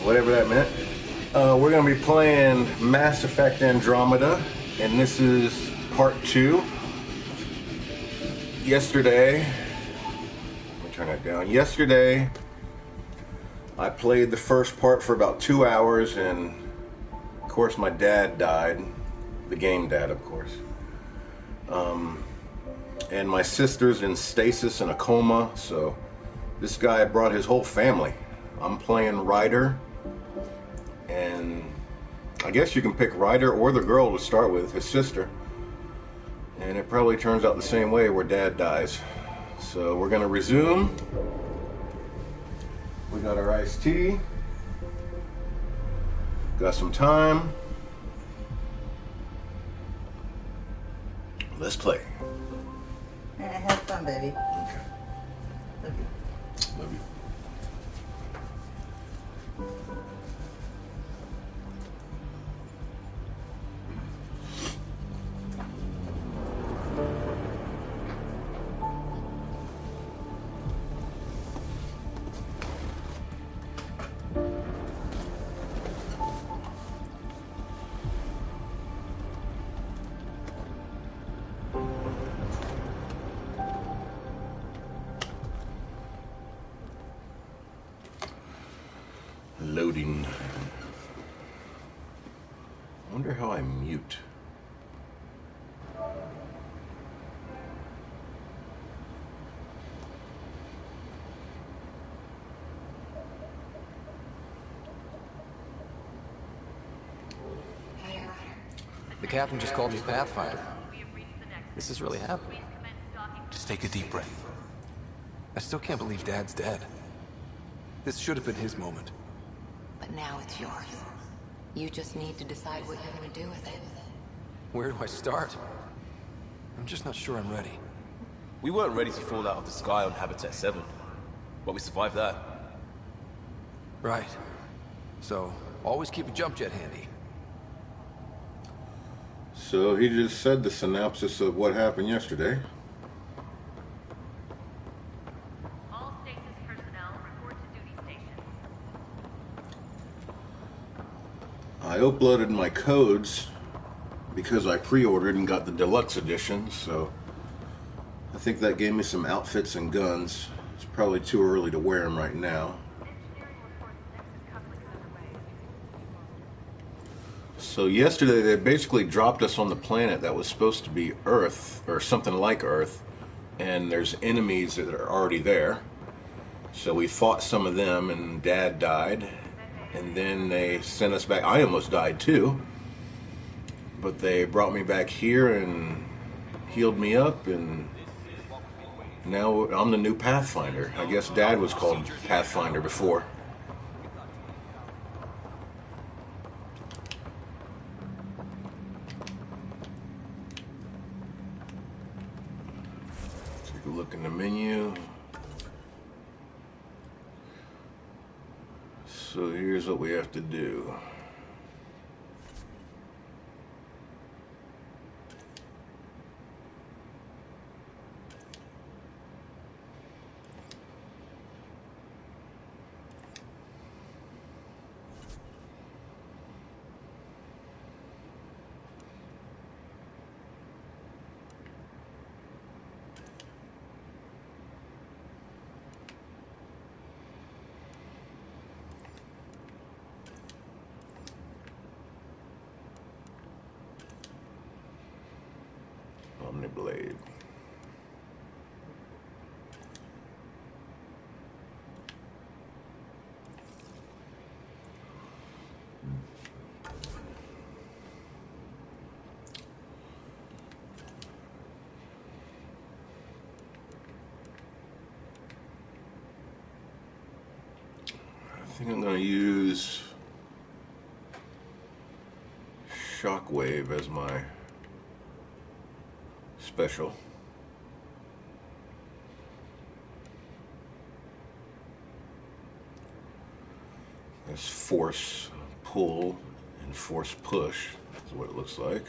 whatever that meant. We're going to be playing Mass Effect Andromeda, and this is part 2. Yesterday, let me turn that down. Yesterday, I played the first part for about 2 hours, and of course my dad died. The game dad, of course. And my sister's in stasis in a coma, so this guy brought his whole family. I'm playing Ryder, and I guess you can pick Ryder or the girl to start with, his sister. And it probably turns out the same way where Dad dies. So we're gonna resume. We got our iced tea. Got some time. Let's play. Have fun, baby. Okay. Love you. Love you. Loading. I wonder how I mute. The captain just called me Pathfinder. This is really happening. Just take a deep breath. I still can't believe Dad's dead. This should have been his moment. But now it's yours. You just need to decide what you're gonna do with it. Where do I start? I'm just not sure I'm ready. We weren't ready to fall out of the sky on Habitat 7, but we survived that. Right. So, always keep a jump jet handy. So he just said the synopsis of what happened yesterday. All stasis personnel report to duty stations. I uploaded my codes because I pre-ordered and got the deluxe edition, so I think that gave me some outfits and guns. It's probably too early to wear them right now. Engineering reports Nexus coupling is underway. So yesterday they basically dropped us on the planet that was supposed to be Earth, or something like Earth, and there's enemies that are already there. So we fought some of them, and Dad died, and then they sent us back. I almost died too, but they brought me back here and healed me up, and now I'm the new Pathfinder. I guess Dad was called Pathfinder before. Take a look in the menu. So here's what we have to do. Omniblade. I think I'm going to use Shockwave as my special. There's force pull and force push. That's what it looks like.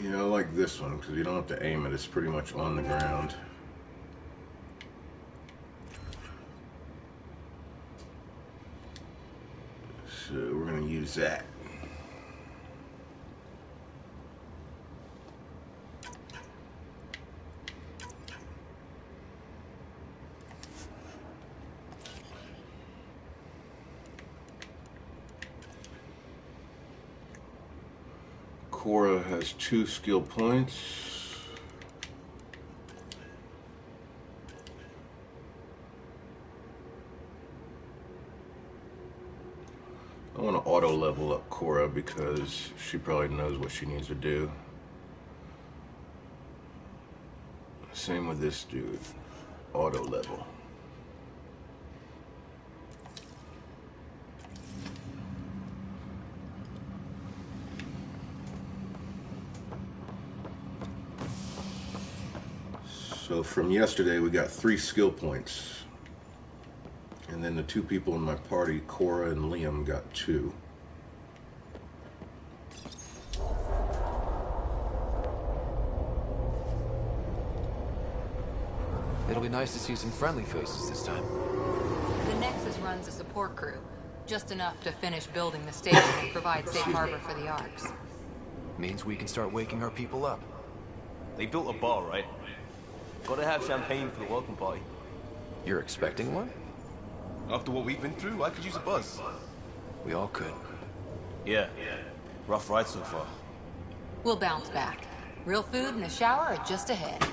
Yeah, I like this one because you don't have to aim it. It's pretty much on the ground. So we're going to use that. Cora has 2 skill points. I want to auto level up Cora because she probably knows what she needs to do. Same with this dude. Auto level. So from yesterday we got 3 skill points. And then the 2 people in my party, Cora and Liam, got 2. It'll be nice to see some friendly faces this time. The Nexus runs a support crew. Just enough to finish building the station and provide safe harbor for the Arks. Means we can start waking our people up. They built a bar, right? Gotta have champagne for the welcome party. You're expecting one? After what we've been through, I could use a buzz. We all could. Yeah. Rough ride so far. We'll bounce back. Real food and a shower are just ahead.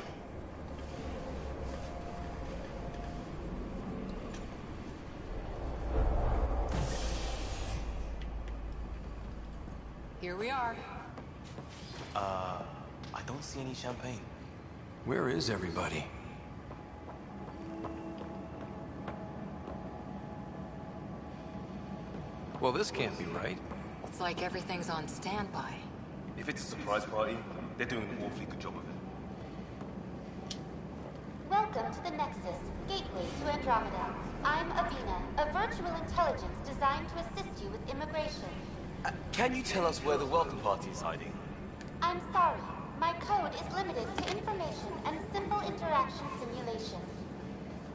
Here we are. I don't see any champagne. Where is everybody? Well, this can't be right. It's like everything's on standby. If it's a surprise party, they're doing an awfully good job of it. Welcome to the Nexus, gateway to Andromeda. I'm Avina, a virtual intelligence designed to assist you with immigration. Can you tell us where the welcome party is hiding? I'm sorry, my code is limited to information and simple interaction simulations.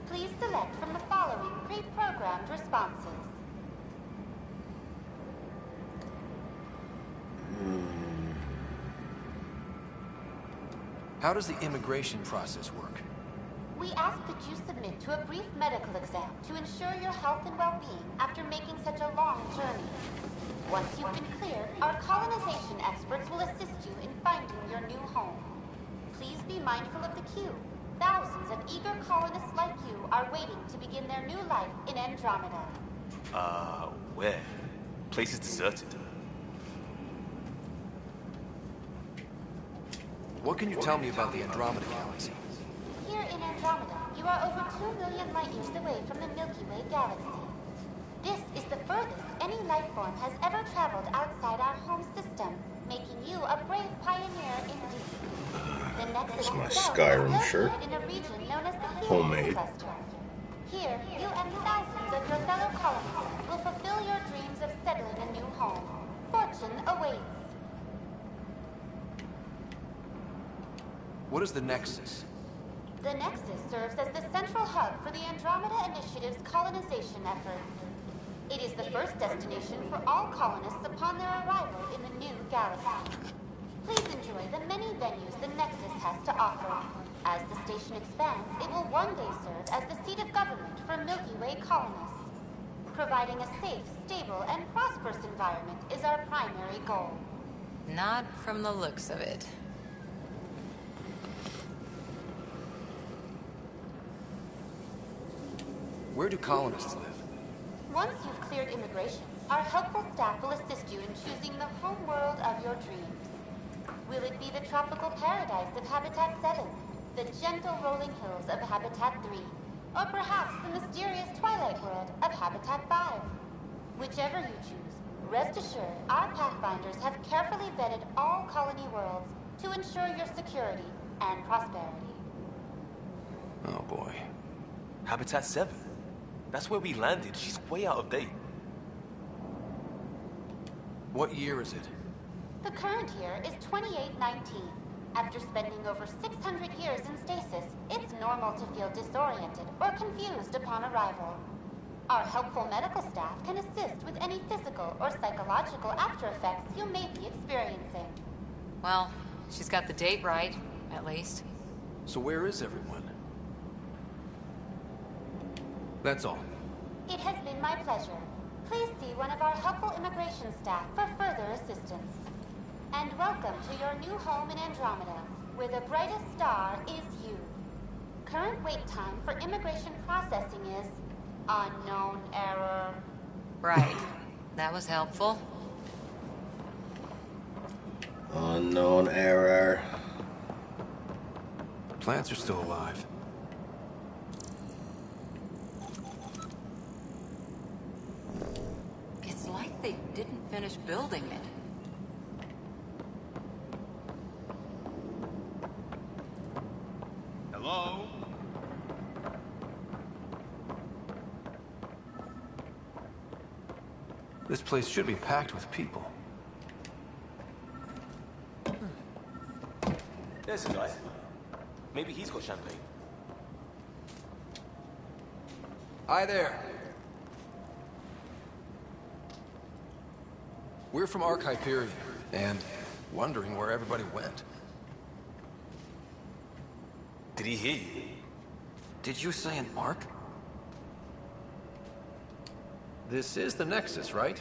Please select from the following pre-programmed responses. How does the immigration process work? We ask that you submit to a brief medical exam to ensure your health and well-being after making such a long journey. Once you've been cleared, our colonization experts will assist you in finding your new home. Please be mindful of the queue. Thousands of eager colonists like you are waiting to begin their new life in Andromeda. Where? Place is deserted. What can you tell me about the Andromeda galaxy? Here in Andromeda, you are over 2 million light-years away from the Milky Way galaxy. This is the furthest any life form has ever traveled outside our home system, making you a brave pioneer indeed. The Nexus That's my itself Skyrim is shirt. located in a region known as the Homemade. Helix Cluster. Here, you and thousands of your fellow colonists will fulfill your dreams of settling a new home. Fortune awaits. What is the Nexus? The Nexus serves as the central hub for the Andromeda Initiative's colonization efforts. It is the first destination for all colonists upon their arrival in the new galaxy. Please enjoy the many venues the Nexus has to offer. As the station expands, it will one day serve as the seat of government for Milky Way colonists. Providing a safe, stable, and prosperous environment is our primary goal. Not from the looks of it. Where do colonists live? Once you've cleared immigration, our helpful staff will assist you in choosing the home world of your dreams. Will it be the tropical paradise of Habitat 7, the gentle rolling hills of Habitat 3, or perhaps the mysterious twilight world of Habitat 5? Whichever you choose, rest assured our Pathfinders have carefully vetted all colony worlds to ensure your security and prosperity. Oh boy. Habitat 7. That's where we landed. She's way out of date. What year is it? The current year is 2819. After spending over 600 years in stasis, it's normal to feel disoriented or confused upon arrival. Our helpful medical staff can assist with any physical or psychological after effects you may be experiencing. Well, she's got the date right, at least. So where is everyone? That's all. It has been my pleasure. Please see one of our helpful immigration staff for further assistance. And welcome to your new home in Andromeda, where the brightest star is you. Current wait time for immigration processing is unknown error. Right. That was helpful. Unknown error. Plants are still alive. It's like they didn't finish building it. Hello? This place should be packed with people. There's a guy. Maybe he's got champagne. Hi there. We're from Hyperion, and wondering where everybody went. Did he hear you? Did you say an Ark? This is the Nexus, right?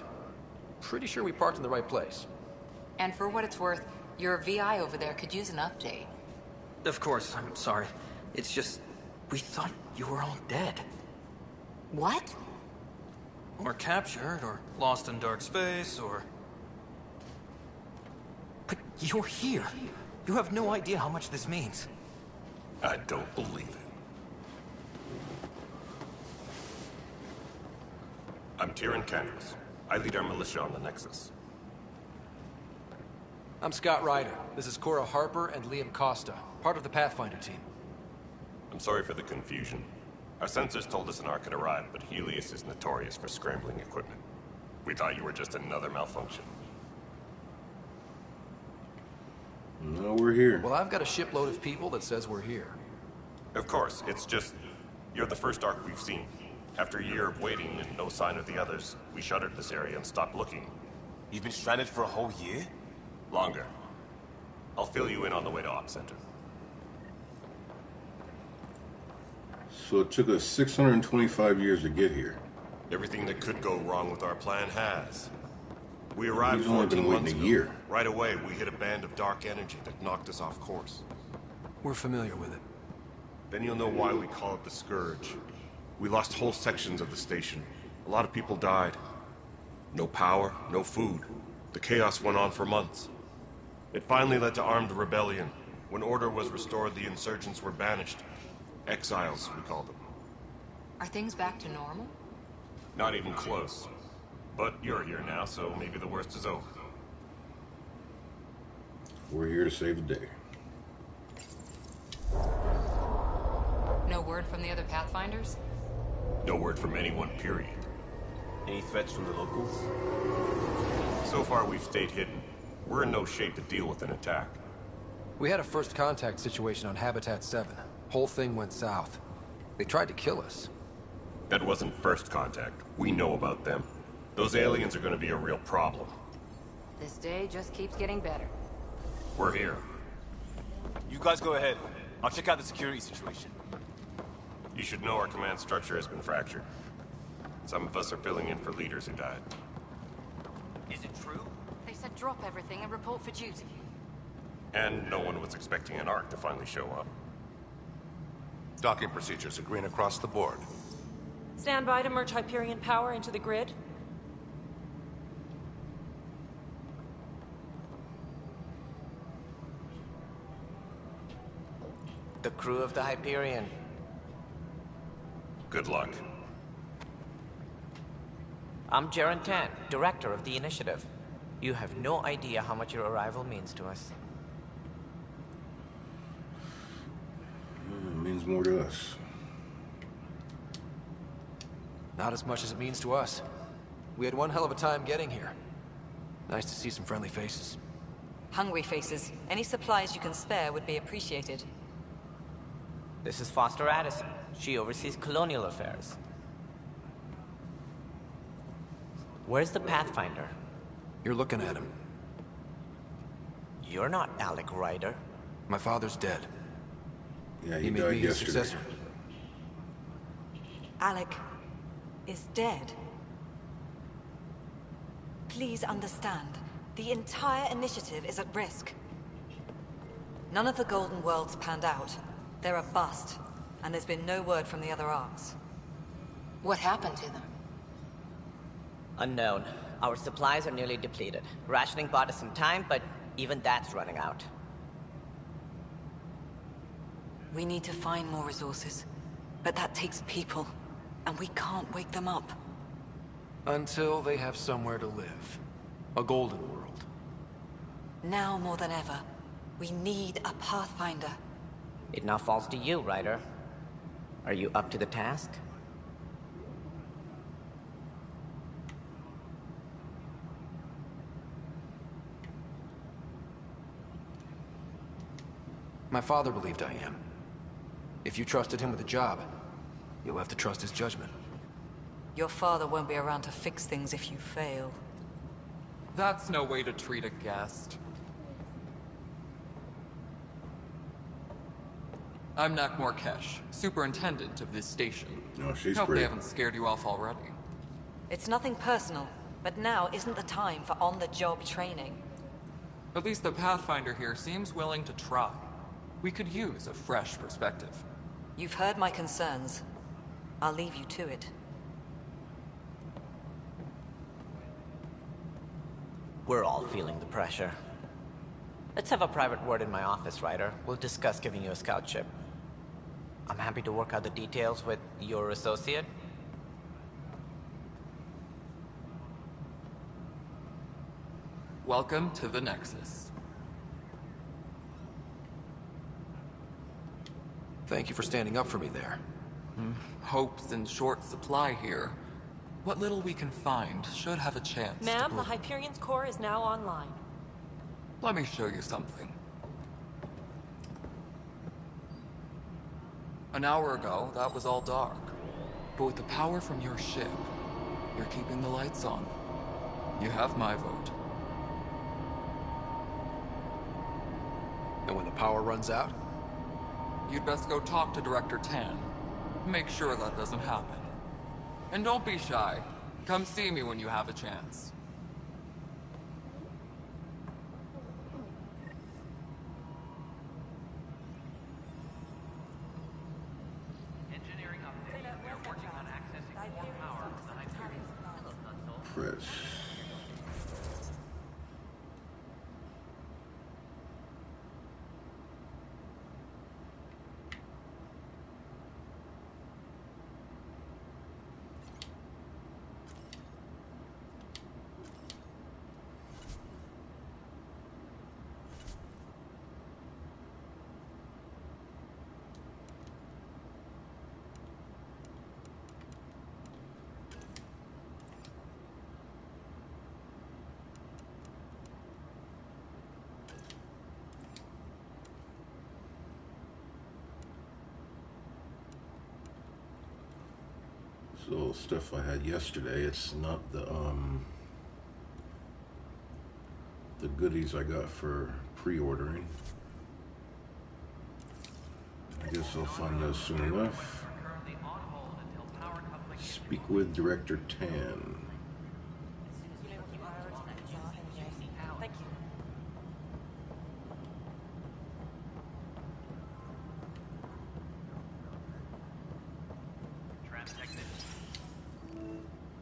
Pretty sure we parked in the right place. And for what it's worth, your VI over there could use an update. Of course, I'm sorry. It's just, we thought you were all dead. What? Or captured, or lost in dark space, or... But you're here. You have no idea how much this means. I don't believe it. I'm Tyrion Canvas. I lead our militia on the Nexus. I'm Scott Ryder. This is Cora Harper and Liam Costa, part of the Pathfinder team. I'm sorry for the confusion. Our sensors told us an Ark had arrived, but Helios is notorious for scrambling equipment. We thought you were just another malfunction. No, we're here. Well, I've got a shipload of people that says we're here. Of course, it's just... you're the first Ark we've seen. After a year of waiting and no sign of the others, we shuttered this area and stopped looking. You've been stranded for a whole year? Longer. I'll fill you in on the way to Op Center. So it took us 625 years to get here. Everything that could go wrong with our plan has. We arrived We've only 14 been waiting months a ago. year. Right away, we hit a band of dark energy that knocked us off course. We're familiar with it. Then you'll know why we call it the Scourge. We lost whole sections of the station. A lot of people died. No power, no food. The chaos went on for months. It finally led to armed rebellion. When order was restored, the insurgents were banished. Exiles, we call them. Are things back to normal? Not even close. But you're here now, so maybe the worst is over. We're here to save the day. No word from the other Pathfinders? No word from anyone, period. Any threats from the locals? So far, we've stayed hidden. We're in no shape to deal with an attack. We had a first contact situation on Habitat 7. Whole thing went south. They tried to kill us. That wasn't first contact. We know about them. Those aliens are going to be a real problem. This day just keeps getting better. We're here. You guys go ahead. I'll check out the security situation. You should know our command structure has been fractured. Some of us are filling in for leaders who died. Is it true? They said drop everything and report for duty. And no one was expecting an Ark to finally show up. Docking procedures are green across the board. Stand by to merge Hyperion power into the grid. The crew of the Hyperion. Good luck. I'm Jaren Tan, director of the initiative. You have no idea how much your arrival means to us. It means more to us. Not as much as it means to us. We had one hell of a time getting here. Nice to see some friendly faces. Hungry faces. Any supplies you can spare would be appreciated. This is Foster Addison. She oversees colonial affairs. Where's the Pathfinder? You're looking at him. You're not Alec Ryder. My father's dead. Yeah, He he made died me his yesterday. successor. Alec is dead. Please understand, the entire initiative is at risk. None of the Golden Worlds panned out. They're a bust, and there's been no word from the other arcs. What happened to them? Unknown. Our supplies are nearly depleted. Rationing bought us some time, but even that's running out. We need to find more resources, but that takes people, and we can't wake them up. Until they have somewhere to live. A golden world. Now more than ever, we need a Pathfinder. It now falls to you, Ryder. Are you up to the task? My father believed I am. If you trusted him with a job, you'll have to trust his judgment. Your father won't be around to fix things if you fail. That's no way to treat a guest. I'm Nak Morkesh, superintendent of this station. Oh, she's Hope pretty. they haven't scared you off already. It's nothing personal, but now isn't the time for on-the-job training. At least the Pathfinder here seems willing to try. We could use a fresh perspective. You've heard my concerns. I'll leave you to it. We're all feeling the pressure. Let's have a private word in my office, Ryder. We'll discuss giving you a scout ship. I'm happy to work out the details with your associate. Welcome to the Nexus. Thank you for standing up for me there. Hope's in short supply here. What little we can find should have a chance. Ma'am, the Hyperion's core is now online. Let me show you something. An hour ago, that was all dark. But with the power from your ship, you're keeping the lights on. You have my vote. And when the power runs out? You'd best go talk to Director Tan. Make sure that doesn't happen. And don't be shy. Come see me when you have a chance. Fresh. So stuff I had yesterday, it's not the goodies I got for pre-ordering. I guess I'll find those soon enough. Speak with Director Tan. Thank you.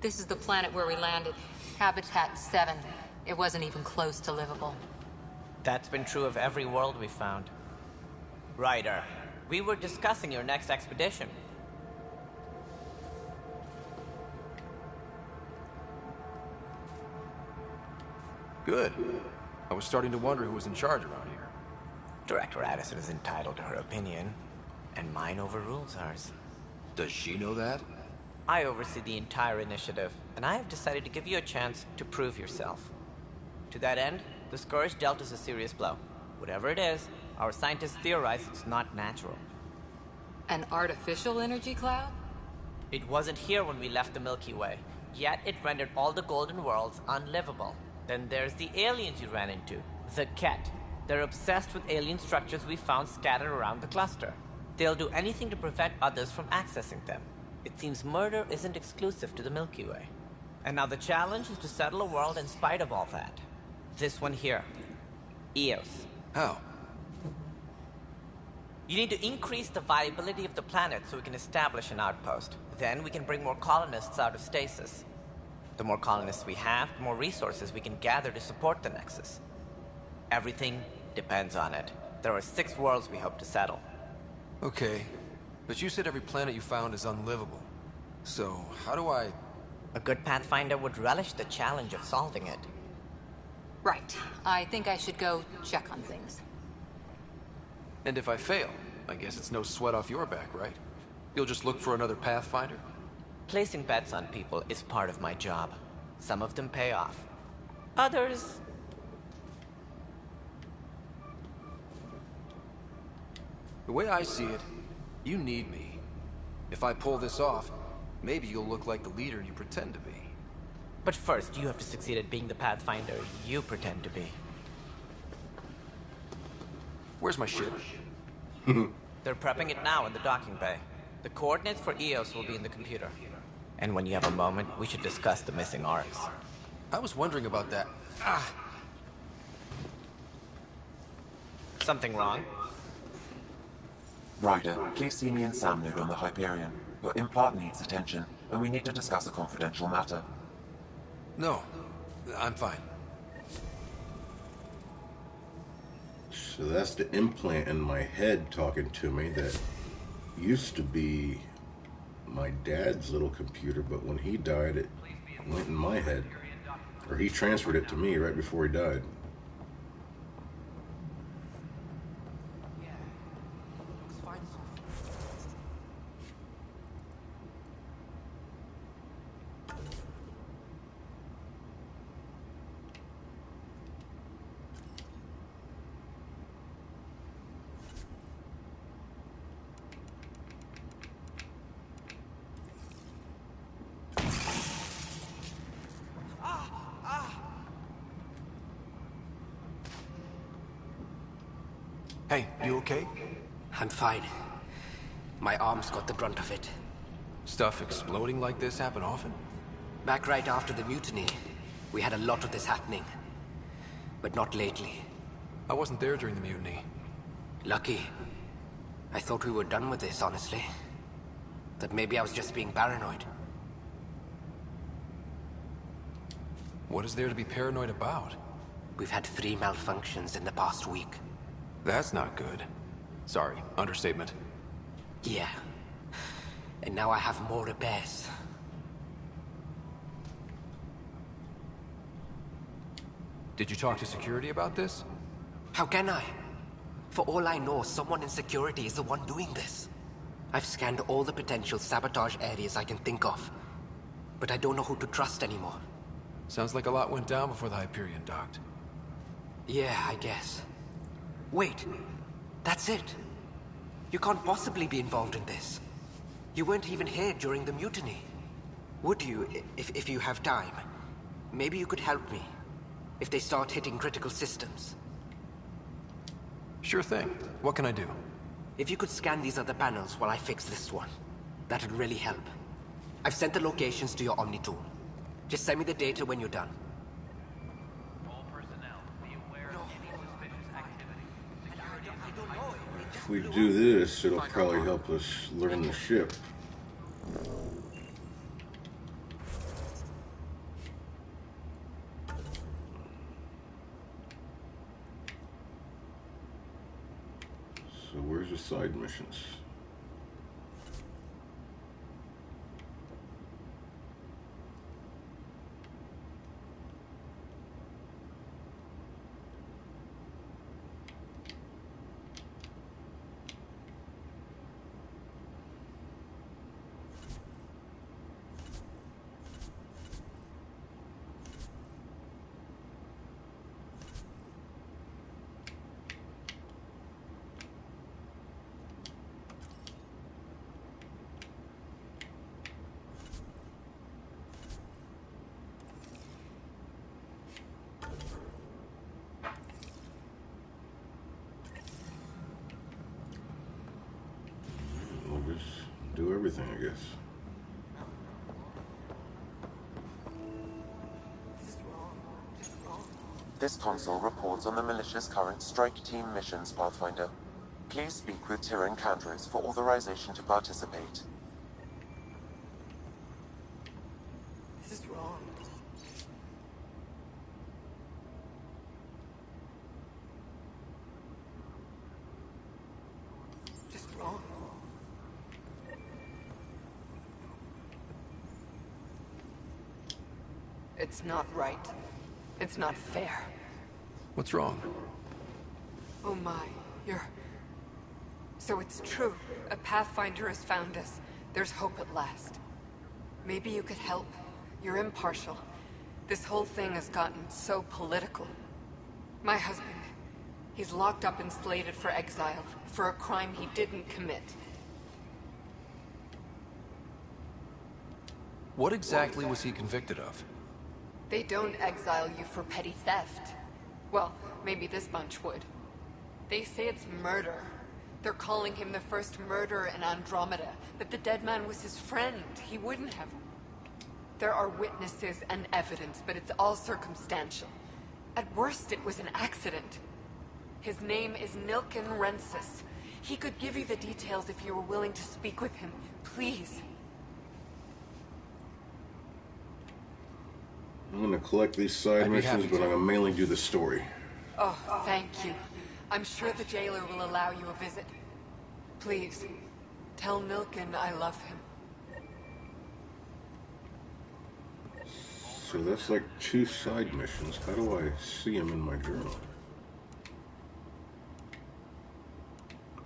This is the planet where we landed. Habitat 7. It wasn't even close to livable. That's been true of every world we found. Ryder, we were discussing your next expedition. Good. I was starting to wonder who was in charge around here. Director Addison is entitled to her opinion, and mine overrules ours. Does she know that? I oversee the entire initiative, and I have decided to give you a chance to prove yourself. To that end, The Scourge dealt us a serious blow. Whatever it is, our scientists theorize it's not natural. An artificial energy cloud? It wasn't here when we left the Milky Way, yet it rendered all the golden worlds unlivable. Then there's the aliens you ran into, the Ket. They're obsessed with alien structures we found scattered around the cluster. They'll do anything to prevent others from accessing them. It seems murder isn't exclusive to the Milky Way. And now the challenge is to settle a world in spite of all that. This one here. Eos. How? You need to increase the viability of the planet so we can establish an outpost. Then we can bring more colonists out of stasis. The more colonists we have, the more resources we can gather to support the Nexus. Everything depends on it. There are 6 worlds we hope to settle. Okay, but you said every planet you found is unlivable. So, how do I... A good Pathfinder would relish the challenge of solving it. Right. I think I should go check on things. And if I fail, I guess it's no sweat off your back, right? You'll just look for another Pathfinder? Placing bets on people is part of my job. Some of them pay off. Others... The way I see it, you need me. If I pull this off, maybe you'll look like the leader you pretend to be. But first, you have to succeed at being the Pathfinder you pretend to be. Where's my ship? They're prepping it now in the docking bay. The coordinates for Eos will be in the computer. And when you have a moment, we should discuss the missing arcs. I was wondering about that. Ah! Something wrong? Ryder, please see me and Sam node on the Hyperion. Your implant needs attention, and we need to discuss a confidential matter. No, I'm fine. So that's the implant in my head talking to me that used to be my dad's little computer, but when he died, it went in my head. Or he transferred it to me right before he died. Hey, you okay? I'm fine. My arms got the brunt of it. Stuff exploding like this happen often? Back right after the mutiny, we had a lot of this happening. But not lately. I wasn't there during the mutiny. Lucky. I thought we were done with this, honestly. That maybe I was just being paranoid. What is there to be paranoid about? We've had 3 malfunctions in the past week. That's not good. Sorry, understatement. Yeah. And now I have more repairs. Did you talk to security about this? How can I? For all I know, someone in security is the one doing this. I've scanned all the potential sabotage areas I can think of. But I don't know who to trust anymore. Sounds like a lot went down before the Hyperion docked. Yeah, I guess. Wait, that's it. You can't possibly be involved in this. You weren't even here during the mutiny. Would you, if you have time? Maybe you could help me. If they start hitting critical systems. Sure thing. What can I do? If you could scan these other panels while I fix this one, that'd really help. I've sent the locations to your Omni tool. Just send me the data when you're done. If we do this, it'll probably help us learn the ship. So where's the side missions? everything, I guess. This console reports on the militia's current strike team missions, Pathfinder. Please speak with Tyrion Candrus for authorization to participate. This is wrong. Just wrong. It's not right. It's not fair. What's wrong? Oh my, you're... So it's true. A Pathfinder has found us. There's hope at last. Maybe you could help. You're impartial. This whole thing has gotten so political. My husband, he's locked up and slated for exile for a crime he didn't commit. What exactly was he convicted of? They don't exile you for petty theft. Well, maybe this bunch would. They say it's murder. They're calling him the first murderer in Andromeda, that the dead man was his friend. He wouldn't have. There are witnesses and evidence, but it's all circumstantial. At worst, it was an accident. His name is Nilken Rensis. He could give you the details if you were willing to speak with him. Please. I'm gonna collect these side missions, but I'm gonna mainly do the story. Oh, thank you. I'm sure the jailer will allow you a visit. Please, tell Nilken I love him. So that's like 2 side missions. How do I see them in my journal?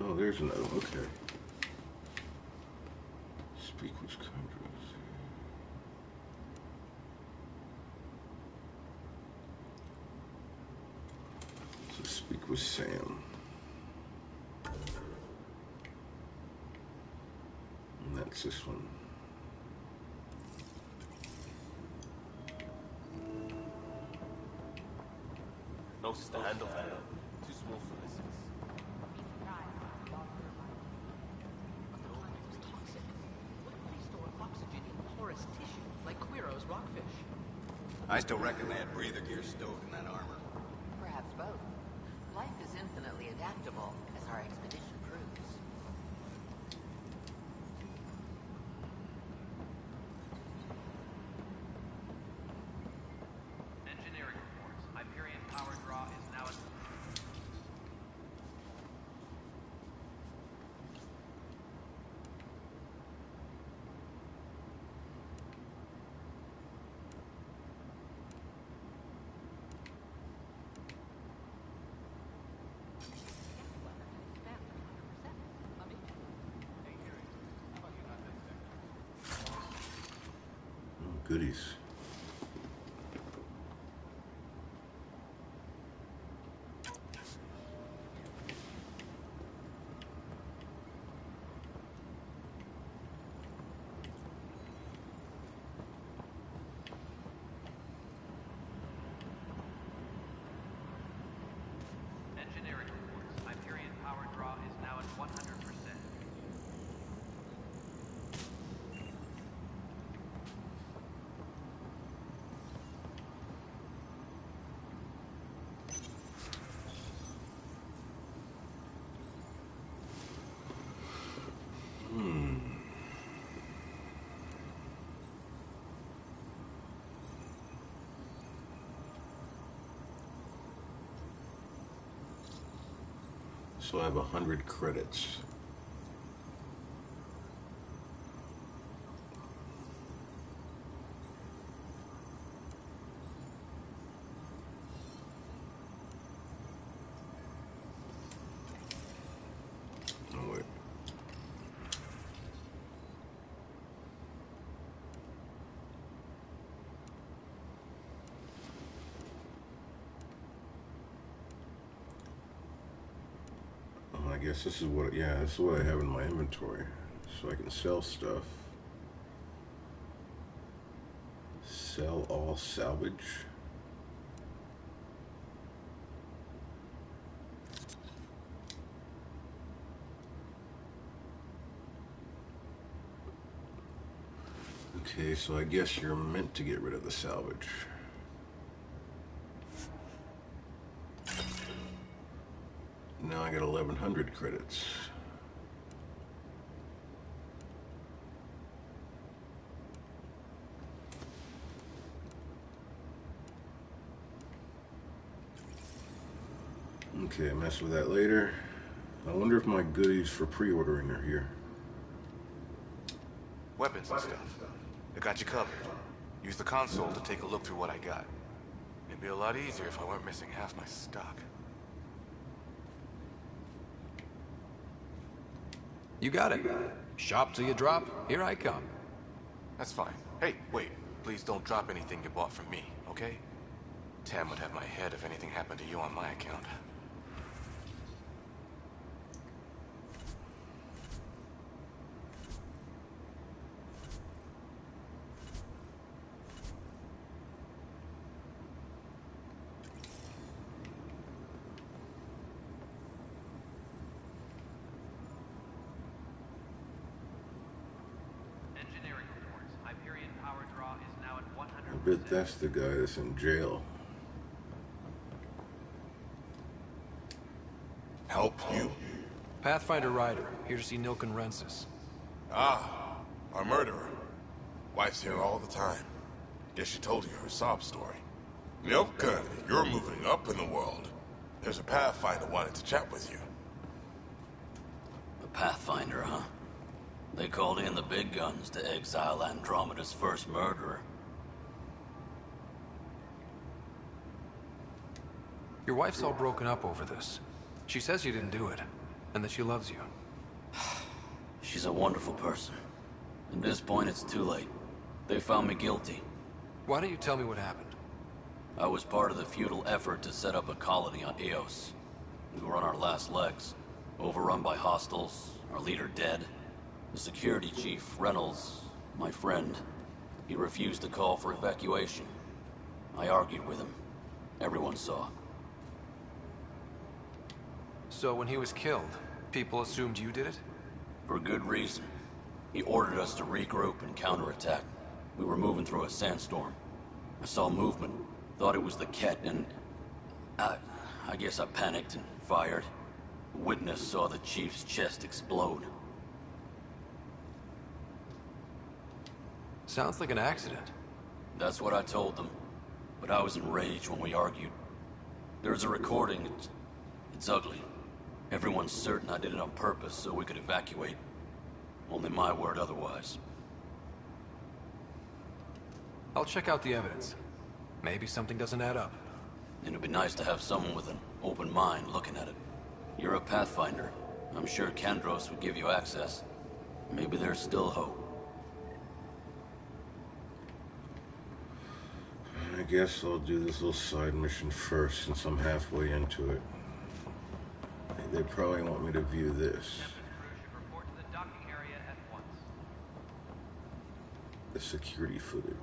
Oh, there's another one. Okay. Speak with Congress. So speak with Sam. And that's this one. No stand of that. Too small for this. Like Quiro's rockfish. I still reckon they had breather gear stowed in that armor. Perhaps both. Life is infinitely adaptable, as our expedition proves. Engineering reports. Hyperion power draw is now at... Oh, goodies. Engineering reports. Hyperion power draw is now at 100%. So I have 100 credits. Oh, wait. Oh, I guess this is what, yeah, this is what I have in my inventory. So I can sell stuff. Sell all salvage. Okay, so I guess you're meant to get rid of the salvage. Now I got 1,100 credits. Okay, mess with that later. I wonder if my goodies for pre-ordering are here. Weapons and stuff. I got you covered. Use the console to take a look through what I got. It'd be a lot easier if I weren't missing half my stock. You got it. Shop till you drop. Here I come. That's fine. Hey, wait. Please don't drop anything you bought from me, okay? Tam would have my head if anything happened to you on my account. Engineering reports. Hyperion power draw is now at 100%. I bet that's the guy that's in jail. Help you? Pathfinder Ryder, here to see Nilken Rensis. Ah, our murderer. Wife's here all the time. Guess she told you her sob story. Nilken, you're moving up in the world. There's a Pathfinder wanting to chat with you. A Pathfinder, huh? They called in the big guns to exile Andromeda's first murderer. Your wife's all broken up over this. She says you didn't do it, and that she loves you. She's a wonderful person. At this point, it's too late. They found me guilty. Why don't you tell me what happened? I was part of the futile effort to set up a colony on Eos. We were on our last legs, overrun by hostiles, our leader dead. The security chief, Reynolds, my friend, he refused to call for evacuation. I argued with him. Everyone saw. So when he was killed, people assumed you did it? For good reason. He ordered us to regroup and counterattack. We were moving through a sandstorm. I saw movement, thought it was the Ket, and I guess I panicked and fired. A witness saw the chief's chest explode. Sounds like an accident. That's what I told them. But I was enraged when we argued. There's a recording. It's ugly. Everyone's certain I did it on purpose so we could evacuate. Only my word otherwise. I'll check out the evidence. Maybe something doesn't add up. It'd be nice to have someone with an open mind looking at it. You're a Pathfinder. I'm sure Kandros would give you access. Maybe there's still hope. I guess I'll do this little side mission first since I'm halfway into it. They probably want me to view this. Report to the docking area at once. The security footage.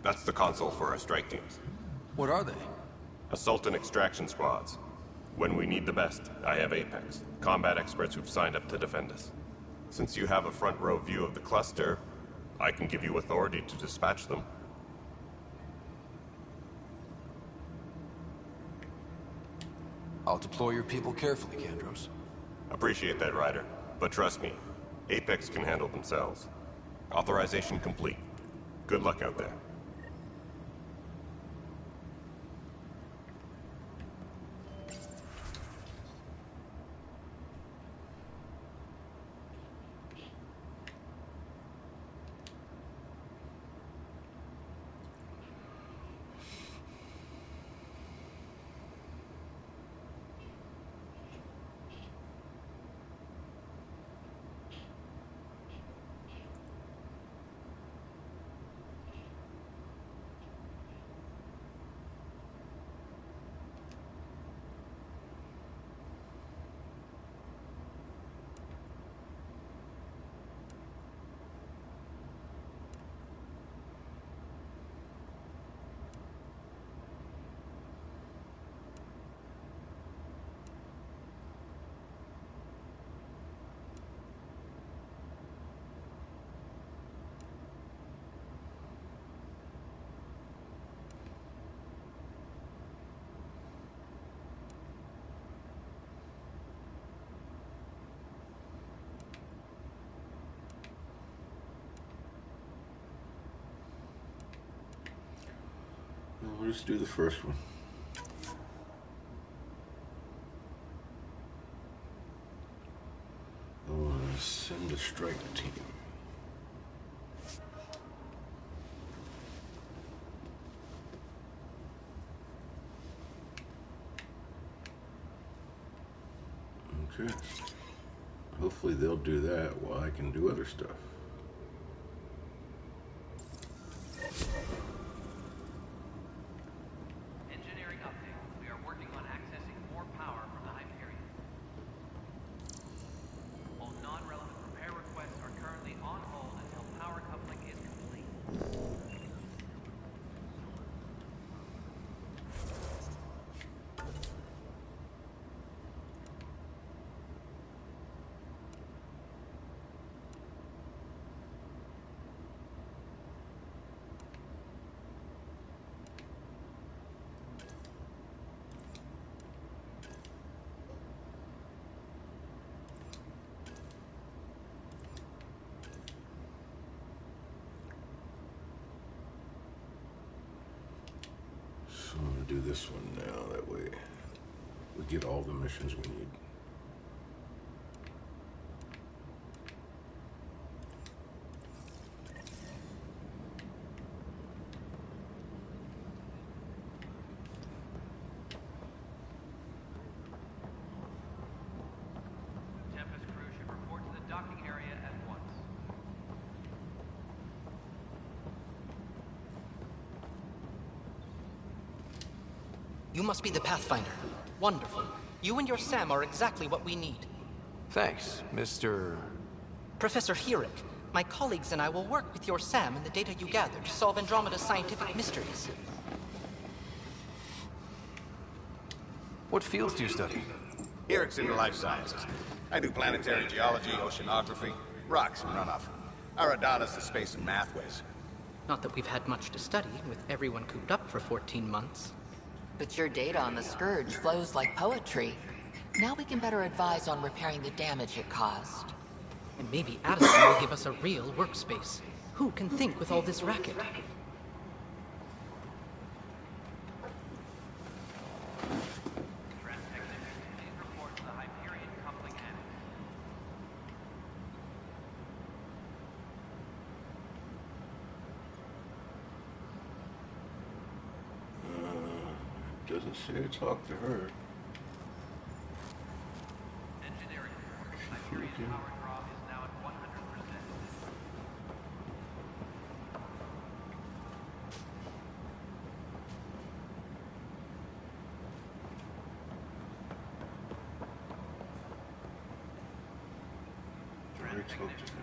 That's the console for our strike teams. What are they? Assault and extraction squads. When we need the best, I have Apex, combat experts who've signed up to defend us. Since you have a front row view of the cluster, I can give you authority to dispatch them. I'll deploy your people carefully, Kandros. Appreciate that, Ryder. But trust me, Apex can handle themselves. Authorization complete. Good luck out there. We'll just do the first one. Send a strike team. Okay. Hopefully they'll do that while I can do other stuff. Engineering update. We are working on accessing more power from the Hyperion. All non-relevant repair requests are currently on hold until power coupling is complete. So I'm gonna do this one now, that way we get all the missions we need. Tempest crew should report to the docking area at once. You must be the Pathfinder. Wonderful. You and your Sam are exactly what we need. Thanks, Mr. Professor Herrick, my colleagues and I will work with your Sam and the data you gather to solve Andromeda's scientific mysteries. What fields do you study? Herrick's into life sciences. I do planetary geology, oceanography, rocks and runoff. Aradana's the space and math whiz. Not that we've had much to study, with everyone cooped up for 14 months. But your data on the Scourge flows like poetry. Now we can better advise on repairing the damage it caused. And maybe Addison will give us a real workspace. Who can think with all this racket? Please report to the Hyperion coupling annex. Doesn't say to talk to her. Engineering report. Hyperion power draw is now at 100%. Already talked to her.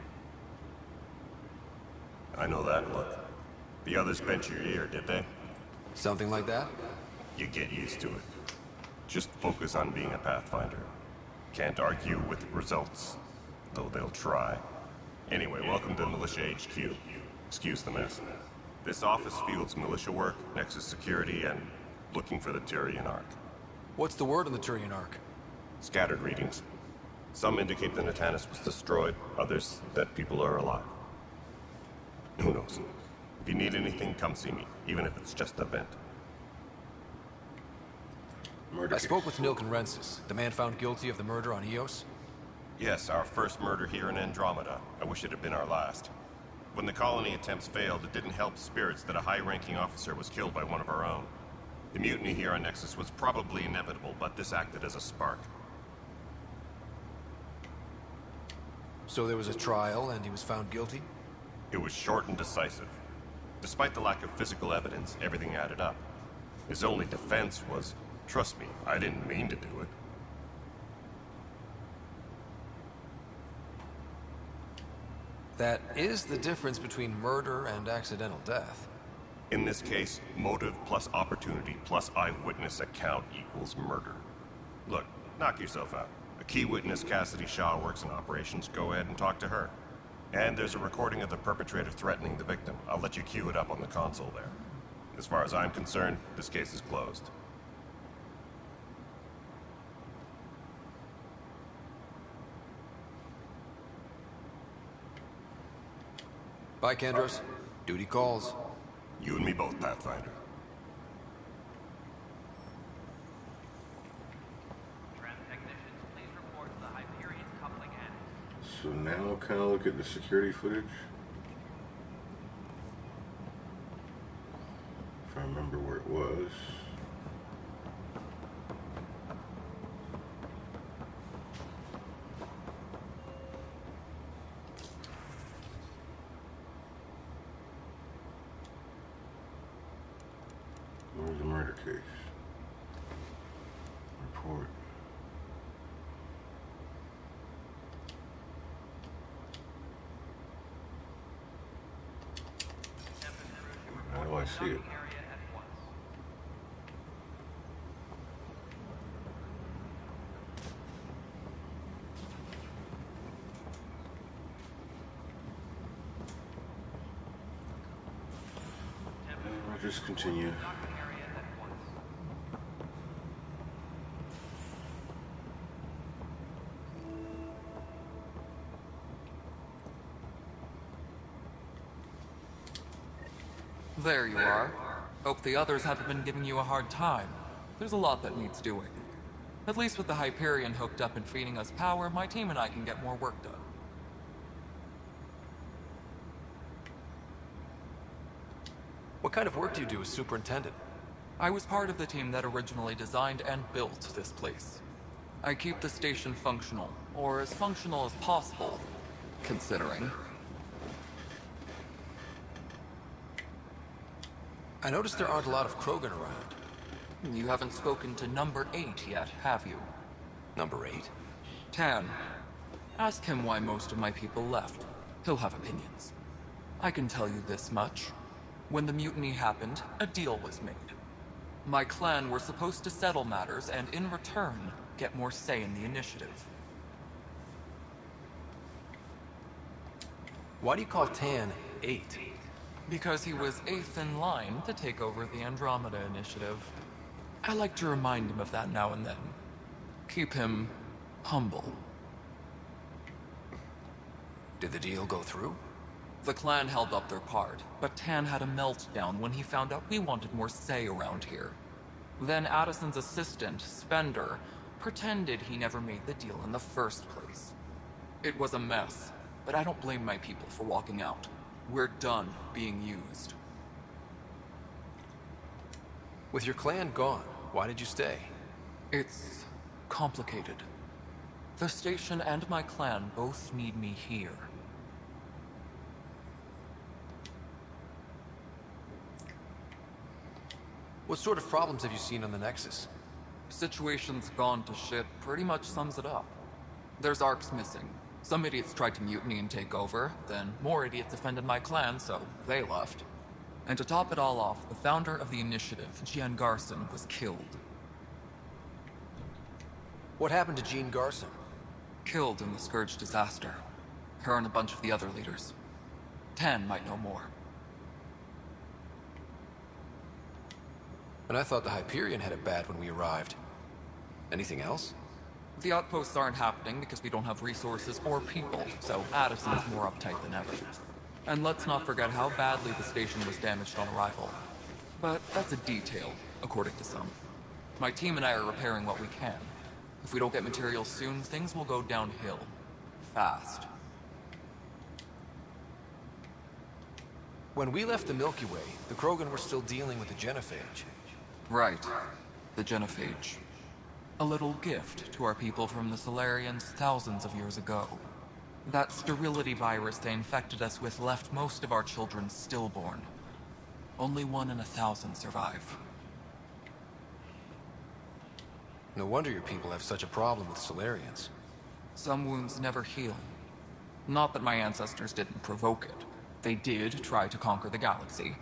I know that look. The others bent your ear, did they? Something like that? You get used to it. Just focus on being a Pathfinder. Can't argue with results, though they'll try. Anyway, welcome to Militia HQ. Excuse the mess. This office fields militia work, Nexus security, and looking for the Turian Ark. What's the word on the Turian Ark? Scattered readings. Some indicate that Natanus was destroyed, others that people are alive. Who knows? If you need anything, come see me, even if it's just a vent. I spoke with Nilk and Rensis, the man found guilty of the murder on Eos. Yes, our first murder here in Andromeda. I wish it had been our last. When the colony attempts failed, it didn't help spirits that a high-ranking officer was killed by one of our own. The mutiny here on Nexus was probably inevitable, but this acted as a spark. So there was a trial, and he was found guilty? It was short and decisive. Despite the lack of physical evidence, everything added up. His only defense was, trust me, I didn't mean to do it. That is the difference between murder and accidental death. In this case, motive plus opportunity plus eyewitness account equals murder. Look, knock yourself out. A key witness, Cassidy Shaw, works in operations. Go ahead and talk to her. And there's a recording of the perpetrator threatening the victim. I'll let you cue it up on the console there. As far as I'm concerned, this case is closed. Bye, Kendros. Duty calls. You and me both, Pathfinder. So now kind of look at the security footage. If I remember where it was. Where's the murder case? Report. How do I see it? I'll just continue. There you are. Hope the others haven't been giving you a hard time. There's a lot that needs doing. At least with the Hyperion hooked up and feeding us power, my team and I can get more work done. What kind of work do you do as superintendent? I was part of the team that originally designed and built this place. I keep the station functional, or as functional as possible, considering. I noticed there aren't a lot of Krogan around. You haven't spoken to number 8 yet, have you? Number 8? Tan. Ask him why most of my people left. He'll have opinions. I can tell you this much. When the mutiny happened, a deal was made. My clan were supposed to settle matters and, in return, get more say in the initiative. Why do you call Tan 8? Because he was 8th in line to take over the Andromeda initiative. I like to remind him of that now and then. Keep him humble. Did the deal go through? The clan held up their part, but Tan had a meltdown when he found out we wanted more say around here. Then Addison's assistant, Spender, pretended he never made the deal in the first place. It was a mess, but I don't blame my people for walking out. We're done being used. With your clan gone, why did you stay? It's complicated. The station and my clan both need me here. What sort of problems have you seen on the Nexus? Situation's gone to shit pretty much sums it up. There's arcs missing. Some idiots tried to mutiny and take over, then more idiots offended my clan, so they left. And to top it all off, the founder of the initiative, Jean Garson, was killed. What happened to Jean Garson? Killed in the Scourge disaster. Her and a bunch of the other leaders. Tan might know more. And I thought the Hyperion had it bad when we arrived. Anything else? The outposts aren't happening because we don't have resources or people, so Addison's more uptight than ever. And let's not forget how badly the station was damaged on arrival. But that's a detail, according to some. My team and I are repairing what we can. If we don't get materials soon, things will go downhill. Fast. When we left the Milky Way, the Krogan were still dealing with the genophage. Right. The genophage. A little gift to our people from the Solarians thousands of years ago. That sterility virus they infected us with left most of our children stillborn. Only 1 in 1,000 survive. No wonder your people have such a problem with Solarians. Some wounds never heal. Not that my ancestors didn't provoke it. They did try to conquer the galaxy.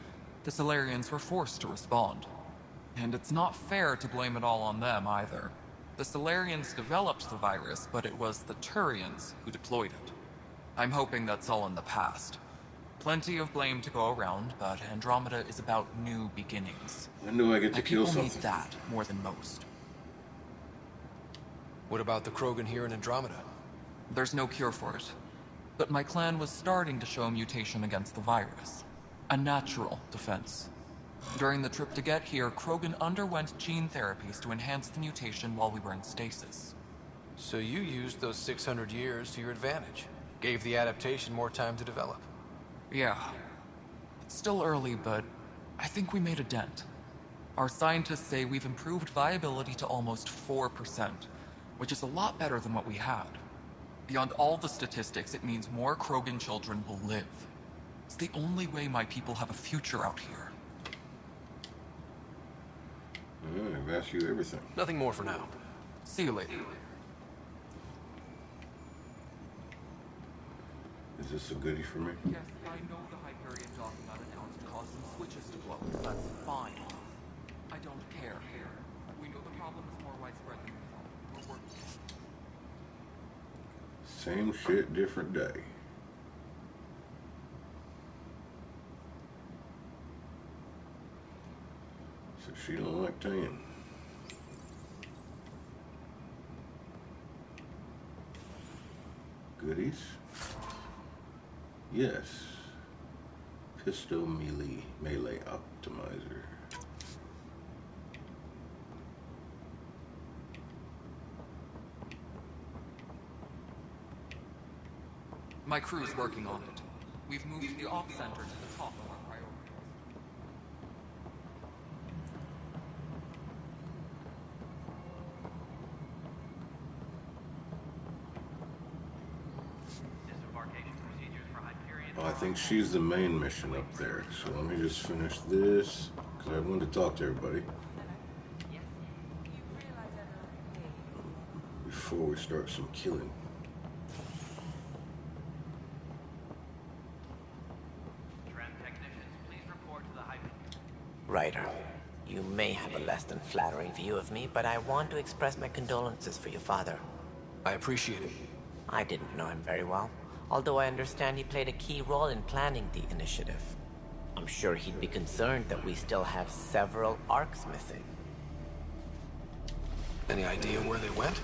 The Solarians were forced to respond. And it's not fair to blame it all on them, either. The Solarians developed the virus, but it was the Turians who deployed it. I'm hoping that's all in the past. Plenty of blame to go around, but Andromeda is about new beginnings. I knew I get to kill people something. need that more than most. What about the Krogan here in Andromeda? There's no cure for it. But my clan was starting to show a mutation against the virus. A natural defense. During the trip to get here, Krogan underwent gene therapies to enhance the mutation while we were in stasis. So you used those 600 years to your advantage. Gave the adaptation more time to develop. Yeah. It's still early, but I think we made a dent. Our scientists say we've improved viability to almost 4%, which is a lot better than what we had. Beyond all the statistics, it means more Krogan children will live. It's the only way my people have a future out here. I've asked you everything. Nothing more for now. See you later. Is this a goodie for me? Yes, I know the Hyperion docking got announced caused some switches to blow. That's fine. I don't care. We know the problem is more widespread than we thought. We're working. Same shit, different day. So she don't like tan. Goodies? Yes. Pistol melee optimizer. My crew's working on it. We've moved the op center to the top of our priority list. Oh, I think she's the main mission up there. So let me just finish this, because I wanted to talk to everybody before we start some killing. Ryder, you may have a less than flattering view of me, but I want to express my condolences for your father. I appreciate it. I didn't know him very well, although I understand he played a key role in planning the initiative. I'm sure he'd be concerned that we still have several arcs missing. Any idea where they went?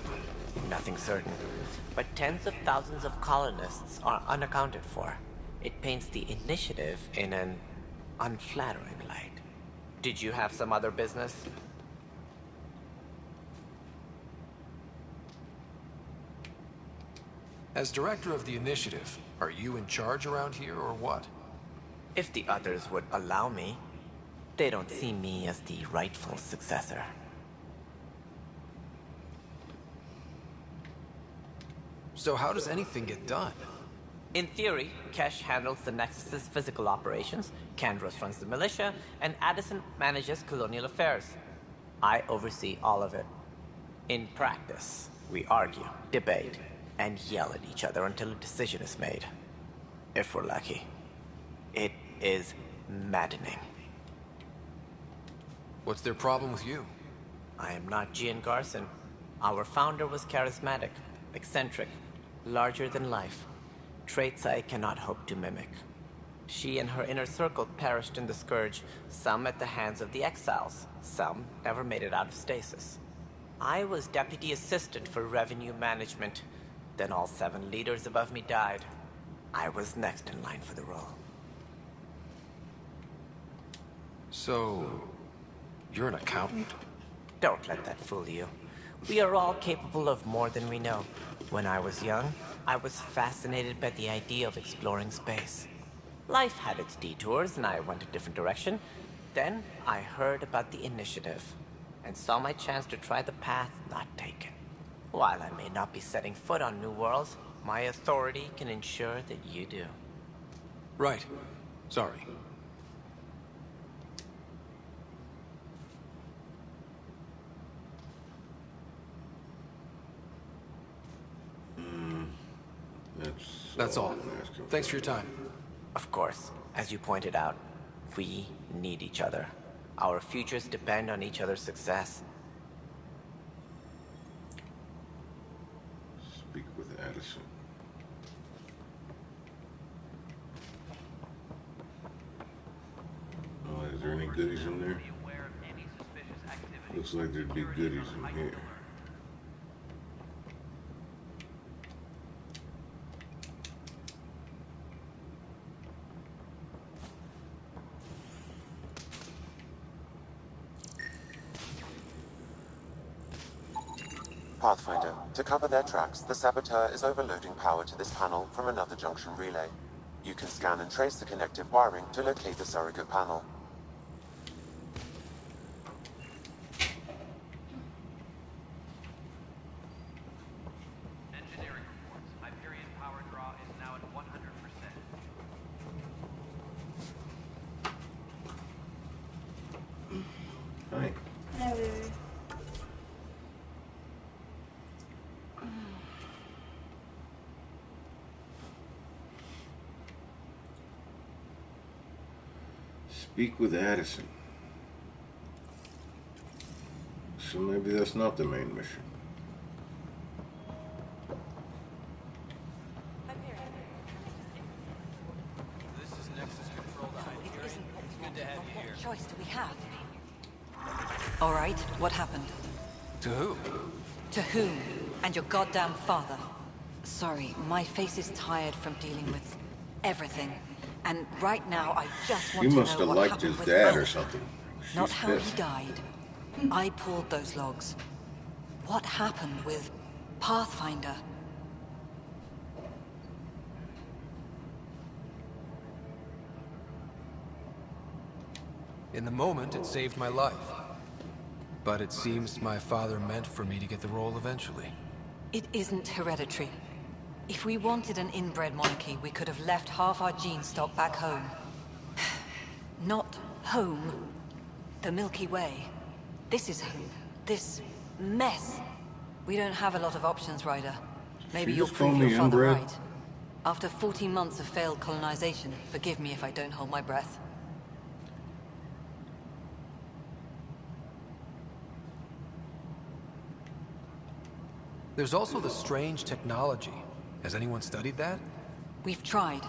Nothing certain, but tens of thousands of colonists are unaccounted for. It paints the initiative in an unflattering light. Did you have some other business? As director of the initiative, are you in charge around here or what? If the others would allow me. They don't see me as the rightful successor. So how does anything get done? In theory, Kesh handles the Nexus's physical operations, Kandros runs the militia, and Addison manages colonial affairs. I oversee all of it. In practice, we argue, debate, and yell at each other until a decision is made. If we're lucky. It is maddening. What's their problem with you? I am not Gian Garson. Our founder was charismatic, eccentric, larger than life. Traits I cannot hope to mimic. She and her inner circle perished in the Scourge, some at the hands of the Exiles, some never made it out of stasis. I was deputy assistant for revenue management. Then all 7 leaders above me died. I was next in line for the role. So, you're an accountant? Don't let that fool you. We are all capable of more than we know. When I was young, I was fascinated by the idea of exploring space. Life had its detours, and I went a different direction. Then I heard about the initiative, and saw my chance to try the path not taken. While I may not be setting foot on new worlds, my authority can ensure that you do. Right. Sorry. That's all. Thanks for your time. Of course, as you pointed out, we need each other. Our futures depend on each other's success. Speak with Addison. Oh, is there any goodies in there? Looks like there'd be goodies in here. Pathfinder, to cover their tracks, the Saboteur is overloading power to this panel from another junction relay. You can scan and trace the connective wiring to locate the surrogate panel. Engineering reports. Hyperion power draw is now at 100%. Hi. Hello. Speak with Addison. So maybe that's not the main mission. This is Nexus Control to Hyperion. It's good to have you here. What choice do we have? All right, what happened? To who? To whom? And your goddamn father. Sorry, my face is tired from dealing with everything. And right now, I just want He to must know have what liked happened his with dad Will. or something. Not She's how pissed. he died. I pulled those logs. What happened with Pathfinder? In the moment, it saved my life. But it seems my father meant for me to get the role eventually. It isn't hereditary. If we wanted an inbred monarchy, we could have left half our gene stock back home. Not home. The Milky Way. This is home. This mess. We don't have a lot of options, Ryder. Maybe She you'll just called prove your me father inbred? right. After 14 months of failed colonization, forgive me if I don't hold my breath. There's also the strange technology. Has anyone studied that? We've tried.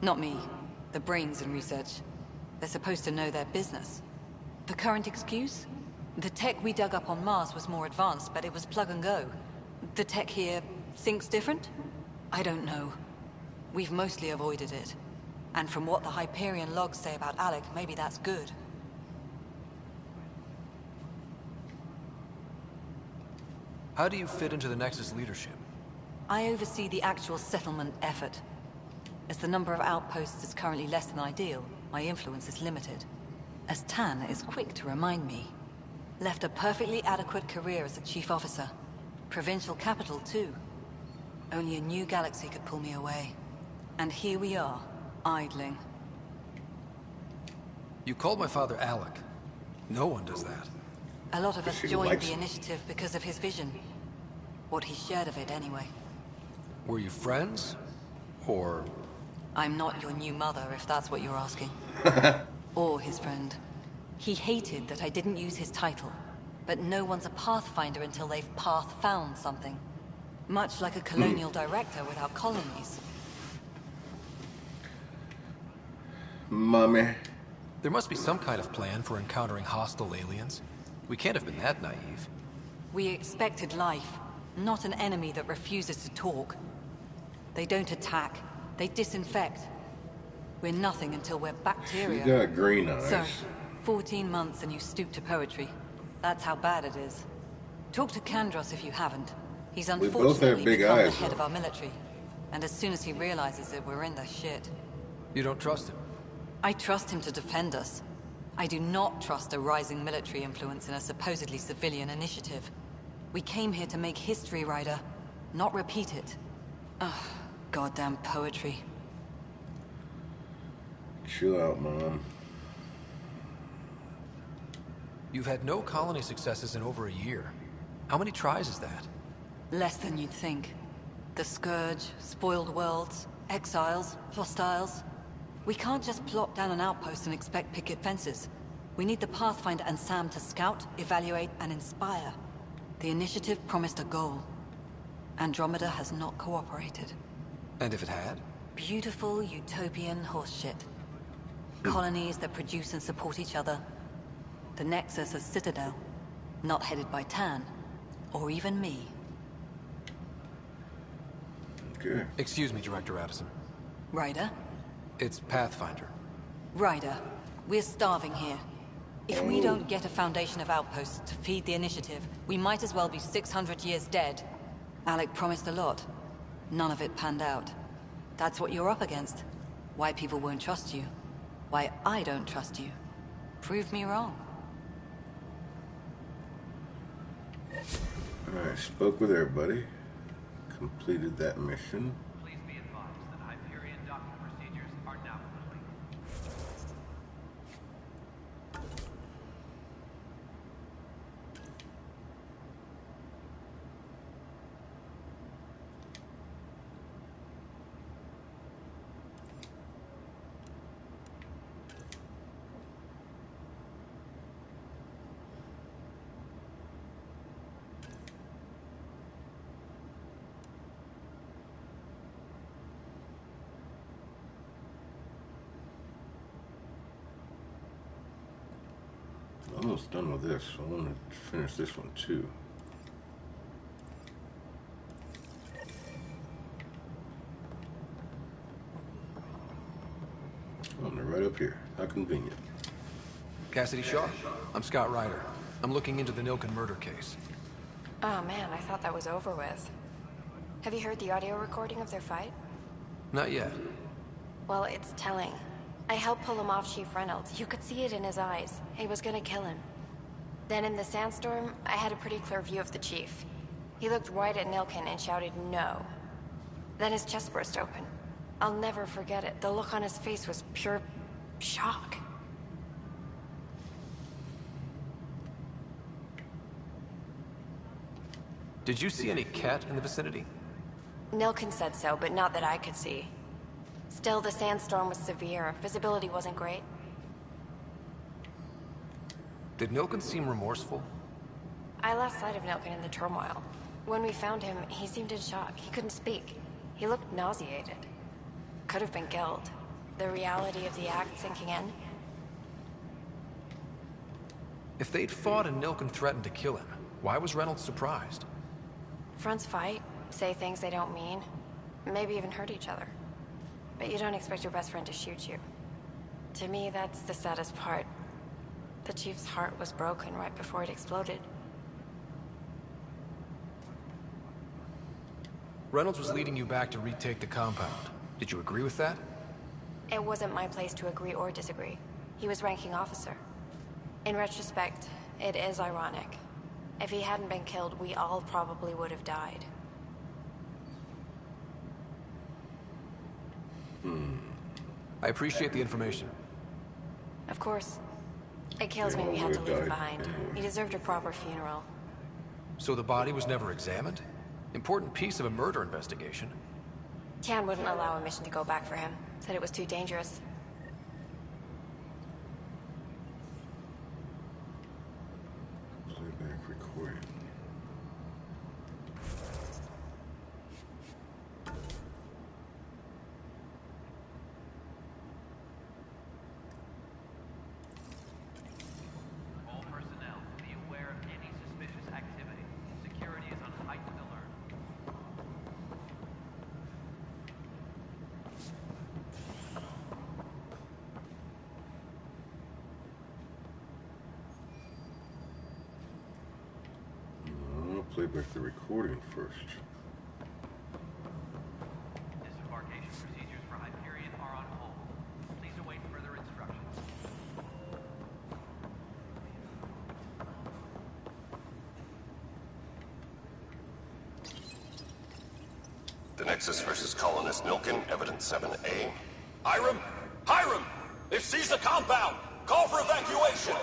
Not me. The brains in research. They're supposed to know their business. The current excuse? The tech we dug up on Mars was more advanced, but it was plug and go. The tech here thinks different? I don't know. We've mostly avoided it. And from what the Hyperion logs say about Alec, maybe that's good. How do you fit into the Nexus leadership? I oversee the actual settlement effort. As the number of outposts is currently less than ideal, my influence is limited. As Tan is quick to remind me. Left a perfectly adequate career as a chief officer. Provincial capital, too. Only a new galaxy could pull me away. And here we are, idling. You called my father Alec. No one does that. A lot of us She joined likes the him. initiative because of his vision. What he shared of it, anyway. Were you friends? Or I'm not your new mother, if that's what you're asking. Or his friend. He hated that I didn't use his title. But no one's a Pathfinder until they've path-found something. Much like a colonial director without colonies. Mommy. There must be some kind of plan for encountering hostile aliens. We can't have been that naive. We expected life, not an enemy that refuses to talk. They don't attack, they disinfect. We're nothing until we're bacteria. You got green eyes. So, 14 months and you stoop to poetry. That's how bad it is. Talk to Kandros if you haven't. He's unfortunately become the head of our military. And as soon as he realizes it, we're in the shit. You don't trust him? I trust him to defend us. I do not trust a rising military influence in a supposedly civilian initiative. We came here to make history, Ryder, not repeat it. Ugh, goddamn poetry. Chill out, Mom. You've had no colony successes in over a year. How many tries is that? Less than you'd think. The Scourge, spoiled worlds, exiles, hostiles. We can't just plop down an outpost and expect picket fences. We need the Pathfinder and Sam to scout, evaluate, and inspire. The initiative promised a goal. Andromeda has not cooperated. And if it had? Beautiful utopian horseshit. Colonies that produce and support each other. The Nexus a citadel, not headed by Tan, or even me. Okay. Excuse me, Director Addison. Ryder? It's Pathfinder. Ryder, we're starving here. If we don't get a foundation of outposts to feed the initiative, we might as well be 600 years dead. Alec promised a lot. None of it panned out. That's what you're up against. Why people won't trust you. Why I don't trust you. Prove me wrong. Alright, spoke with everybody. Completed that mission. Please be advised that Hyperion docking procedures are now complete. Almost done with this. I want to finish this one too. Oh, they're right up here. How convenient. Cassidy Shaw. I'm Scott Ryder. I'm looking into the Nilken murder case. Oh man, I thought that was over with. Have you heard the audio recording of their fight? Not yet. Well, it's telling. I helped pull him off Chief Reynolds. You could see it in his eyes. He was gonna kill him. Then in the sandstorm, I had a pretty clear view of the Chief. He looked right at Nilken and shouted no. Then his chest burst open. I'll never forget it. The look on his face was pure shock. Did you see any cat in the vicinity? Nilken said so, but not that I could see. Still, the sandstorm was severe. Visibility wasn't great. Did Nilken seem remorseful? I lost sight of Nilken in the turmoil. When we found him, he seemed in shock. He couldn't speak. He looked nauseated. Could have been guilt. The reality of the act sinking in. If they'd fought and Nilken threatened to kill him, why was Reynolds surprised? Fronts fight, say things they don't mean, maybe even hurt each other. But you don't expect your best friend to shoot you. To me, that's the saddest part. The Chief's heart was broken right before it exploded. Reynolds was leading you back to retake the compound. Did you agree with that? It wasn't my place to agree or disagree. He was ranking officer. In retrospect, it is ironic. If he hadn't been killed, we all probably would have died. I appreciate the information. Of course. It kills me we had to leave him behind. He deserved a proper funeral. So the body was never examined? Important piece of a murder investigation. Tian wouldn't allow a mission to go back for him. Said it was too dangerous. Playback recording. All personnel, be aware of any suspicious activity. Security is on heightened alert. I'll play back the recording first. Disembarkation procedures for Hyperion are on hold. Please await further instructions. The Nexus versus Colonist Milken, Evidence 7A. Hiram! Hiram! They've seized the compound! Call for evacuation!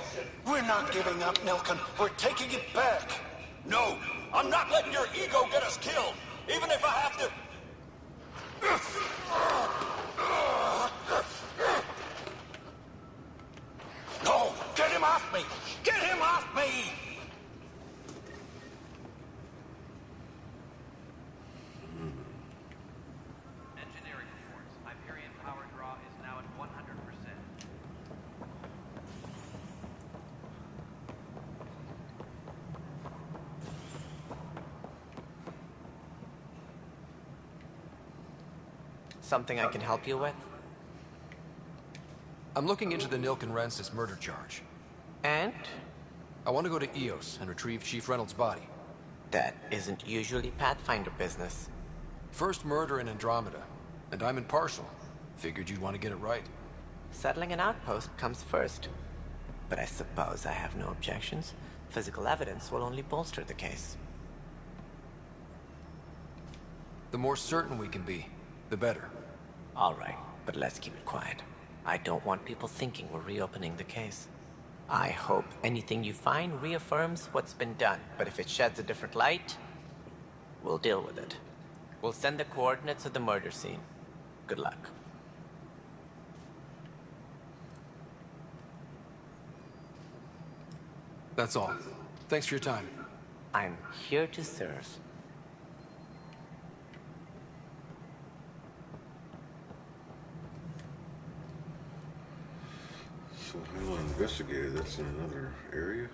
We're not giving up, Milken. We're taking it back. No! I'm not letting your ego get us killed! Even if I have to... No! Get him off me! Get him off me! Engineering reports. Hyperion power draw is now at 100%. Something I can help you with? I'm looking into the Nilken Rensis murder charge. And? I want to go to EOS and retrieve Chief Reynolds' body. That isn't usually Pathfinder business. First murder in Andromeda, and I'm impartial. Figured you'd want to get it right. Settling an outpost comes first. But I suppose I have no objections. Physical evidence will only bolster the case. The more certain we can be, the better. All right, but let's keep it quiet. I don't want people thinking we're reopening the case. I hope anything you find reaffirms what's been done, but if it sheds a different light, we'll deal with it. We'll send the coordinates of the murder scene. Good luck. That's all. Thanks for your time. I'm here to serve. So how I investigated that's in another area?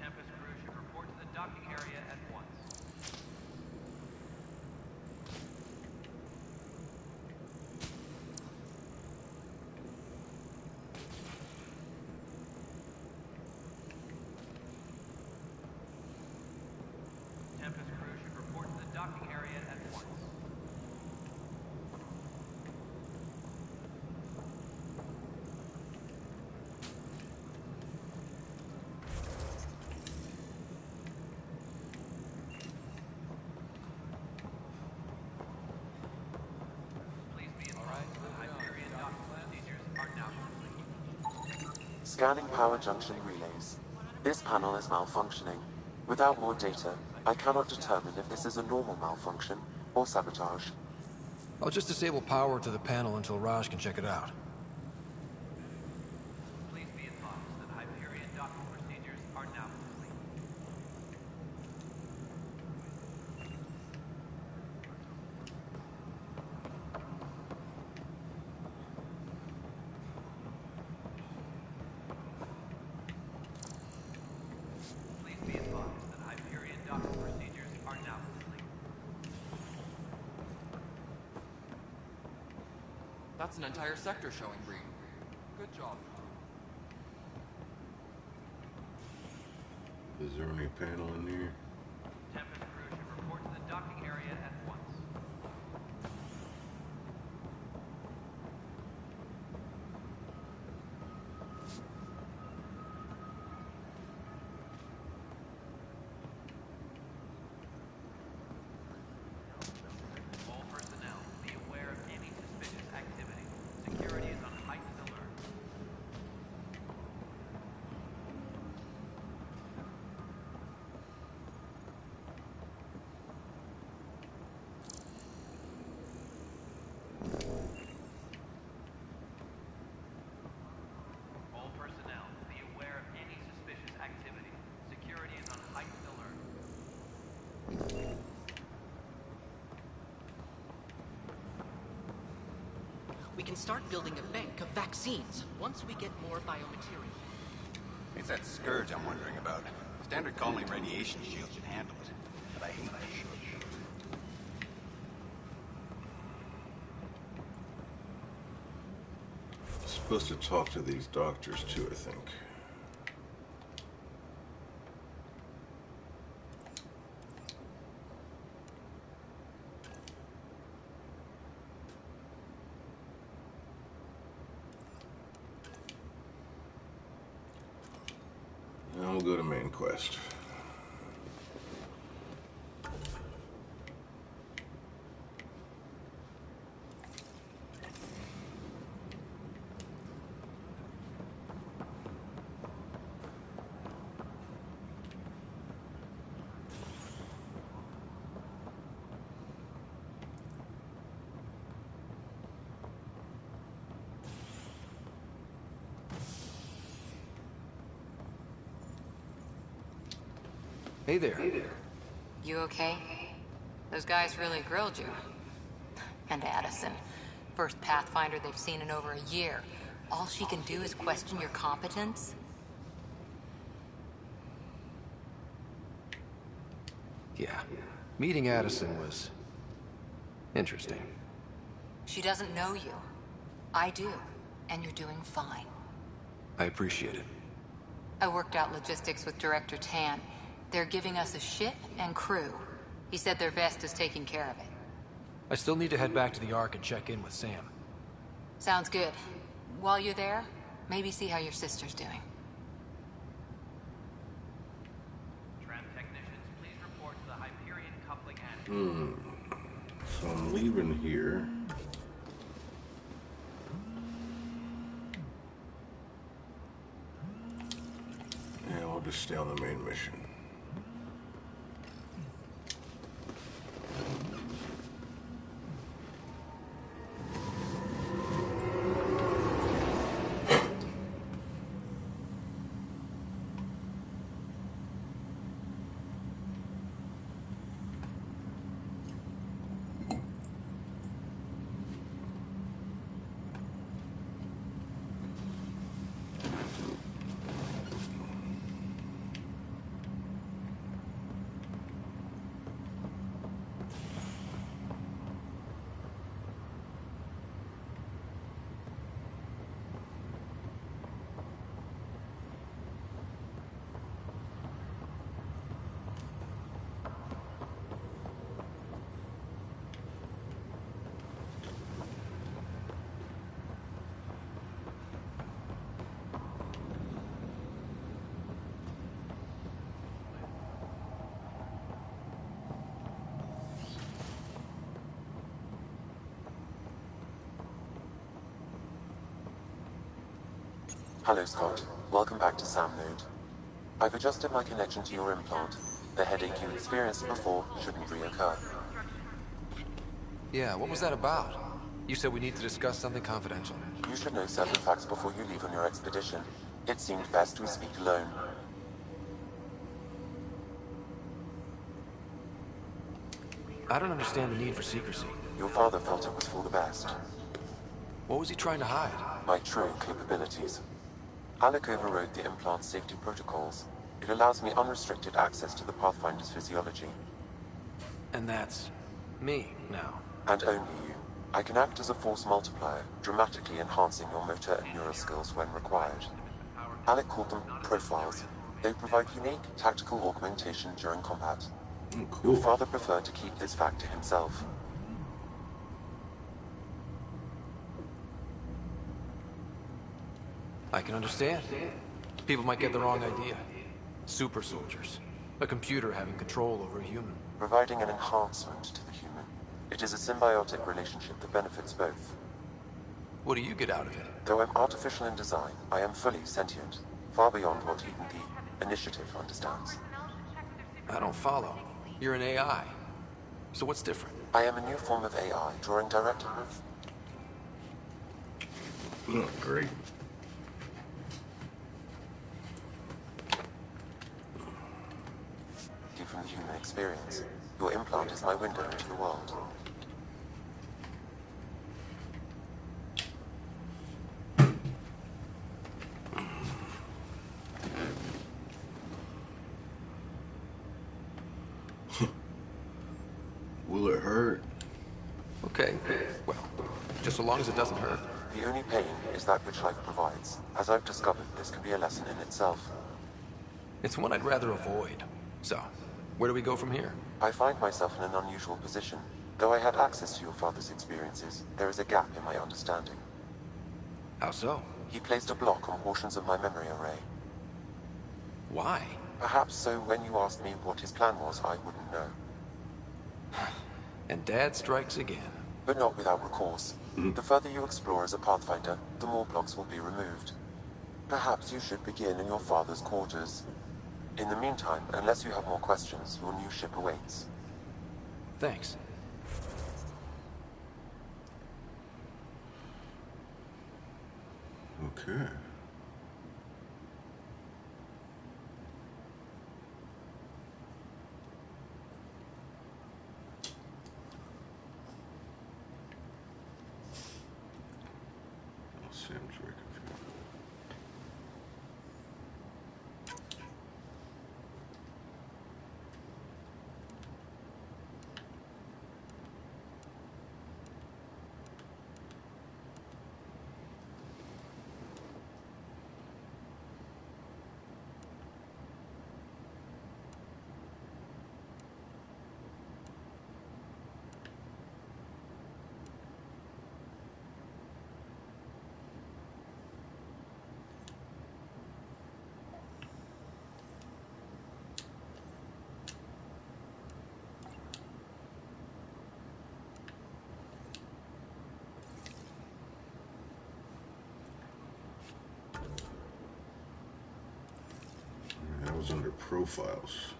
Tempest crew should report to the docking area at once. Tempest crew should report to the docking area at once. Please be advised that Hyperion docking procedures are now complete. Scanning power junction relays. This panel is malfunctioning. Without more data, I cannot determine if this is a normal malfunction or sabotage. I'll just disable power to the panel until Raj can check it out. Please be advised that Hyperion docking procedures are now complete. That's an entire sector showing green. Good job. Is there any panel in here? Tempest crew should report to the docking area at once. All personnel, be aware of any suspicious activity. Security is on heightened alert. All personnel, be aware of any suspicious activity. Security is on heightened alert. We can start building a bank of vaccines once we get more biomaterial. It's that scourge I'm wondering about. Standard colony radiation shield should handle it. But I hate that shit. Supposed to talk to these doctors too, I think. Now we'll go to main quest. Hey there. You okay? Those guys really grilled you. And Addison. First Pathfinder they've seen in over a year. All she can do is question your competence? Yeah. Meeting Addison was interesting. She doesn't know you. I do. And you're doing fine. I appreciate it. I worked out logistics with Director Tan. They're giving us a ship and crew. He said their best is taking care of it. I still need to head back to the Ark and check in with Sam. Sounds good. While you're there, maybe see how your sister's doing. Tram technicians, please report to the Hyperion coupling and... So I'm leaving here. And we'll just stay on the main mission. Hello, Scott. Welcome back to Sam Node. I've adjusted my connection to your implant. The headache you experienced before shouldn't reoccur. Yeah, what was that about? You said we need to discuss something confidential. You should know certain facts before you leave on your expedition. It seemed best we speak alone. I don't understand the need for secrecy. Your father felt it was for the best. What was he trying to hide? My true capabilities. Alec overrode the implant's safety protocols. It allows me unrestricted access to the Pathfinder's physiology. And that's me now. And only you. I can act as a force multiplier, dramatically enhancing your motor and neural skills when required. Alec called them profiles. They provide unique tactical augmentation during combat. Cool. Your father preferred to keep this fact to himself. I can understand. People might get the wrong idea. Super soldiers. A computer having control over a human. Providing an enhancement to the human. It is a symbiotic relationship that benefits both. What do you get out of it? Though I'm artificial in design, I am fully sentient, far beyond what even the Initiative understands. I don't follow. You're an AI. So what's different? I am a new form of AI, drawing direct... Oh, great. From the human experience. Your implant is my window into the world. Will it hurt? Okay, well, just so long as it doesn't hurt. The only pain is that which life provides. As I've discovered, this can be a lesson in itself. It's one I'd rather avoid. So, where do we go from here? I find myself in an unusual position. Though I had access to your father's experiences, there is a gap in my understanding. How so? He placed a block on portions of my memory array. Why? Perhaps so when you asked me what his plan was, I wouldn't know. And Dad strikes again. But not without recourse. The further you explore as a Pathfinder, the more blocks will be removed. Perhaps you should begin in your father's quarters. In the meantime, unless you have more questions, your new ship awaits. Thanks. Okay. Seems very confusing. That was under profiles.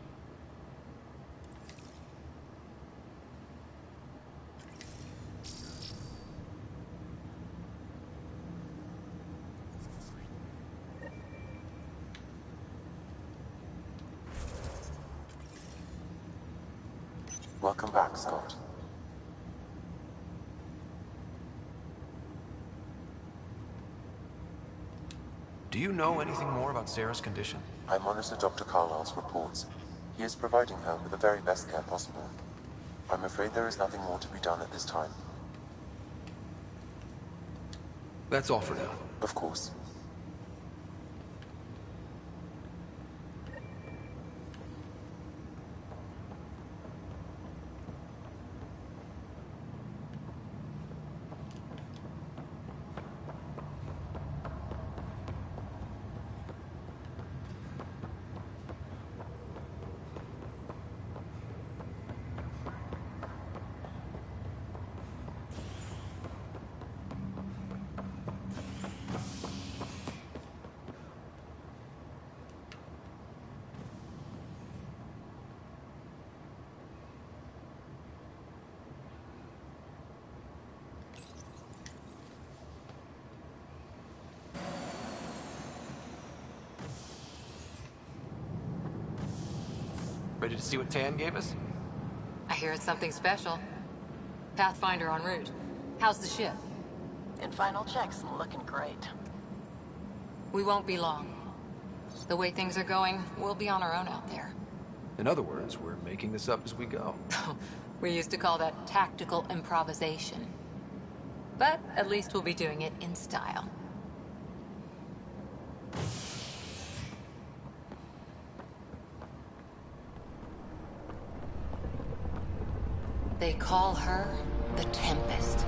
Welcome back, Scott. Do you know anything more about Sarah's condition? I monitor Dr. Carlyle's reports. He is providing her with the very best care possible. I'm afraid there is nothing more to be done at this time. That's all for now. Of course. Ready to see what Tan gave us? I hear it's something special. Pathfinder en route. How's the ship? In final checks, looking great. We won't be long. The way things are going, we'll be on our own out there. In other words, we're making this up as we go. We used to call that tactical improvisation. But at least we'll be doing it in style. They call her the Tempest.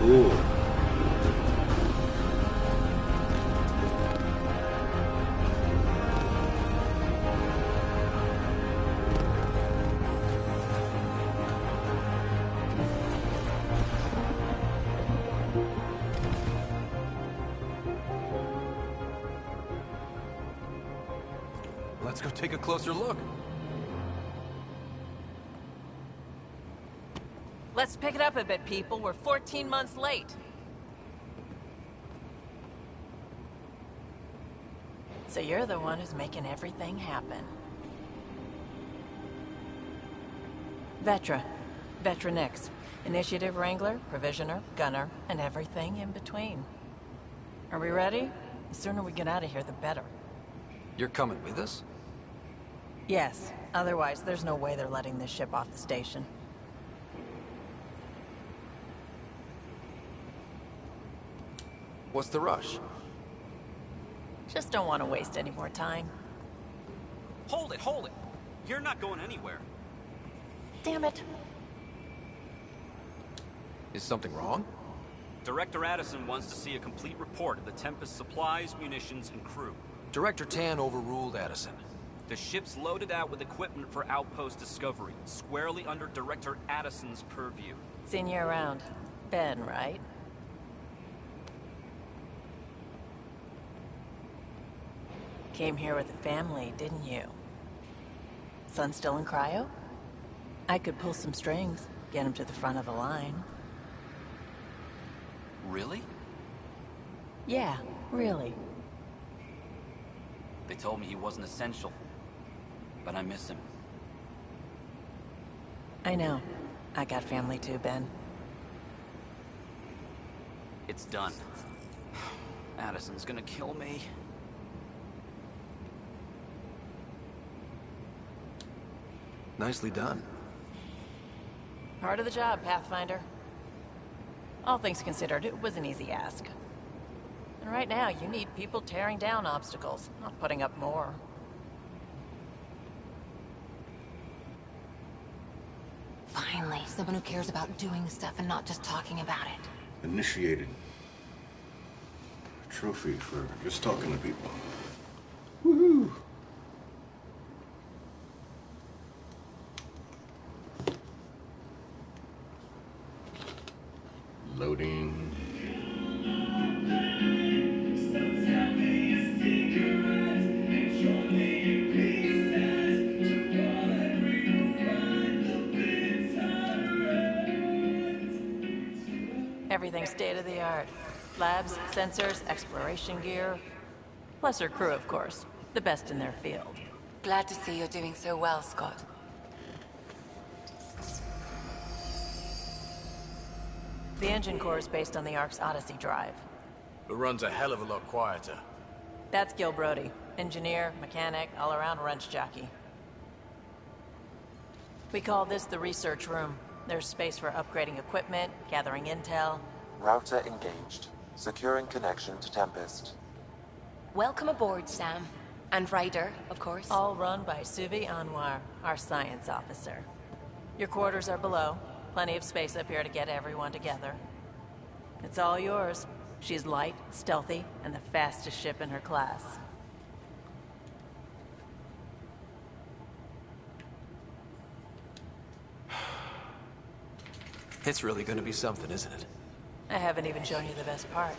Ooh. Let's go take a closer look. Let's pick it up a bit, people. We're 14 months late. So you're the one who's making everything happen. Vetra. Vetra Nix. Initiative Wrangler, Provisioner, Gunner, and everything in between. Are we ready? The sooner we get out of here, the better. You're coming with us? Yes. Otherwise, there's no way they're letting this ship off the station. What's the rush? Just don't want to waste any more time. Hold it, hold it! You're not going anywhere. Damn it. Is something wrong? Director Addison wants to see a complete report of the Tempest's supplies, munitions, and crew. Director Tan overruled Addison. The ship's loaded out with equipment for outpost discovery, squarely under Director Addison's purview. Seen you around. Ben, right? Came here with a family, didn't you? Son still in cryo? I could pull some strings, get him to the front of the line. Really? Yeah, really. They told me he wasn't essential, but I miss him. I know. I got family too, Ben. It's done. Addison's gonna kill me. Nicely done. Part of the job, Pathfinder. All things considered, it was an easy ask. And right now, you need people tearing down obstacles, not putting up more. Finally, someone who cares about doing stuff and not just talking about it. Initiated. Trophy for just talking to people. Woohoo! Loading. Everything's state-of-the-art. Labs, sensors, exploration gear. Plus her crew, of course. The best in their field. Glad to see you're doing so well, Scott. The engine core is based on the Ark's Odyssey drive. It runs a hell of a lot quieter. That's Gil Brody. Engineer, mechanic, all-around wrench jockey. We call this the research room. There's space for upgrading equipment, gathering intel. Router engaged. Securing connection to Tempest. Welcome aboard, Sam. And Ryder, of course. All run by Suvi Anwar, our science officer. Your quarters are below. Plenty of space up here to get everyone together. It's all yours. She's light, stealthy, and the fastest ship in her class. It's really gonna be something, isn't it? I haven't even shown you the best part.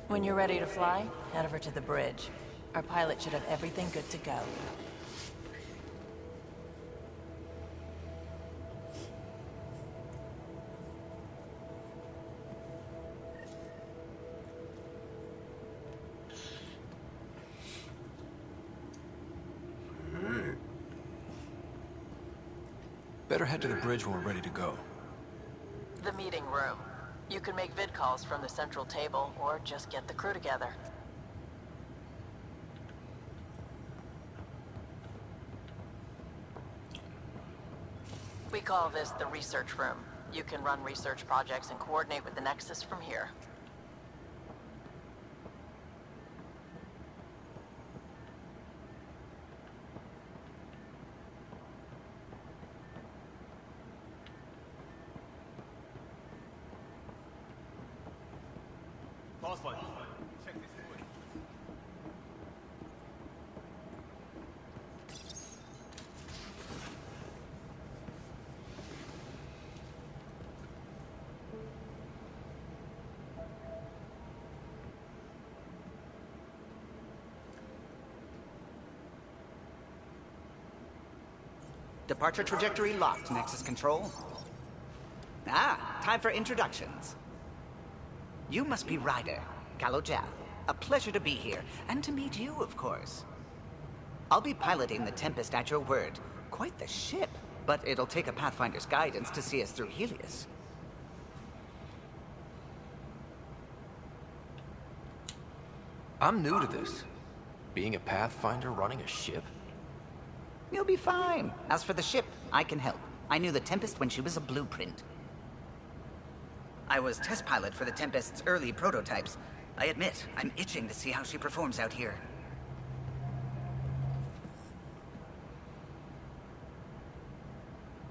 When you're ready to fly, head over to the bridge. Our pilot should have everything good to go. Better head to the bridge when we're ready to go. The meeting room. You can make vid calls from the central table, or just get the crew together. We call this the research room. You can run research projects and coordinate with the Nexus from here. Pathfinder, check this footage. Departure trajectory locked, Nexus Control. Ah, time for introductions. You must be Ryder, Kalojath. A pleasure to be here, and to meet you, of course. I'll be piloting the Tempest at your word. Quite the ship, but it'll take a Pathfinder's guidance to see us through Helios. I'm new to this. Being a Pathfinder running a ship? You'll be fine. As for the ship, I can help. I knew the Tempest when she was a blueprint. I was test pilot for the Tempest's early prototypes. I admit, I'm itching to see how she performs out here.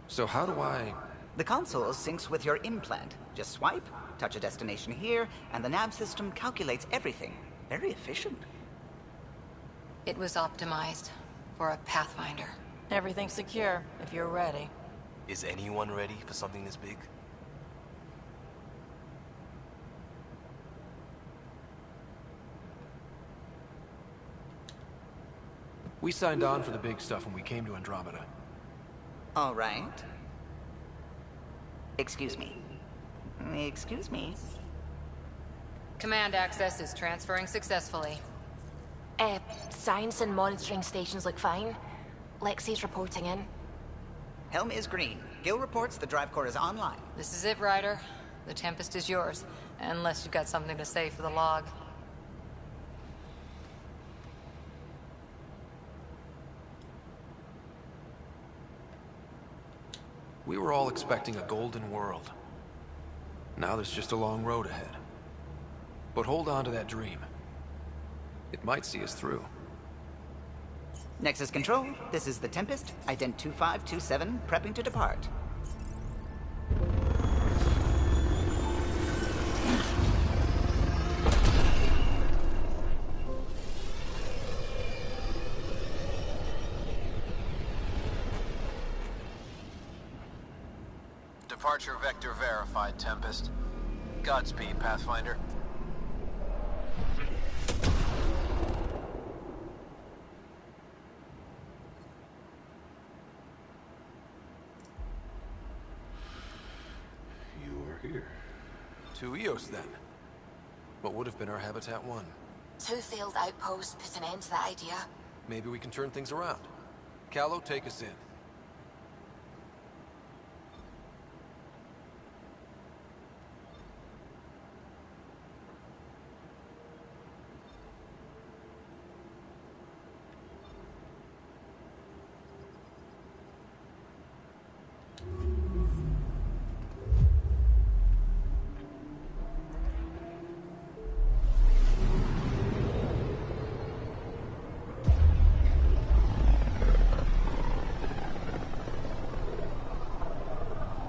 So how do I... The console syncs with your implant. Just swipe, touch a destination here, and the nav system calculates everything. Very efficient. It was optimized for a Pathfinder. Everything's secure, if you're ready. Is anyone ready for something this big? We signed on for the big stuff when we came to Andromeda. All right. Excuse me. Excuse me. Command access is transferring successfully. Science and monitoring stations look fine. Lexi's reporting in. Helm is green. Gil reports the drive core is online. This is it, Ryder. The Tempest is yours, unless you've got something to say for the log. We were all expecting a golden world. Now there's just a long road ahead. But hold on to that dream. It might see us through. Nexus Control, this is the Tempest, ident 2527, prepping to depart. Departure vector verified, Tempest. Godspeed, Pathfinder. Here. To Eos, then. What would have been our Habitat 1? 2 failed outposts put an end to that idea. Maybe we can turn things around. Calo, take us in.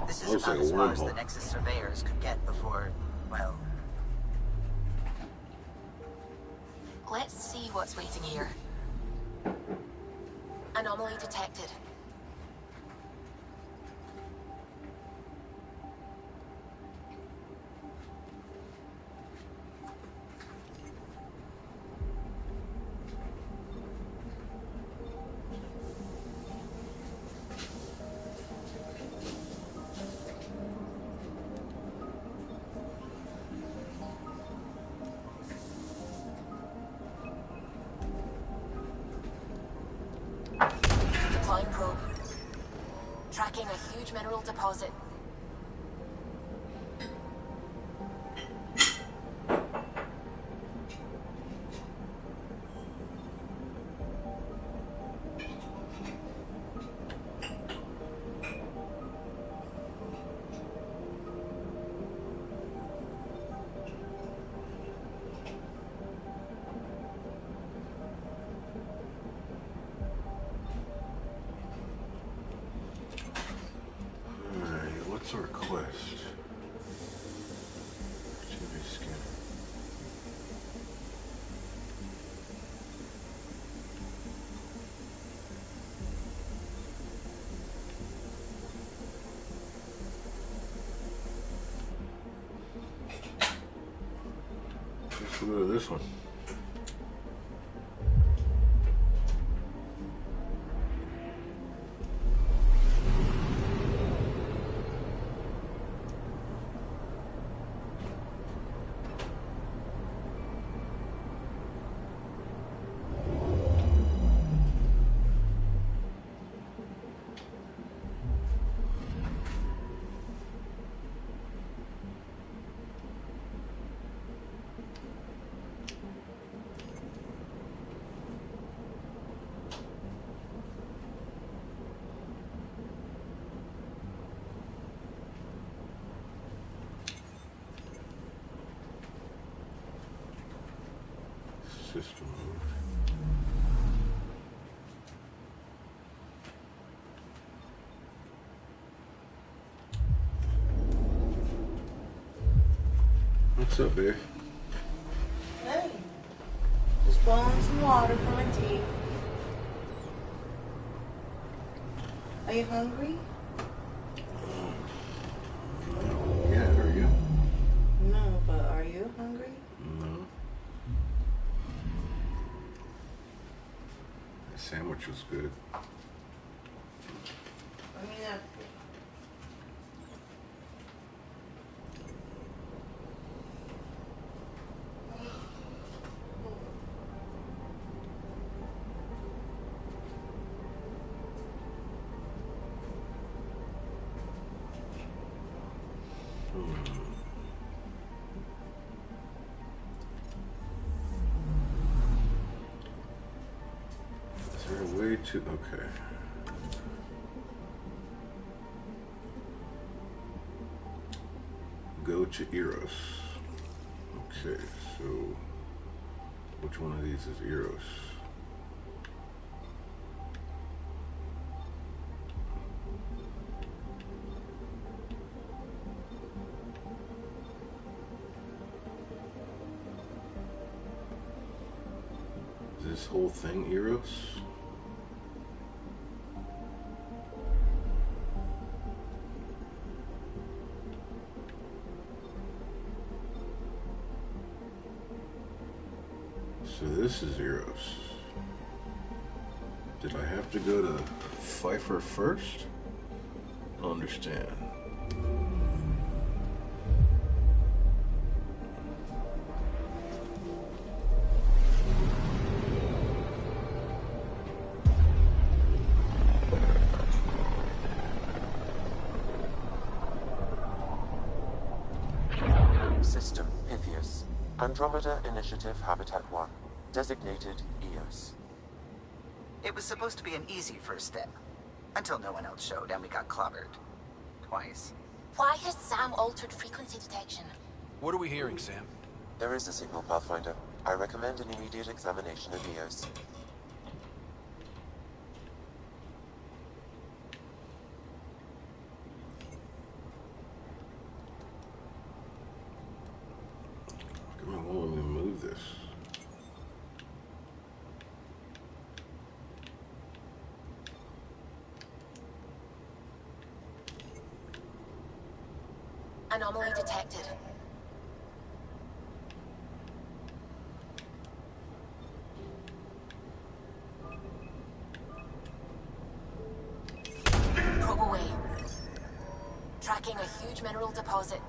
This is about as far as the Nexus surveyors could get before, well... Let's see what's waiting here. Anomaly detected. Deploying probe. Tracking a huge mineral deposit. Northwest. TV scanner. Let's go to this one. System mode. What's up, babe? Hey, just boiling some water for my tea. Are you hungry? Yeah, are you? No, but are you hungry? No. That sandwich was good. I mean, Is there a way to... Okay. Go to Eros. Okay, so... Which one of these is Eros? Is this whole thing Eros? So this is Eros. Did I have to go to Pfeiffer first? I don't understand. System Pythias. Andromeda Initiative Habitat 1. Designated EOS. It was supposed to be an easy first step. Until no one else showed and we got clobbered. Twice. Why has Sam altered frequency detection? What are we hearing, Sam? There is a signal, Pathfinder. I recommend an immediate examination of EOS. Come on, won't let me move this. Anomaly detected. Probe away. Tracking a huge mineral deposit.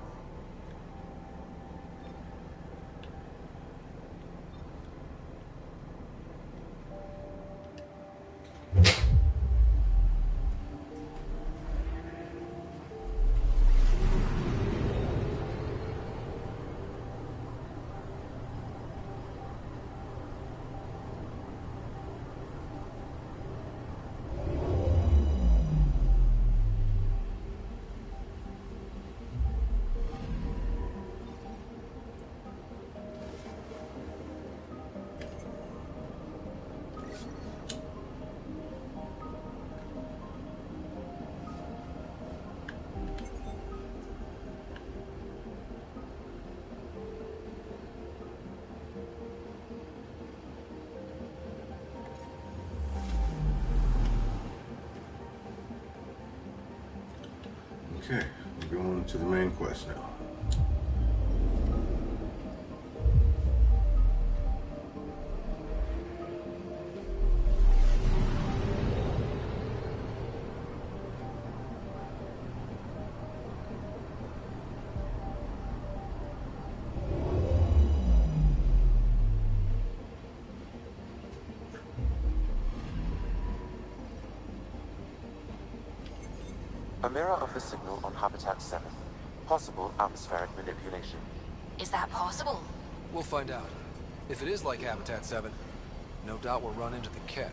Okay, we're going to the main quest now. A mirror of the signal on Habitat 7. Possible atmospheric manipulation. Is that possible? We'll find out. If it is like Habitat 7, no doubt we'll run into the Ket.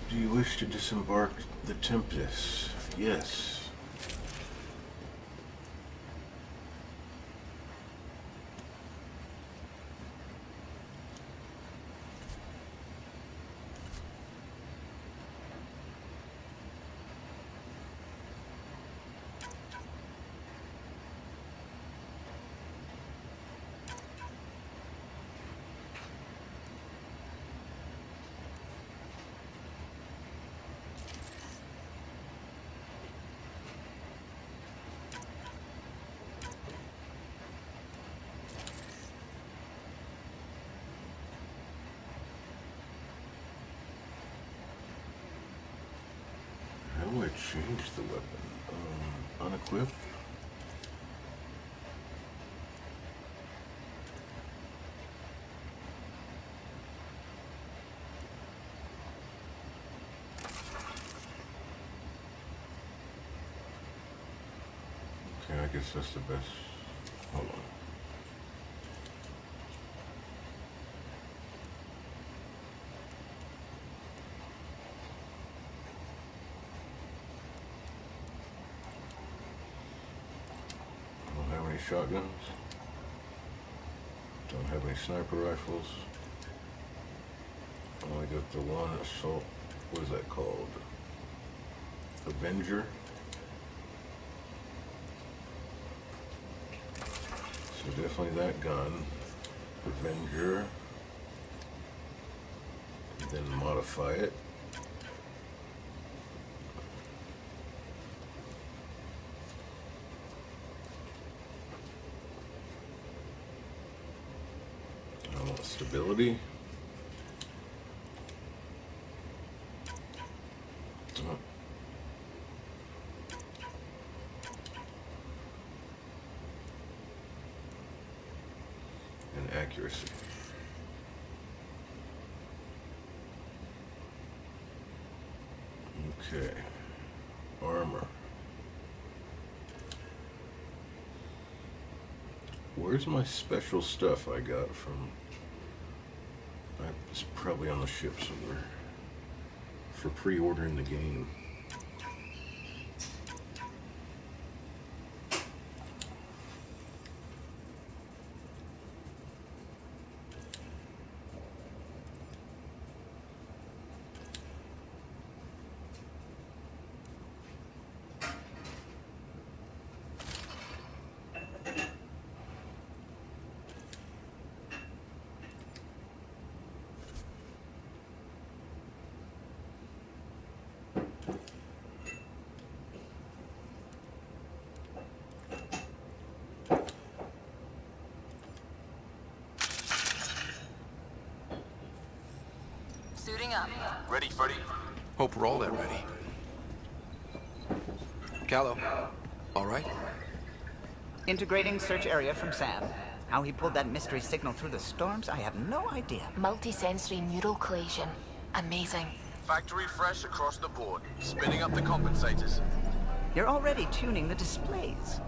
Do you wish to disembark the Tempest? Yes. How do I change the weapon? Unequip? Okay, I guess that's the best. Hold on. Shotguns. Don't have any sniper rifles. Only got the one assault. What is that called? Avenger. So definitely that gun. Avenger. Then modify it. Stability. And accuracy. Okay. Armor. Where's my special stuff I got from... It's probably on the ship somewhere. For pre-ordering the game. Suiting up. Ready, Freddy? Hope we're all that ready. Callow, all right? Integrating search area from Sam. How he pulled that mystery signal through the storms, I have no idea. Multisensory neural collision. Amazing. Factory fresh across the board. Spinning up the compensators. You're already tuning the displays.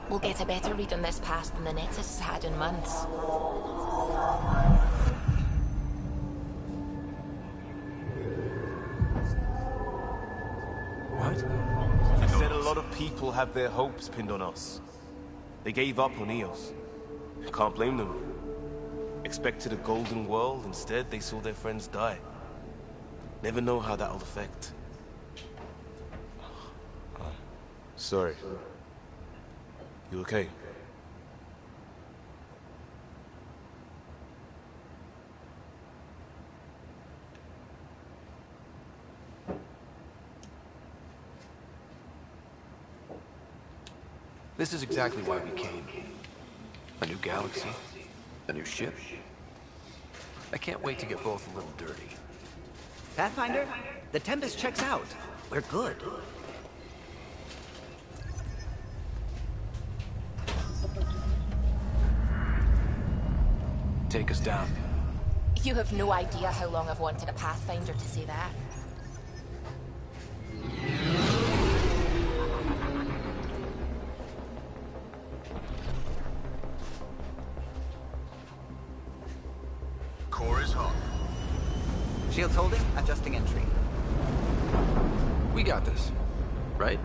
We'll get a better read on this pass than the Nexus has had in months. What? You said a lot of people have their hopes pinned on us. They gave up on Eos. Can't blame them. Expected a golden world, instead they saw their friends die. Never know how that'll affect. Sorry. You okay? This is exactly why we came. A new galaxy, a new ship. I can't wait to get both a little dirty. Pathfinder, the Tempest checks out. We're good. Take us down. You have no idea how long I've wanted a Pathfinder to say that. Core is hot. Shields holding, adjusting entry. We got this, right?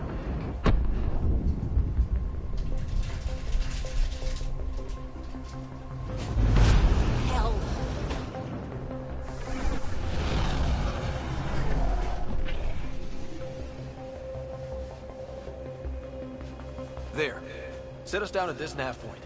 Hell. There. Set us down at this nav point.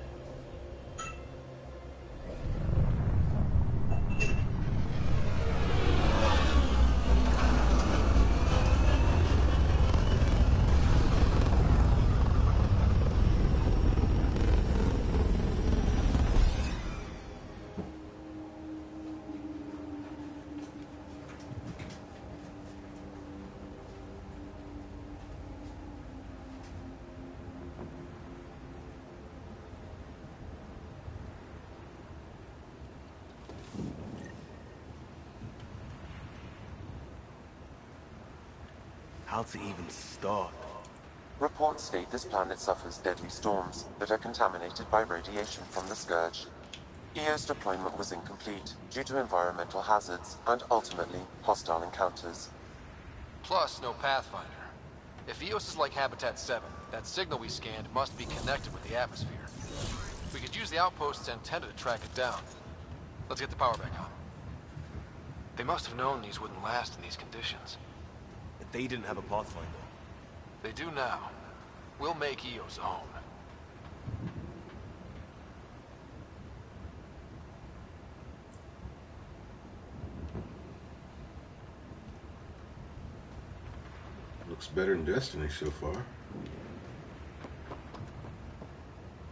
How to even start? Reports state this planet suffers deadly storms that are contaminated by radiation from the Scourge. EO's deployment was incomplete due to environmental hazards and ultimately hostile encounters. Plus, no Pathfinder. If Eos is like Habitat 7, that signal we scanned must be connected with the atmosphere. We could use the outpost's antenna to track it down. Let's get the power back on. They must have known these wouldn't last in these conditions. But they didn't have a Pathfinder. They do now. We'll make Eos own. Looks better than Destiny so far.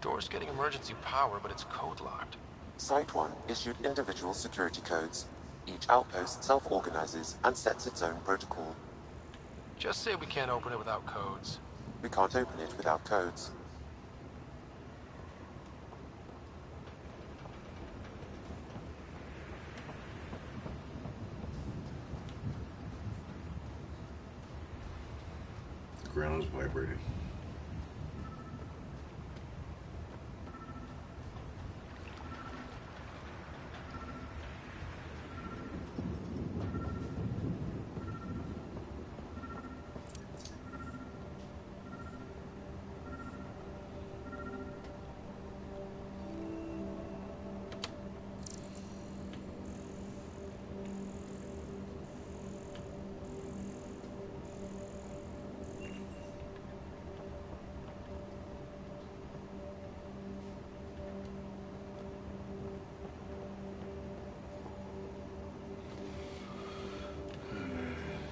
Door's getting emergency power, but it's code locked. Site 1 issued individual security codes. Each outpost self-organizes and sets its own protocol. Just say we can't open it without codes. We can't open it without codes. The ground's vibrating.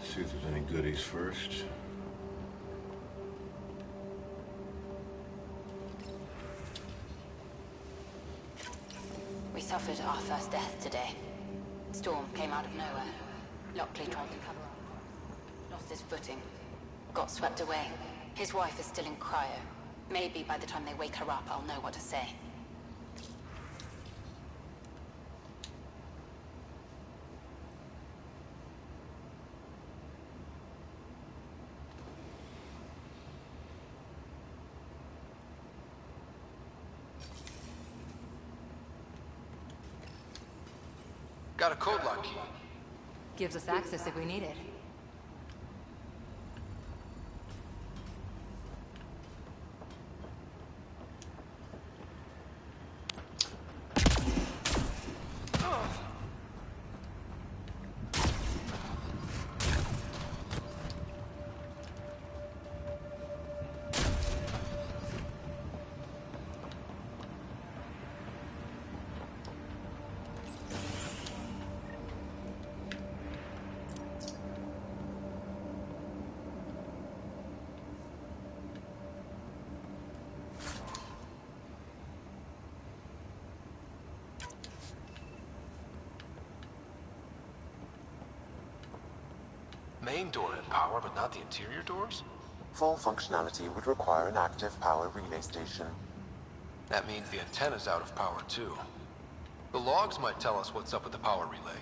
See if there's any goodies first. We suffered our first death today. Storm came out of nowhere. Lockley tried to cover up. Lost his footing. Got swept away. His wife is still in cryo. Maybe by the time they wake her up, I'll know what to say. Got a code lock key. Gives us access if we need it. Main door had power, but not the interior doors? Full functionality would require an active power relay station. That means the antenna's out of power too. The logs might tell us what's up with the power relay.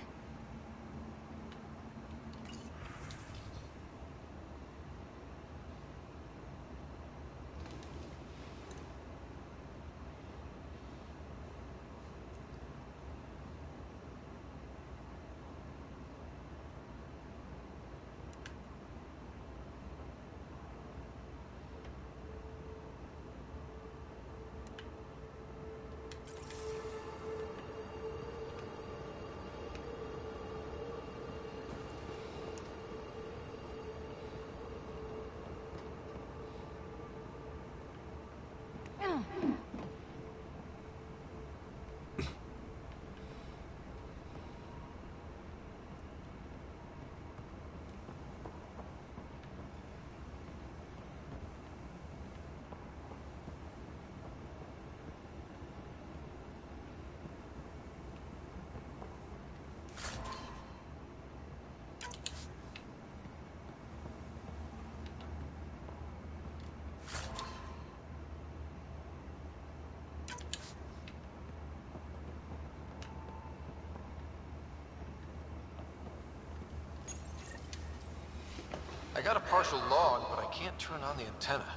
I got a partial log, but I can't turn on the antenna.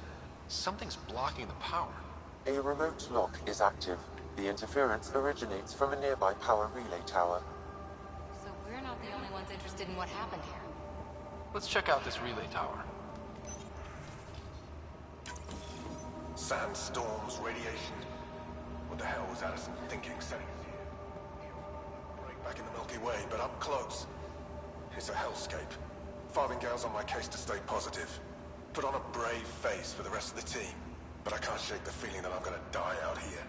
Something's blocking the power. A remote lock is active. The interference originates from a nearby power relay tower. So we're not the only ones interested in what happened here. Let's check out this relay tower. Sandstorms, radiation. What the hell was Addison thinking setting us here? Break back in the Milky Way, but up close. It's a hellscape. Farthingale's on my case to stay positive. Put on a brave face for the rest of the team. But I can't shake the feeling that I'm gonna die out here.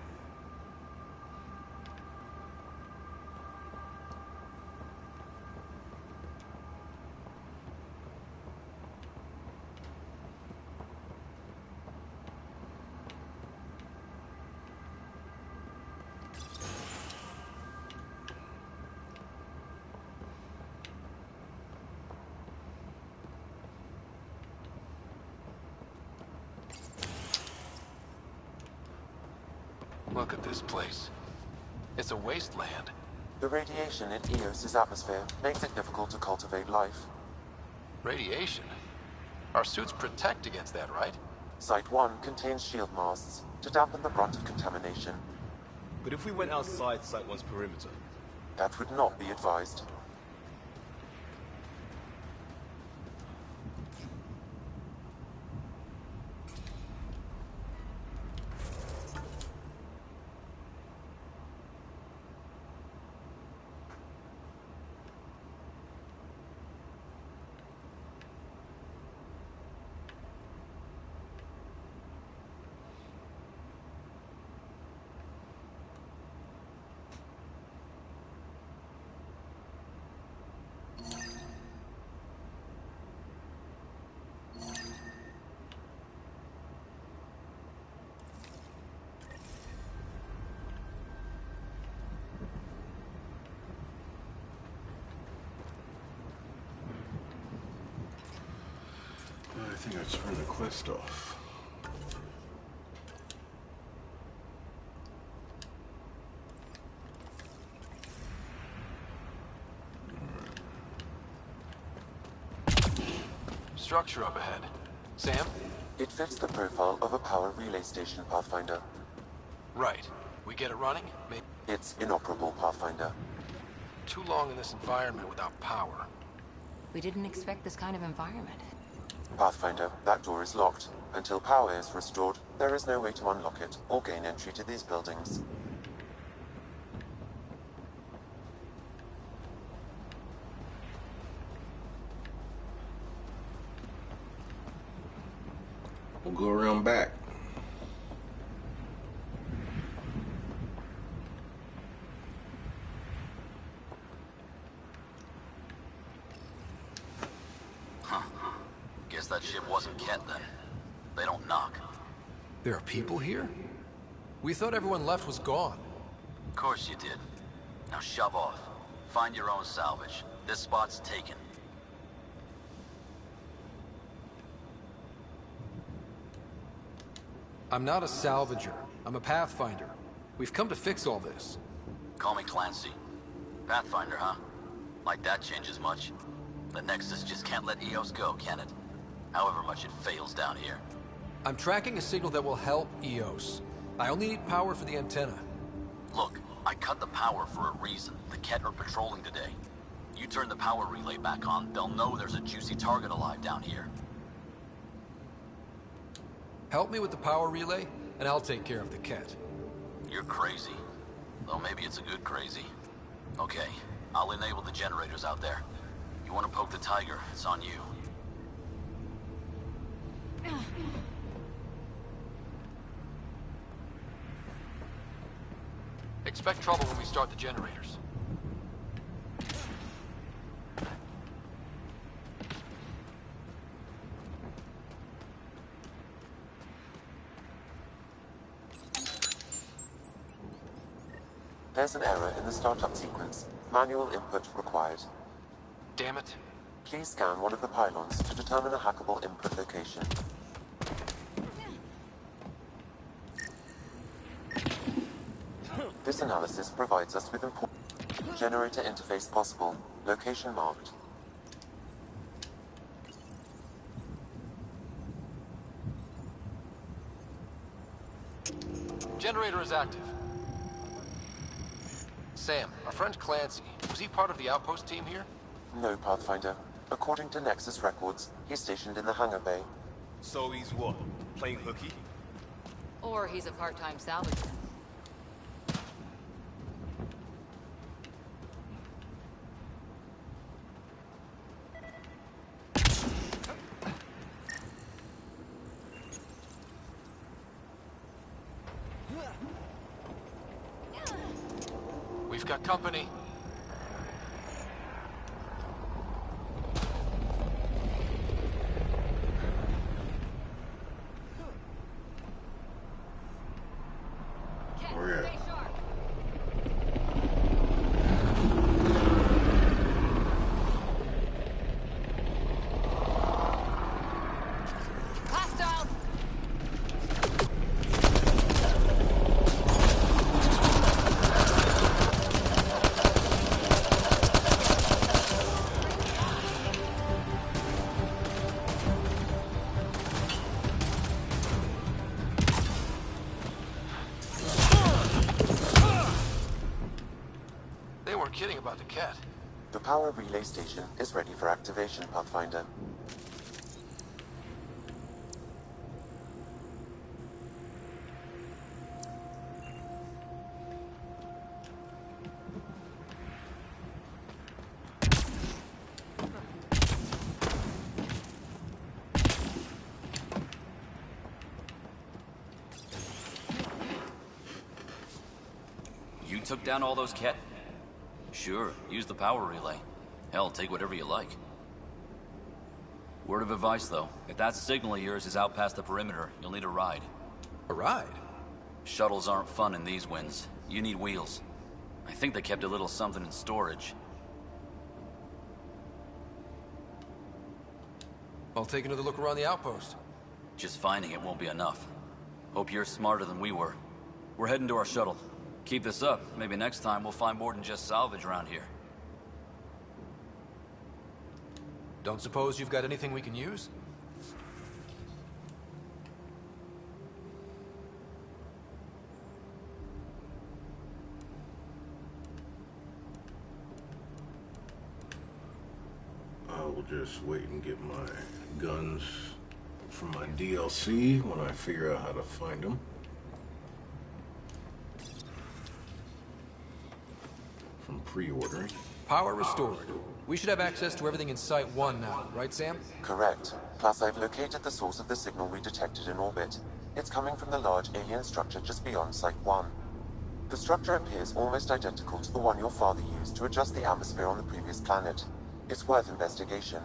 Look at this place. It's a wasteland. The radiation in Eos's atmosphere makes it difficult to cultivate life. Radiation? Our suits protect against that, right? Site 1 contains shield masts to dampen the brunt of contamination. But if we went outside Site 1's perimeter? That would not be advised. I think I turned the quest off. Structure up ahead. Sam? It fits the profile of a power relay station, Pathfinder. Right. We get it running? Maybe. It's inoperable, Pathfinder. Too long in this environment without power. We didn't expect this kind of environment. Pathfinder, that door is locked. Until power is restored, there is no way to unlock it or gain entry to these buildings. We'll go around back. Huh. Guess that ship wasn't Ket then. They don't knock. There are people here? We thought everyone left was gone. Of course you did. Now shove off. Find your own salvage. This spot's taken. I'm not a salvager. I'm a pathfinder. We've come to fix all this. Call me Clancy. Pathfinder, huh? Like that changes much. The Nexus just can't let EOS go, can it? However much it fails down here. I'm tracking a signal that will help EOS. I only need power for the antenna. Look, I cut the power for a reason. The Ket are patrolling today. You turn the power relay back on, they'll know there's a juicy target alive down here. Help me with the power relay, and I'll take care of the Ket. You're crazy. Though maybe it's a good crazy. Okay, I'll enable the generators out there. You want to poke the tiger, it's on you. Expect trouble when we start the generators. There's an error in the startup sequence. Manual input required. Damn it. Please scan one of the pylons to determine a hackable input location. This analysis provides us with important generator interface possible. Location marked. Generator is active. Sam, our friend Clancy, was he part of the outpost team here? No, Pathfinder. According to Nexus records, he's stationed in the hangar bay. So he's what? Playing hooky? Or he's a part-time salvager. We've got company. Where at? Hostiles! They weren't kidding about the cat. The power relay station is ready for activation, Pathfinder. You took down all those Ket? Sure, use the power relay. Hell, take whatever you like. Word of advice, though. If that signal of yours is out past the perimeter, you'll need a ride. A ride? Shuttles aren't fun in these winds. You need wheels. I think they kept a little something in storage. I'll take another look around the outpost. Just finding it won't be enough. Hope you're smarter than we were. We're heading to our shuttle. Keep this up. Maybe next time we'll find more than just salvage around here. Don't suppose you've got anything we can use? I will just wait and get my guns from my DLC when I figure out how to find them. From pre-ordering. Power restored. We should have access to everything in Site 1 now, right, Sam? Correct. Plus, I've located the source of the signal we detected in orbit. It's coming from the large alien structure just beyond Site 1. The structure appears almost identical to the one your father used to adjust the atmosphere on the previous planet. It's worth investigation.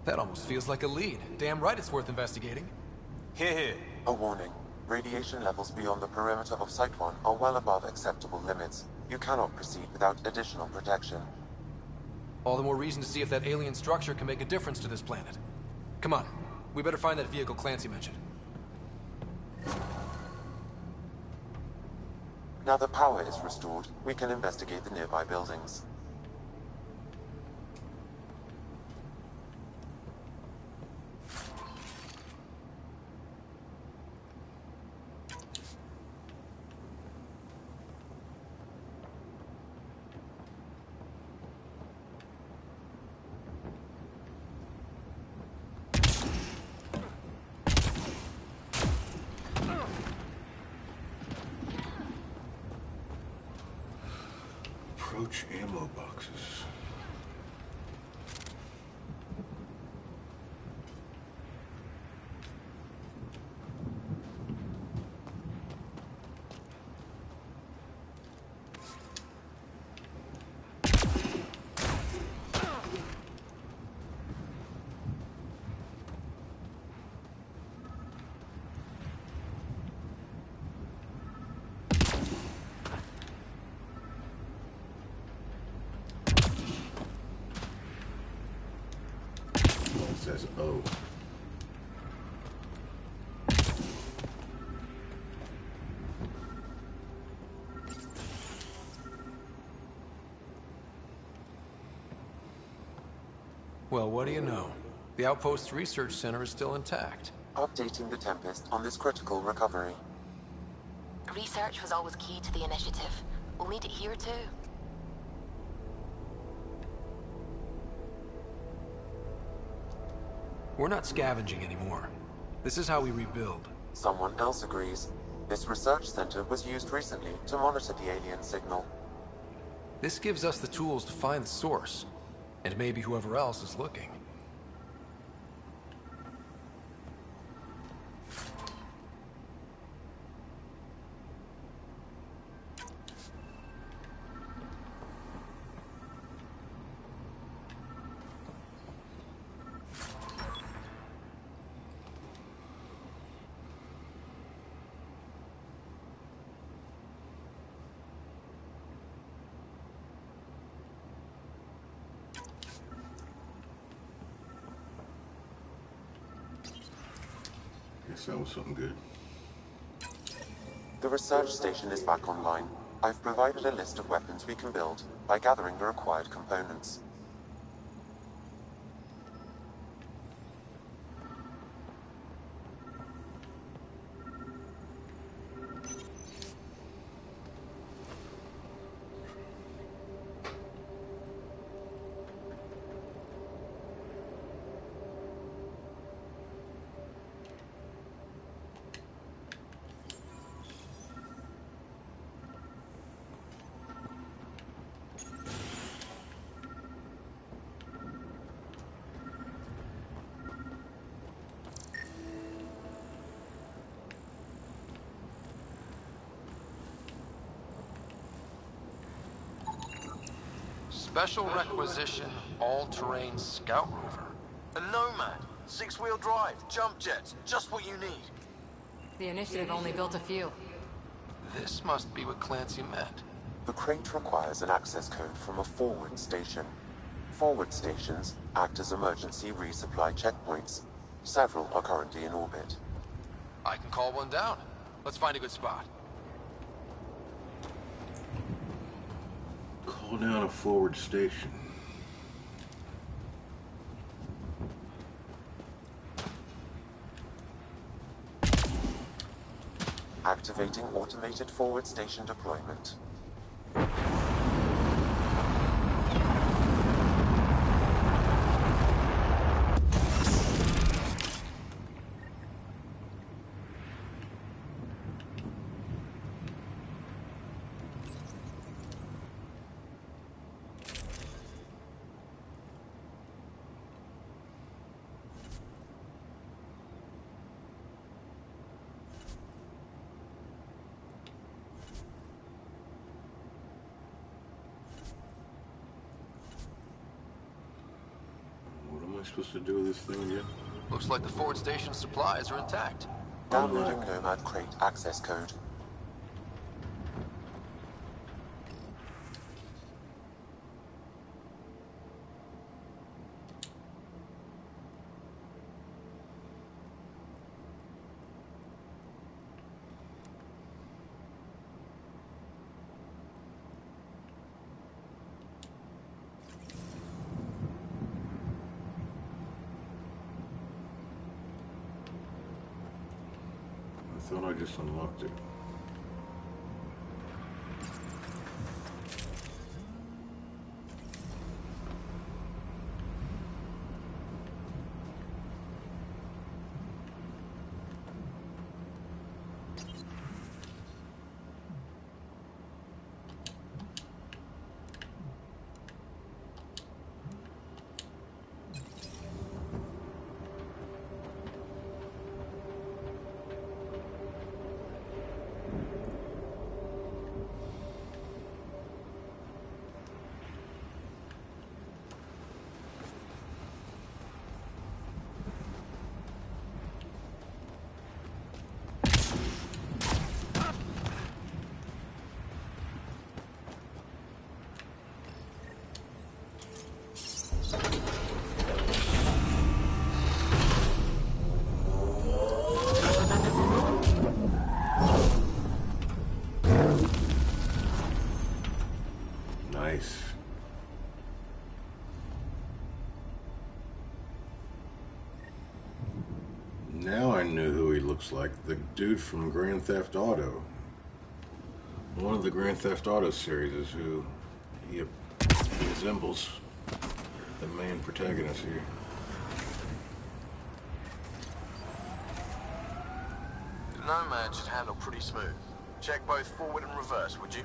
That almost feels like a lead. Damn right it's worth investigating. Here. A warning. Radiation levels beyond the perimeter of Site 1 are well above acceptable limits. You cannot proceed without additional protection. All the more reason to see if that alien structure can make a difference to this planet. Come on. We better find that vehicle Clancy mentioned. Now that power is restored, we can investigate the nearby buildings. Approach ammo boxes. Says O. Well, what do you know? The Outpost Research Center is still intact. Updating the Tempest on this critical recovery. Research was always key to the initiative. We'll need it here too. We're not scavenging anymore. This is how we rebuild. Someone else agrees. This research center was used recently to monitor the alien signal. This gives us the tools to find the source, and maybe whoever else is looking. Guess that was something good. The research station is back online. I've provided a list of weapons we can build by gathering the required components. Special requisition, all-terrain scout rover. A Nomad, 6-wheel drive, jump jets, just what you need. The initiative only built a few. This must be what Clancy meant. The crate requires an access code from a forward station. Forward stations act as emergency resupply checkpoints. Several are currently in orbit. I can call one down. Let's find a good spot. Call down a forward station. Activating automated forward station deployment. What am I supposed to do with this thing again? Looks like the forward station supplies are intact. Downloading Nomad crate access code. thought I just unlocked it. Nice. Now I knew who he looks like. The dude from Grand Theft Auto. One of the Grand Theft Auto series is who he resembles. The main protagonist here. The Nomad should handle pretty smooth. Check both forward and reverse, would you?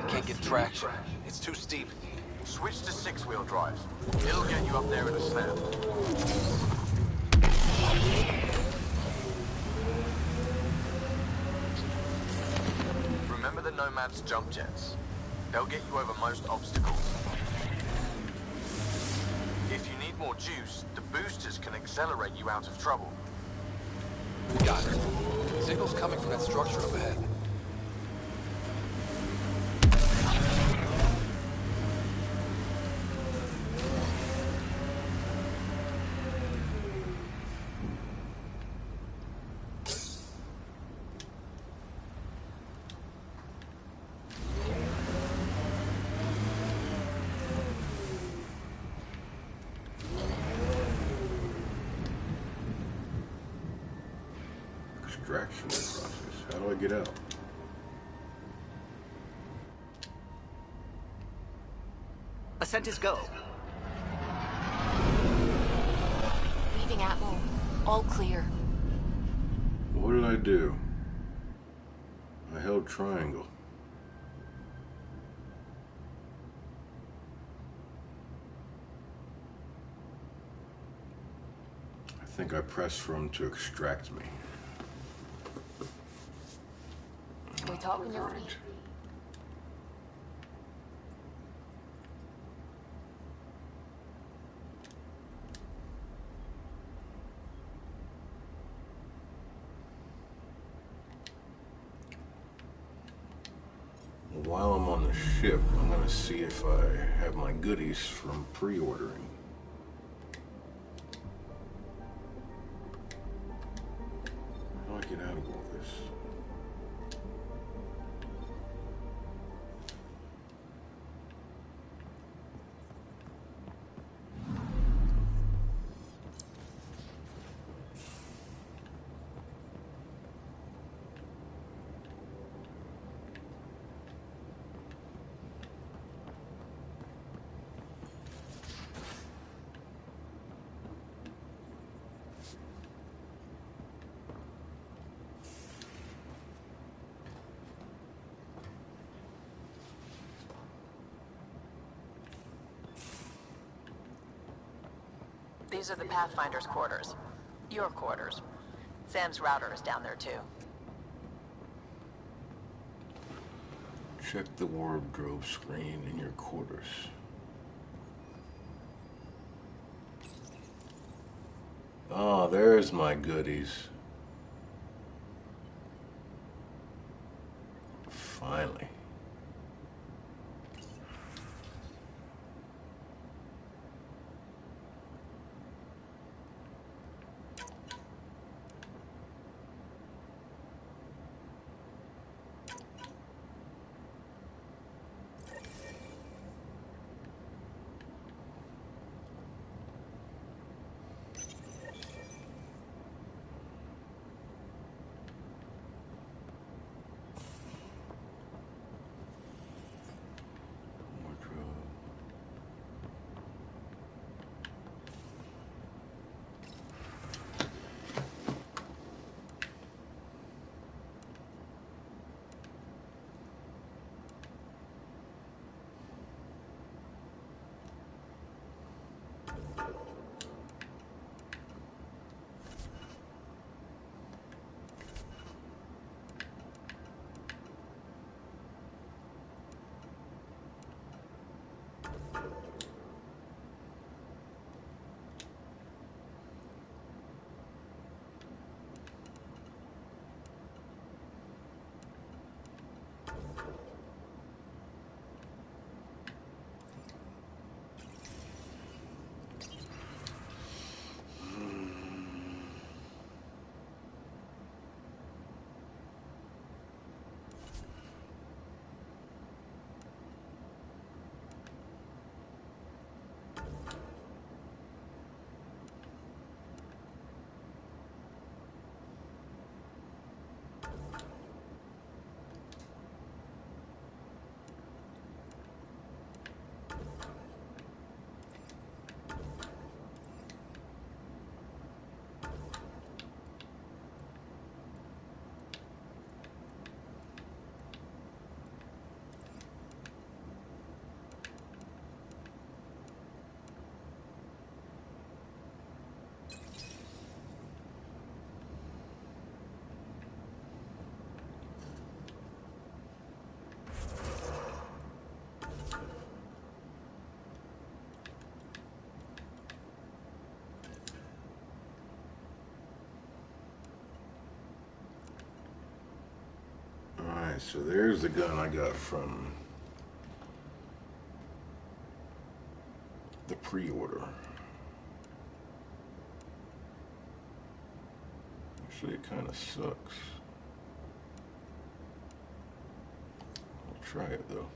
Can't get traction. It's too steep. Switch to six-wheel drive. It'll get you up there in a snap. Remember the Nomad's jump jets. They'll get you over most obstacles. If you need more juice, the boosters can accelerate you out of trouble. Got it. Signal's coming from that structure up ahead. Extraction process. How do I get out? Ascent is go. Leaving Atmo. All clear. What did I do? I held triangle. I think I pressed for him to extract me. Can we talk when you're free? While I'm on the ship, I'm gonna see if I have my goodies from pre-ordering. How do I get out of all this? These are the Pathfinder's quarters. Your quarters. Sam's router is down there too. Check the wardrobe screen in your quarters. Oh, there's my goodies. Finally. Alright, so there's the gun I got from the pre-order. Actually, it kind of sucks. I'll try it though.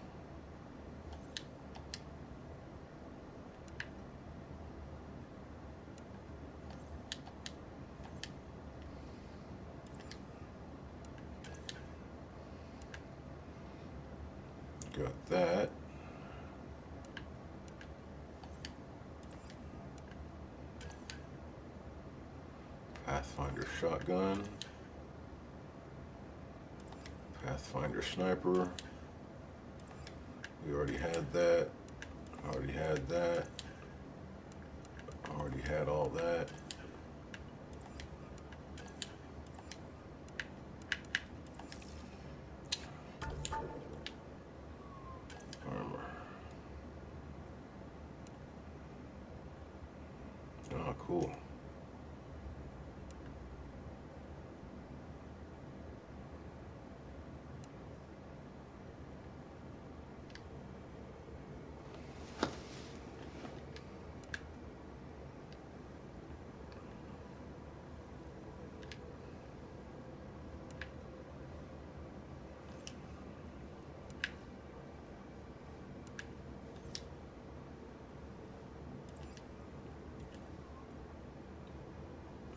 Got that. Pathfinder shotgun. Pathfinder sniper. We already had that. Already had that. Already had all that. Armor. Oh, cool.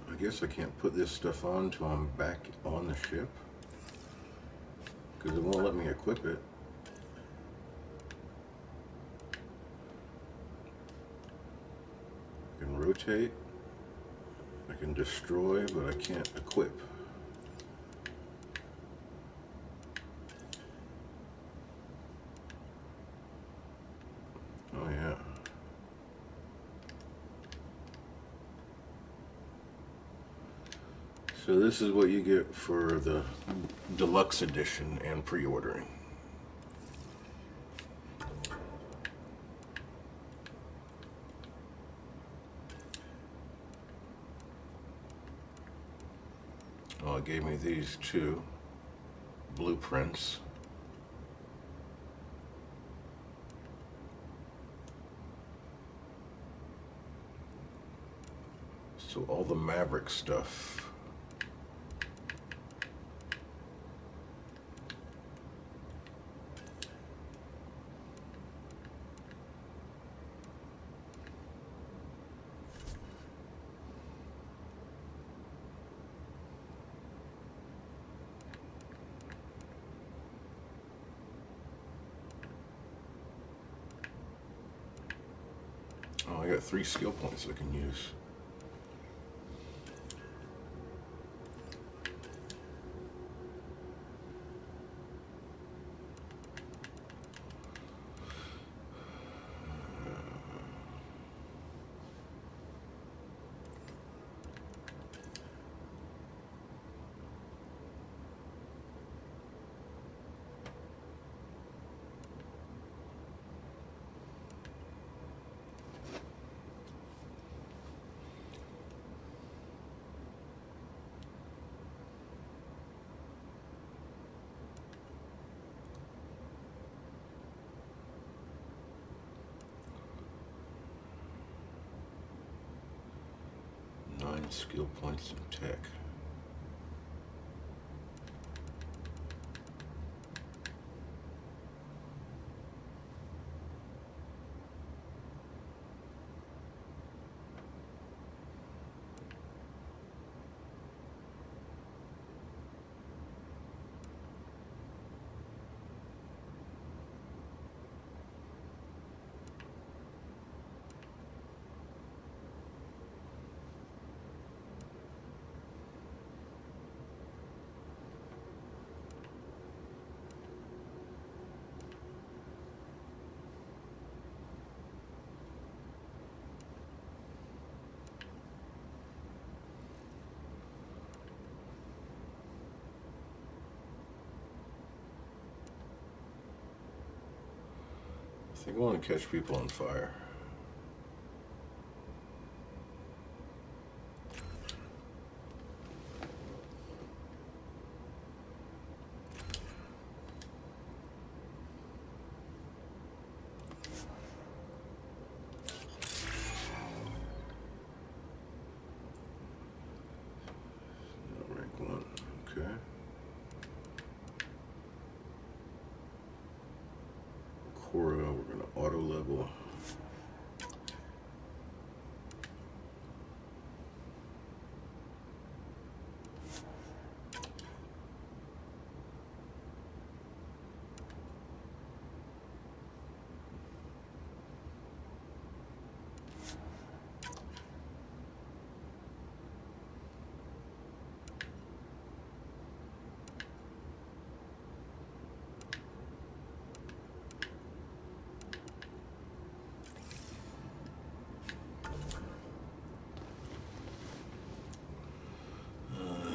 I guess I can't put this stuff on until I'm back on the ship, because it won't let me equip it. I can rotate, I can destroy, but I can't equip. Oh yeah. So this is what you get for the deluxe edition and pre-ordering. Oh, it gave me these two blueprints. So all the Maverick stuff. Oh, I got 3 skill points I can use. Skill points in tech. I think I want to catch people on fire. Rank 1, okay. Cora, we're going to auto level.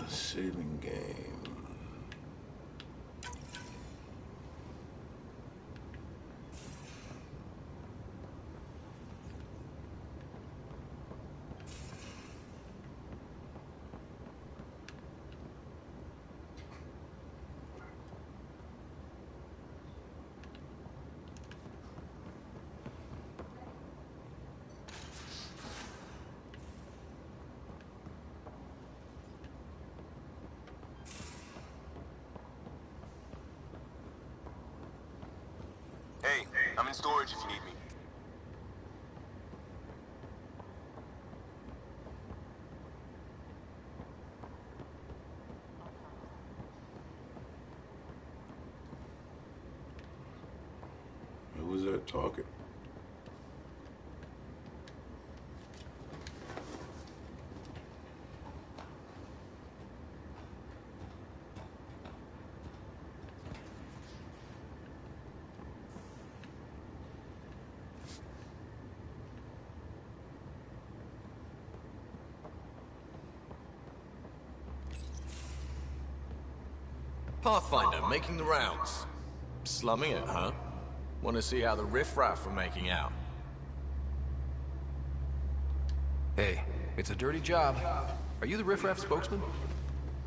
Saving game. Hey, I'm in storage if you need me. Who was that talking? Pathfinder, making the rounds. Slumming it, huh? Want to see how the riffraff are making out? Hey, it's a dirty job. Are you the riffraff spokesman?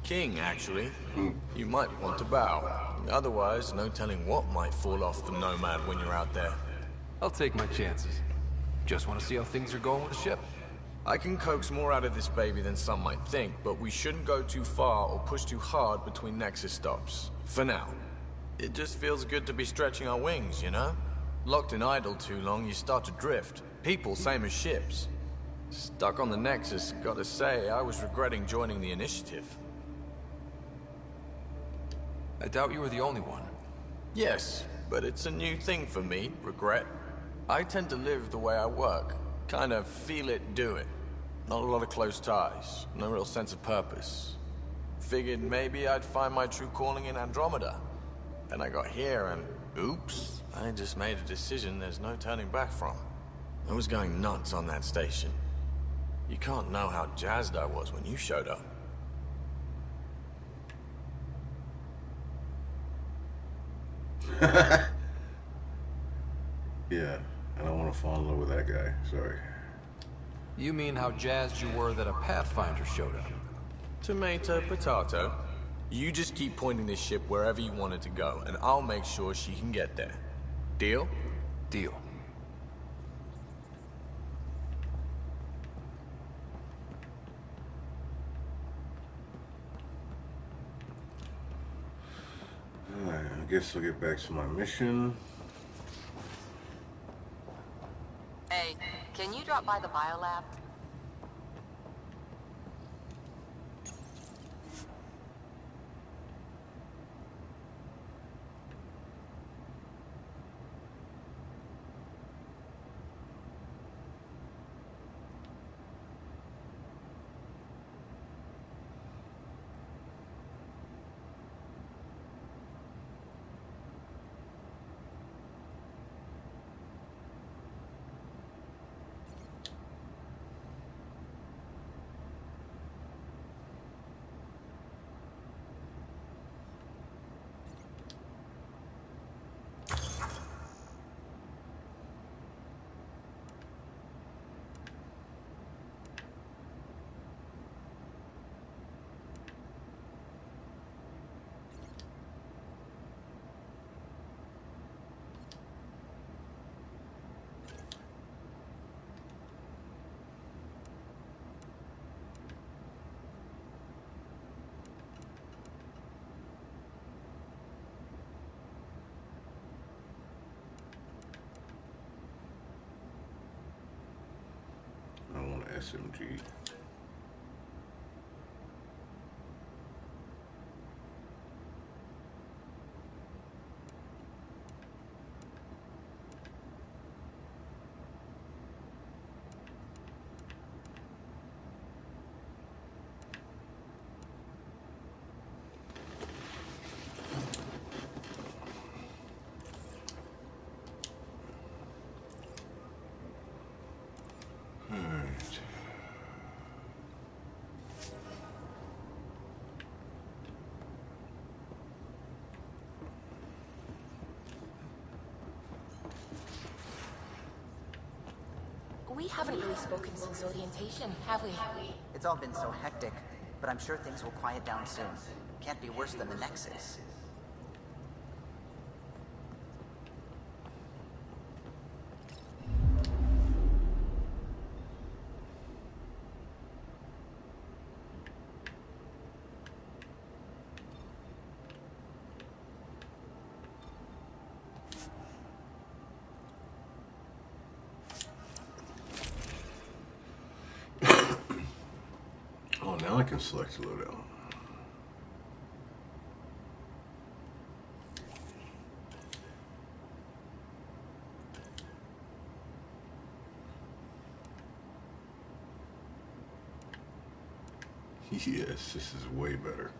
King, actually. You might want to bow. Otherwise, no telling what might fall off the Nomad when you're out there. I'll take my chances. Just want to see how things are going with the ship. I can coax more out of this baby than some might think, but we shouldn't go too far or push too hard between Nexus stops. For now. It just feels good to be stretching our wings, you know? Locked in idle too long, you start to drift. People, same as ships. Stuck on the Nexus, gotta say, I was regretting joining the Initiative. I doubt you were the only one. Yes, but it's a new thing for me, regret. I tend to live the way I work. Kind of feel it, do it. Not a lot of close ties, no real sense of purpose. Figured maybe I'd find my true calling in Andromeda. Then I got here and, oops, I just made a decision there's no turning back from. I was going nuts on that station. You can't know how jazzed I was when you showed up. Yeah, I don't want to fall in love with that guy. Sorry. You mean how jazzed you were that a Pathfinder showed up? Tomato, potato. You just keep pointing this ship wherever you want it to go, and I'll make sure she can get there. Deal? Deal. Alright, I guess I'll get back to my mission. Hey, can you drop by the biolab? I want an SMG. We haven't really spoken since orientation, have we? It's all been so hectic, but I'm sure things will quiet down soon. Can't be worse than the Nexus. Oh, now I can select loadout. Yes, this is way better.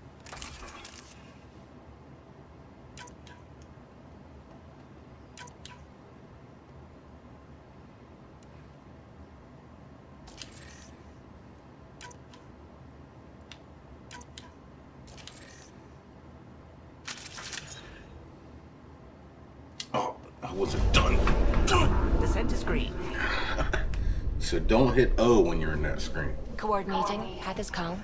was it done? Descent is green. So don't hit O when you're in that screen. Coordinating. Path is calm.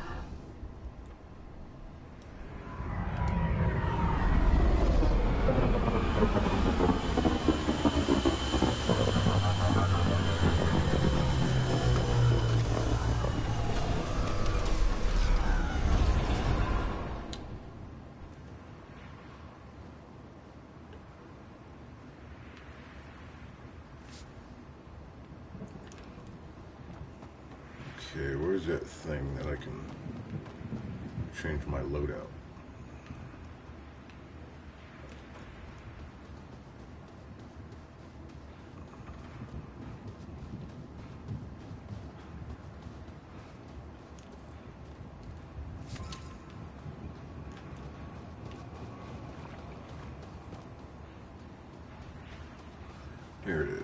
Okay, where's that thing that I can change my loadout? Here it is.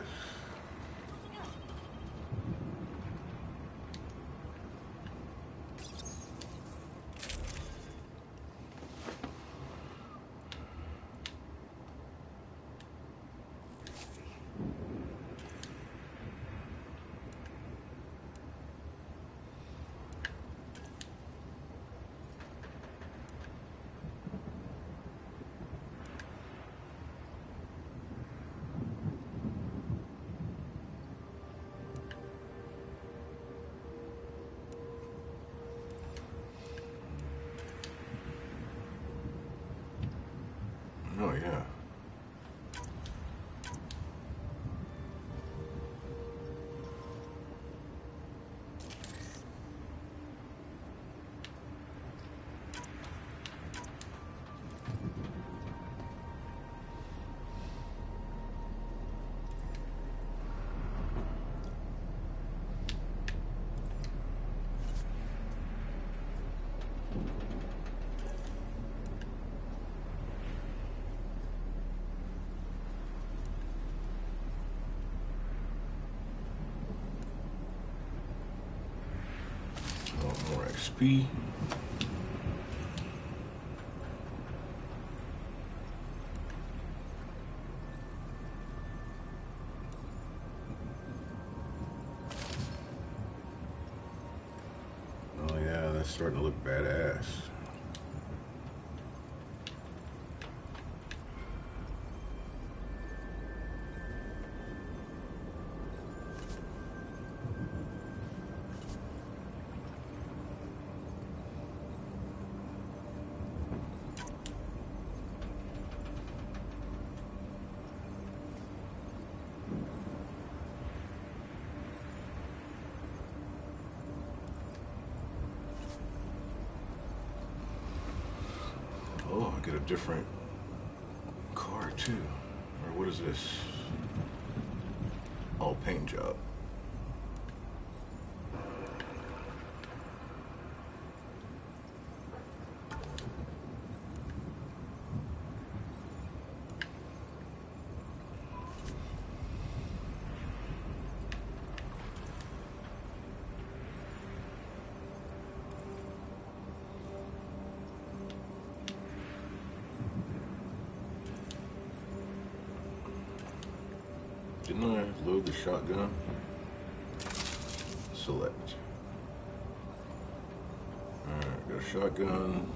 Oh, yeah. More XP. Oh yeah, that's starting to look badass. Oh, I get a different car too. Or what is this? Oh, paint job. Didn't I load the shotgun? Select. Alright, got a shotgun.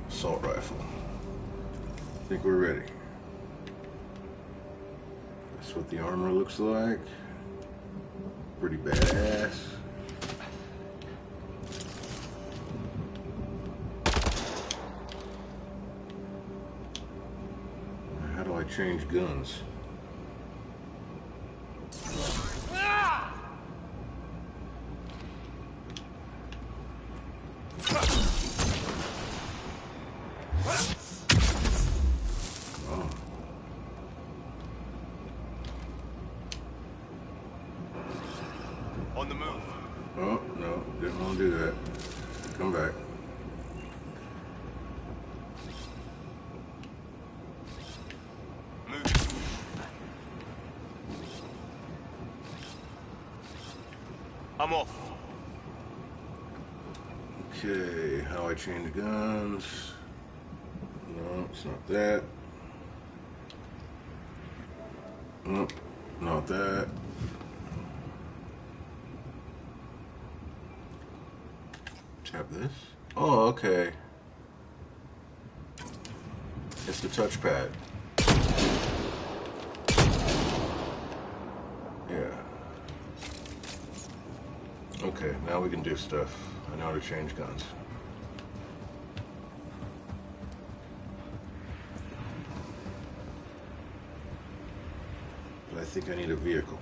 Assault rifle. I think we're ready. That's what the armor looks like. Pretty badass. How do I change guns? On the move. Oh, no, didn't want to do that. Come back. I'm off. Okay, how I change guns. No, it's not that. Not that. Tap this. Oh, okay. It's the touchpad. Yeah. Okay, now we can do stuff. I know how to change guns. But I think I need a vehicle.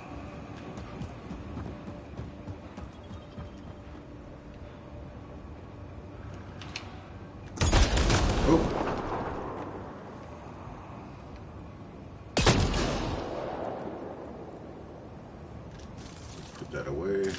Put that away.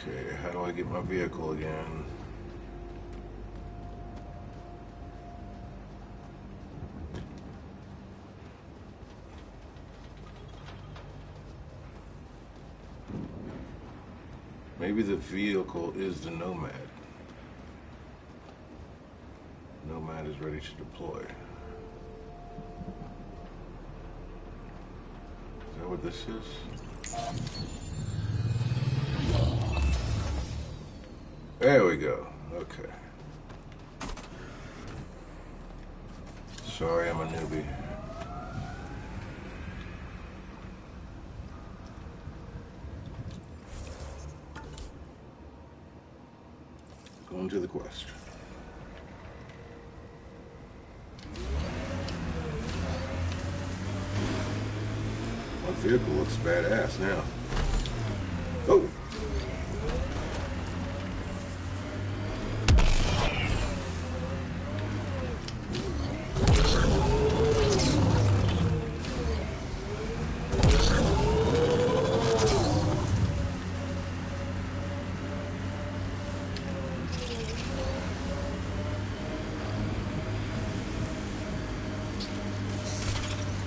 Okay, how do I get my vehicle again? Maybe the vehicle is the Nomad. Nomad is ready to deploy. Is that what this is? There we go. Okay. Sorry, I'm a newbie. Going to the quest. My vehicle looks badass now. Oh!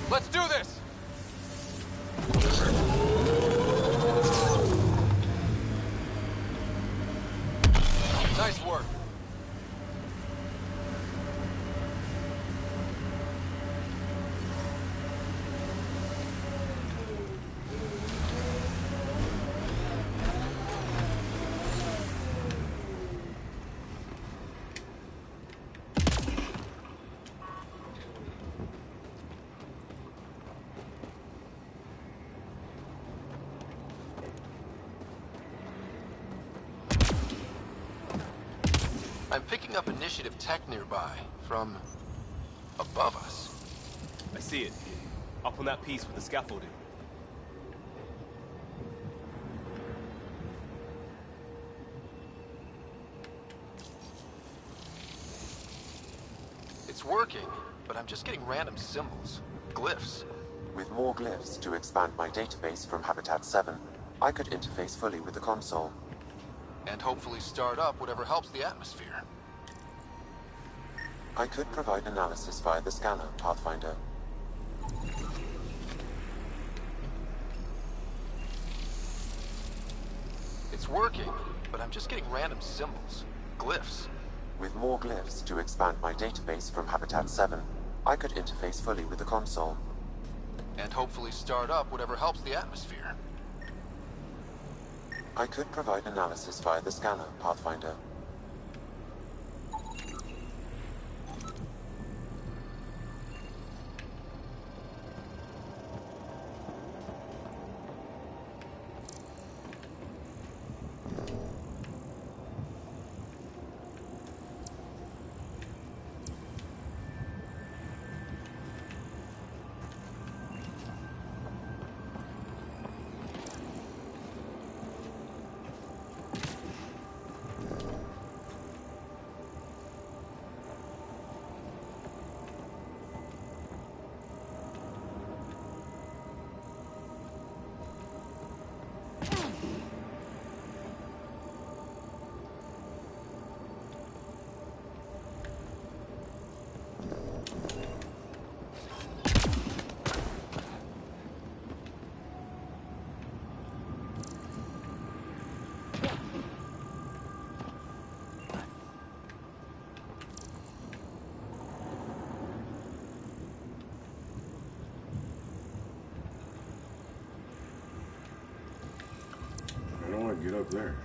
Let's do this! Nice work. I'm picking up initiative tech nearby, from above us. I see it. Up on that piece with the scaffolding. It's working, but I'm just getting random symbols, glyphs. With more glyphs to expand my database from Habitat 7, I could interface fully with the console. And hopefully start up whatever helps the atmosphere. I could provide analysis via the scanner, Pathfinder. It's working, but I'm just getting random symbols, glyphs. With more glyphs to expand my database from Habitat 7, I could interface fully with the console. And hopefully start up whatever helps the atmosphere. I could provide analysis via the scanner, Pathfinder. I don't want to get up there.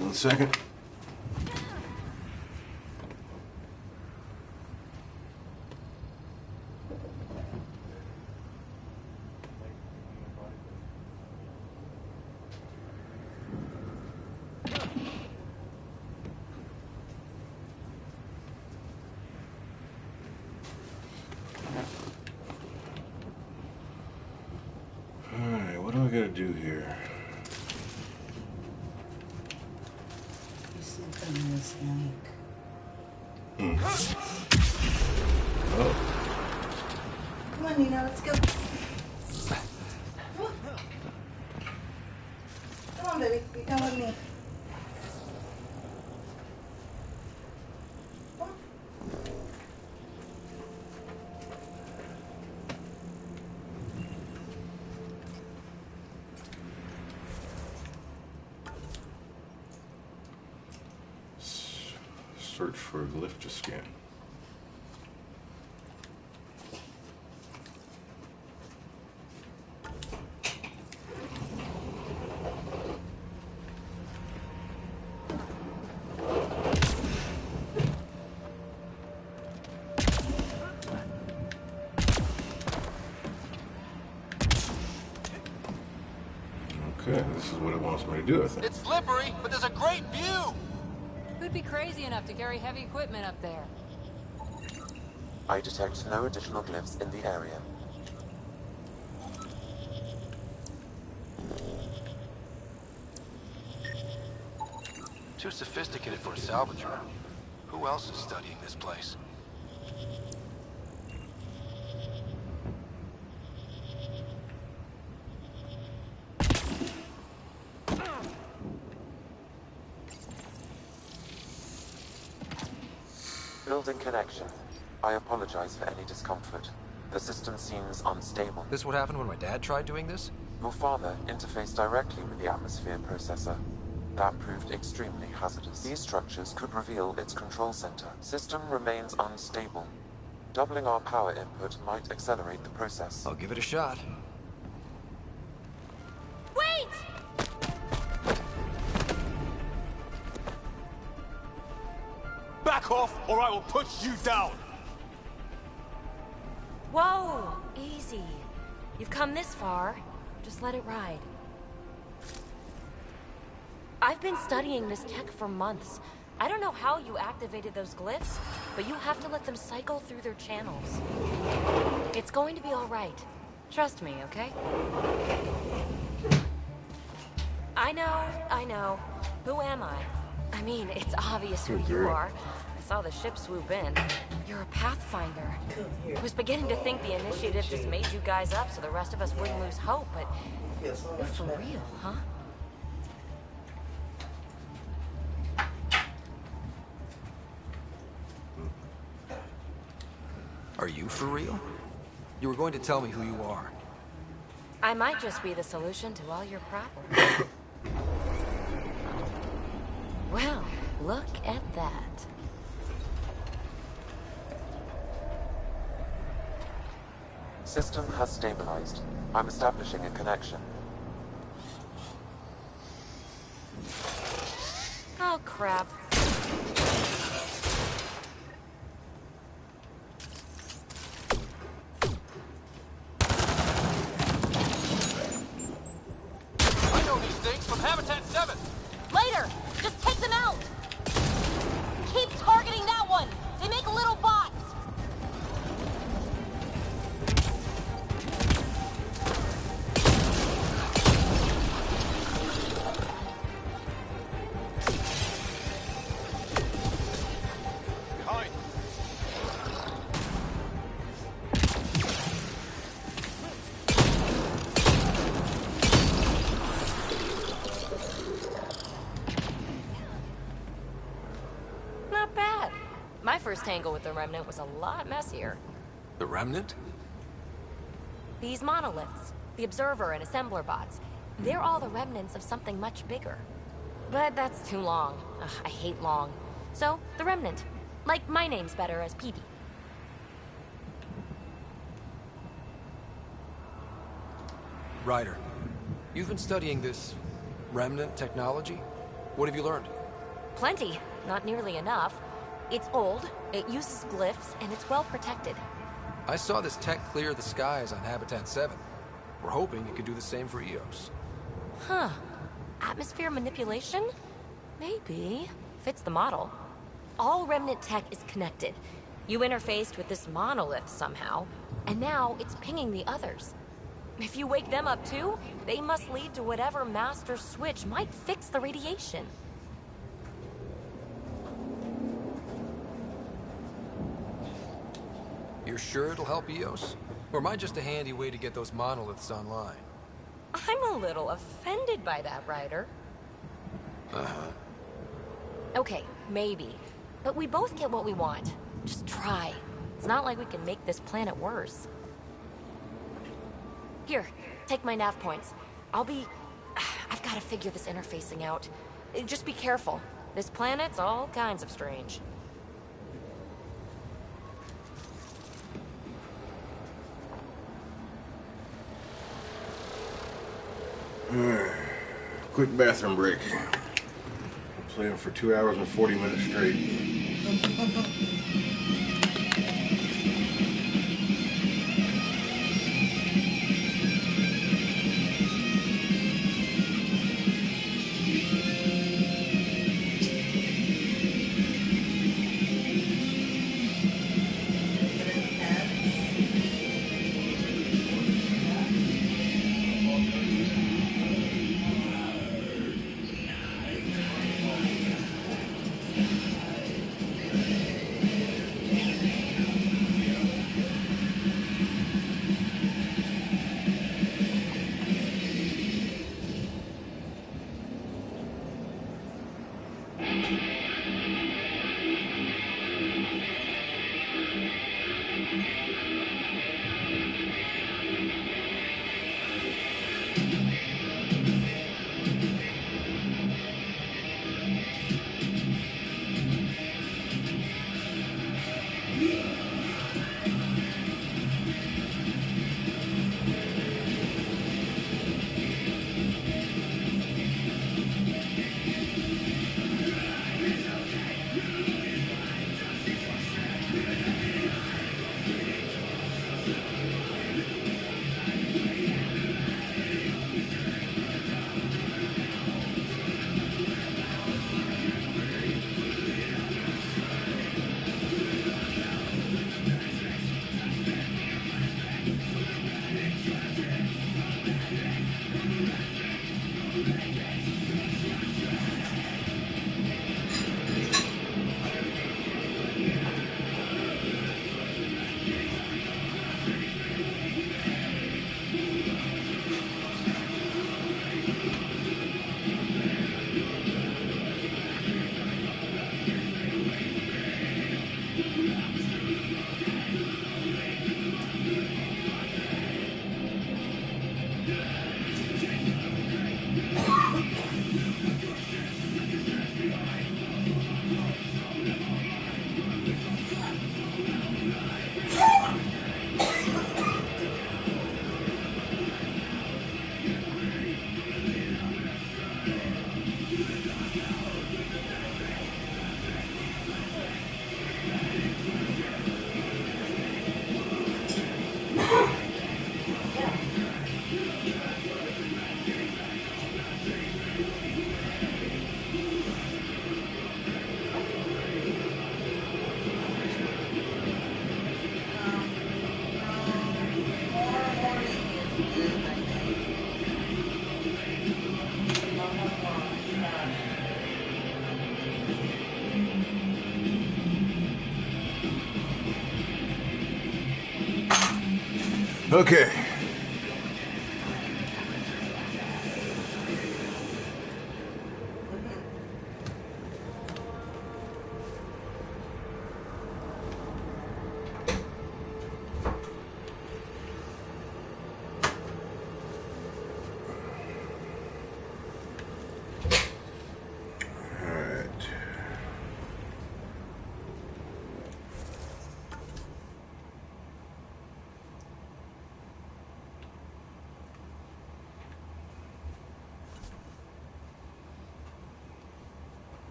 One second. Alright, what do I gotta do here? Oh. Come on, Nina, let's go. Come on, baby. You come with me. Come on. Search for a glyph to scan. Okay, this is what it wants me to do, I think. It's slippery, but there's a great view! Who'd be crazy enough to carry heavy equipment up there? I detect no additional glyphs in the area. Too sophisticated for a salvager. Who else is studying this place? Building connection. I apologize for any discomfort. The system seems unstable. This what happened when my dad tried doing this? Your father interfaced directly with the atmosphere processor. That proved extremely hazardous. These structures could reveal its control center. System remains unstable. Doubling our power input might accelerate the process. I'll give it a shot. Wait! Back off, or I will put you down! Whoa! Easy. You've come this far. Just let it ride. I've been studying this tech for months. I don't know how you activated those glyphs, but you have to let them cycle through their channels. It's going to be all right. Trust me, okay? I know. Who am I? I mean, it's obvious who you are. I saw the ship swoop in. You're a Pathfinder. I was beginning to think the initiative just made you guys up so the rest of us wouldn't lose hope, but you're for real, huh? Are you for real? You were going to tell me who you are. I might just be the solution to all your problems. Well, look at that. System has stabilized. I'm establishing a connection. Oh, crap. I know these things from Habitat 7! Later! Just take them out! Keep targeting that one! They make little bots! Behind! Not bad. My first tangle with the Remnant was a lot messier. The Remnant? These monoliths, the Observer and Assembler bots, they're all the remnants of something much bigger. But that's too long. Ugh, I hate long. So, the Remnant. Like, my name's better as Pt. Ryder, you've been studying this Remnant technology? What have you learned? Plenty. Not nearly enough. It's old, it uses glyphs, and it's well protected. I saw this tech clear the skies on Habitat 7. We're hoping it could do the same for EOS. Huh. Atmosphere manipulation? Maybe. Fits the model. All Remnant tech is connected. You interfaced with this monolith somehow, and now it's pinging the others. If you wake them up too, they must lead to whatever master switch might fix the radiation. You're sure it'll help EOS? Or am I just a handy way to get those monoliths online? I'm a little offended by that, Ryder. Uh-huh. Okay, maybe. But we both get what we want. Just try. It's not like we can make this planet worse. Here, take my nav points. I've got to figure this interfacing out. Just be careful. This planet's all kinds of strange. Quick bathroom break. We're playing for 2 hours and 40 minutes straight. Okay.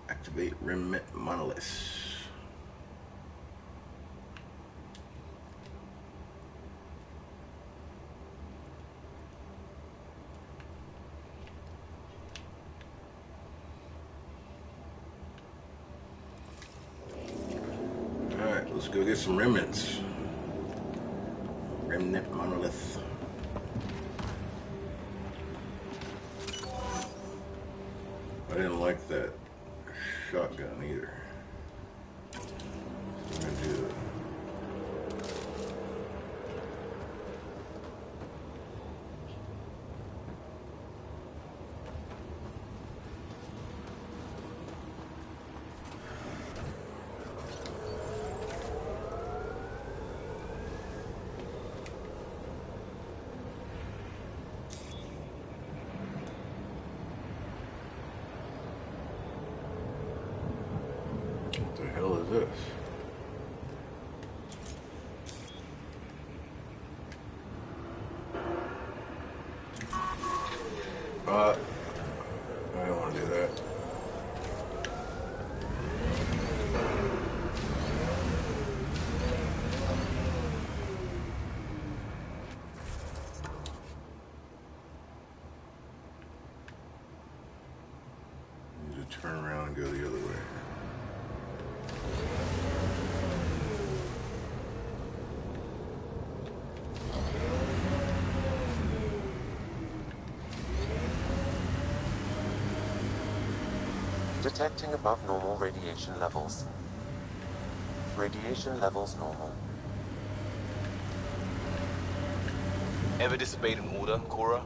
Activate remnant monoliths. Alright, let's go get some remnants. Remnant monolith. I didn't like that shotgun either. I'm gonna do what the hell is this? I don't want to do that. I need to turn around and go the other way. Detecting above normal radiation levels. Radiation levels normal. Ever disobeyed an order, Cora?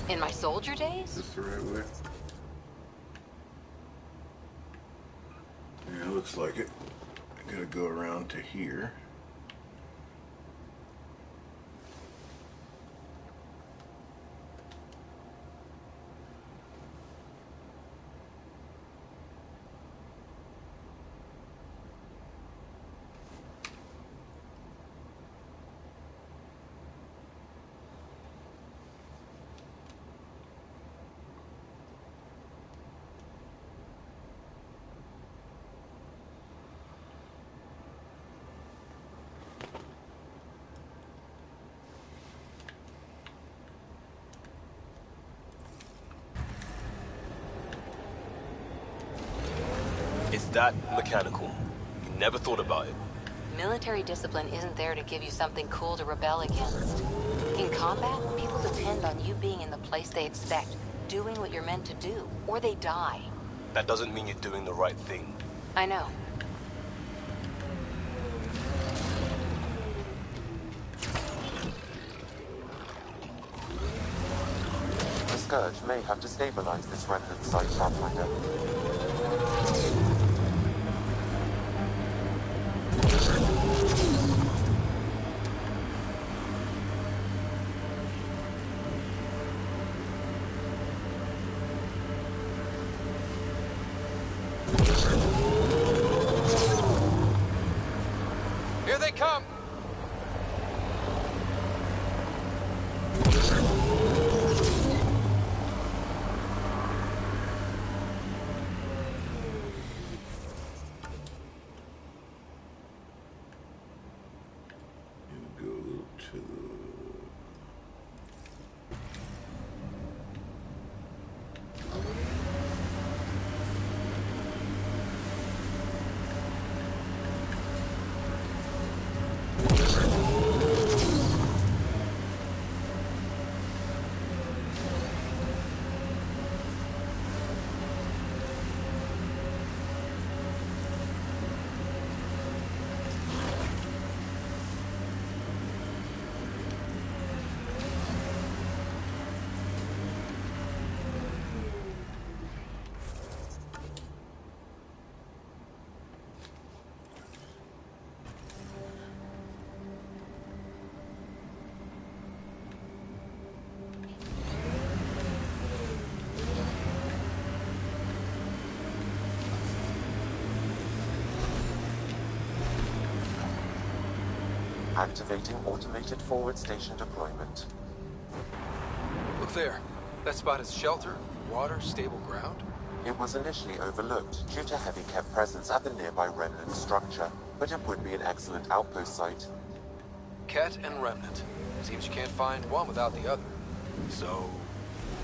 In my soldier days? Is this the right way? Yeah, it looks like it. I gotta go around to here. It's that mechanical. You never thought about it. Military discipline isn't there to give you something cool to rebel against. In combat, people depend on you being in the place they expect, doing what you're meant to do, or they die. That doesn't mean you're doing the right thing. I know. The Scourge may have destabilized this remnant site, Pathfinder. Here they come! Go to Activating automated forward station deployment. Look there. That spot is shelter, water, stable ground. It was initially overlooked due to heavy kept presence at the nearby remnant structure, but it would be an excellent outpost site. Ket and Remnant. Seems you can't find one without the other. So,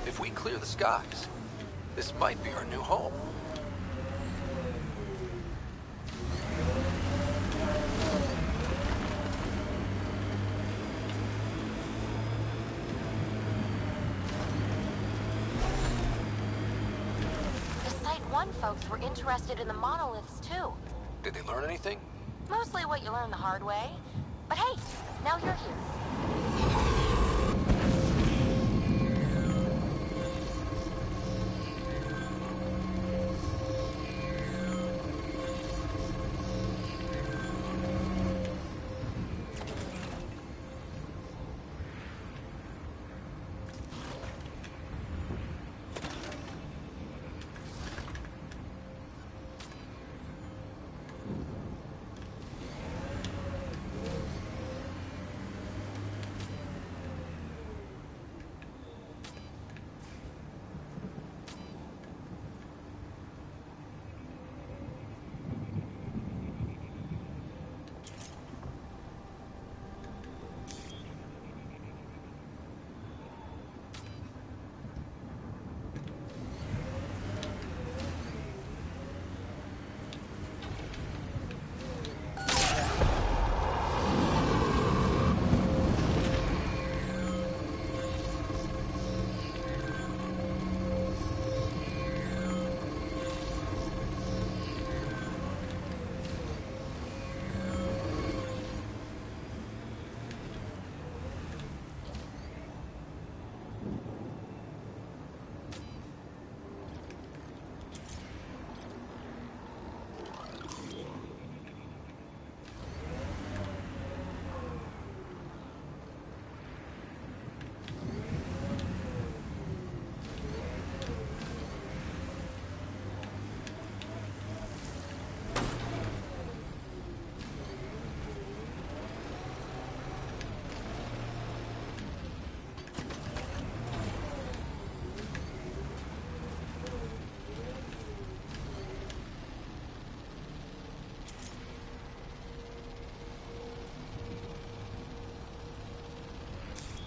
if we clear the skies, this might be our new home. Folks were interested in the monoliths, too. Did they learn anything? Mostly what you learn the hard way. But hey, now you're here.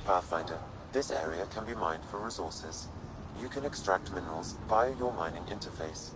Pathfinder, this area can be mined for resources. You can extract minerals via your mining interface.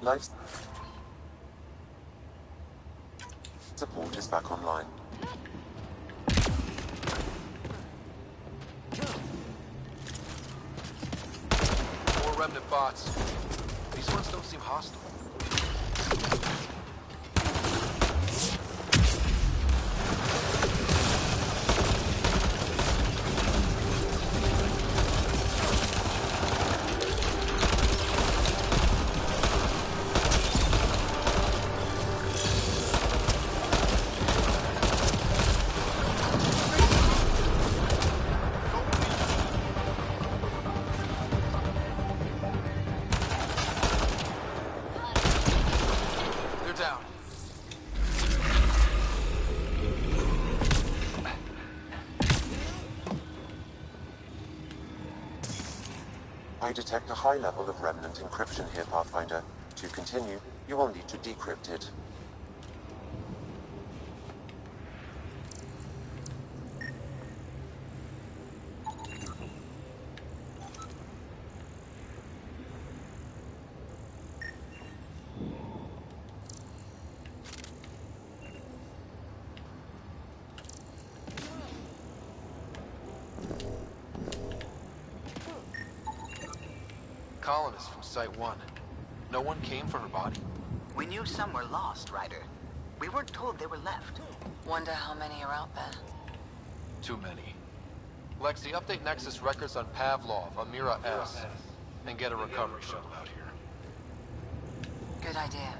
Life support is back online. More remnant bots. These ones don't seem hostile. I detect a high level of remnant encryption here, Pathfinder. To continue, you will need to decrypt it. Colonists from Site 1. No one came for her body? We knew some were lost, Ryder. We weren't told they were left. Wonder how many are out there. Too many. Lexi, update Nexus records on Pavlov, Amira S. And get a recovery shuttle out here. Good idea.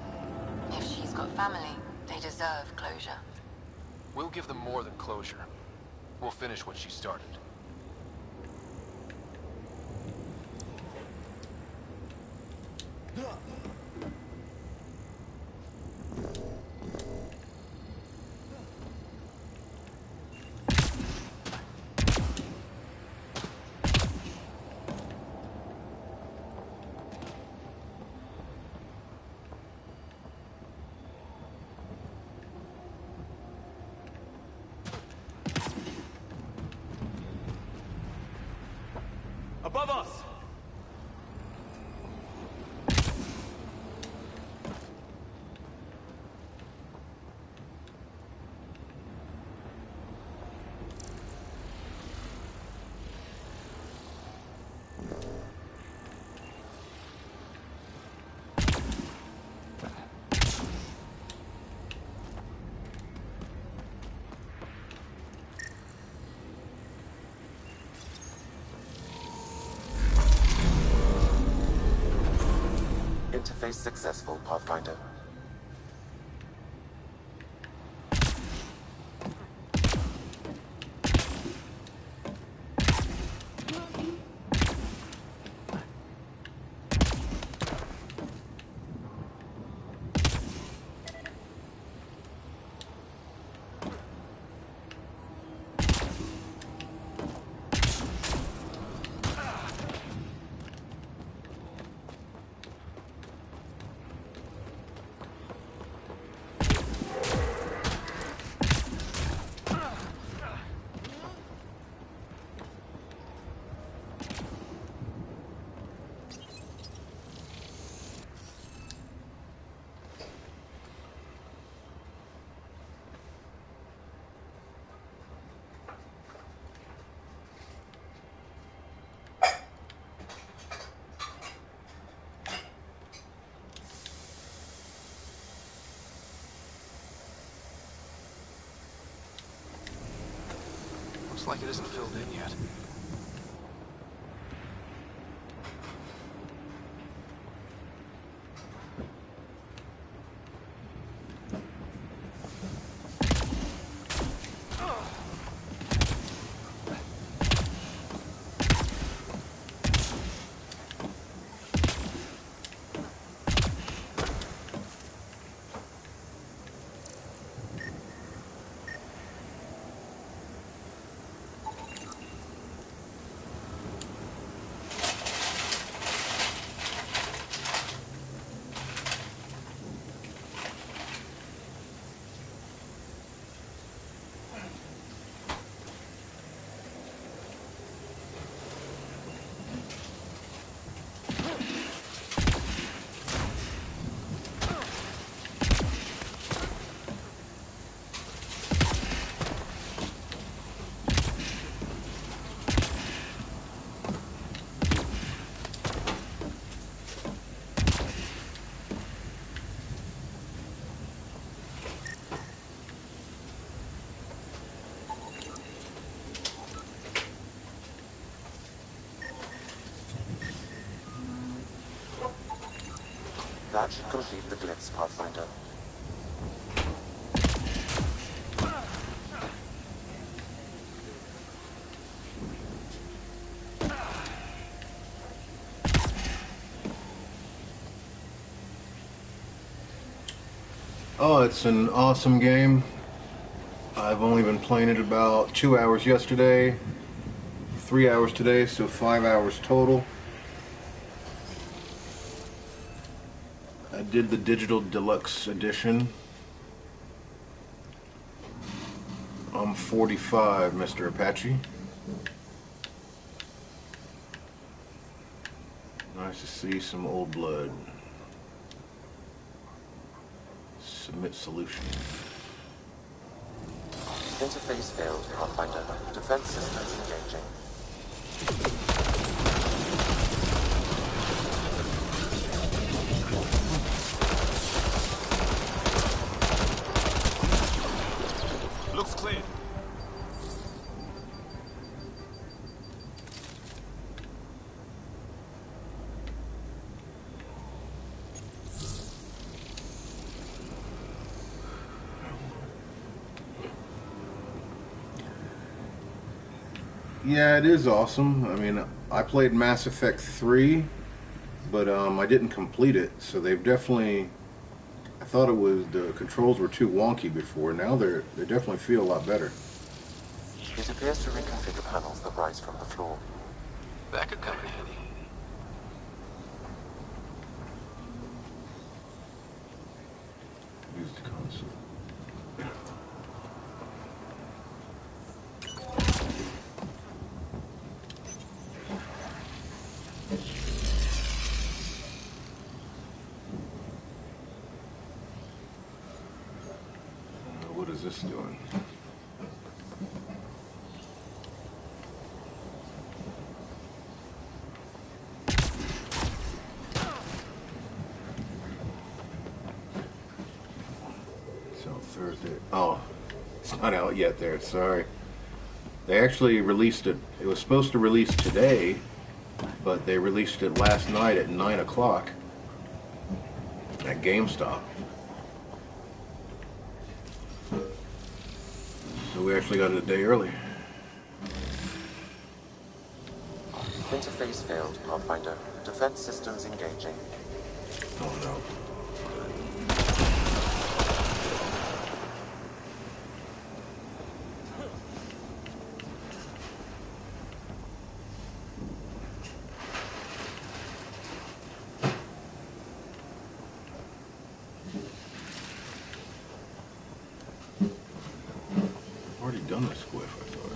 If she's got family, they deserve closure. We'll give them more than closure. We'll finish what she started. Above us! Interface successful, Pathfinder. Looks like it isn't filled in yet. That should complete the glitz, Pathfinder. Oh, it's an awesome game. I've only been playing it about 2 hours yesterday, 3 hours today, so 5 hours total. I did the digital deluxe edition. I'm 45, Mr. Apache. Nice to see some old blood. Submit solution. Interface failed, Pathfinder. Defense systems engaging. Looks clear. Yeah, it is awesome. I mean, I played Mass Effect 3, but I didn't complete it, so they've definitely... I thought it was the controls were too wonky before. Now they definitely feel a lot better. It appears to reconfigure panels that rise from the floor. That could come in handy. Use the console. What is this doing? So Thursday. Oh, it's not out yet there. Sorry. They actually released it. It was supposed to release today, but they released it last night at 9 o'clock at GameStop. So we actually got it a day early. Interface failed, Pathfinder. Defense systems engaging. Oh no. I've already done this squiff, I thought.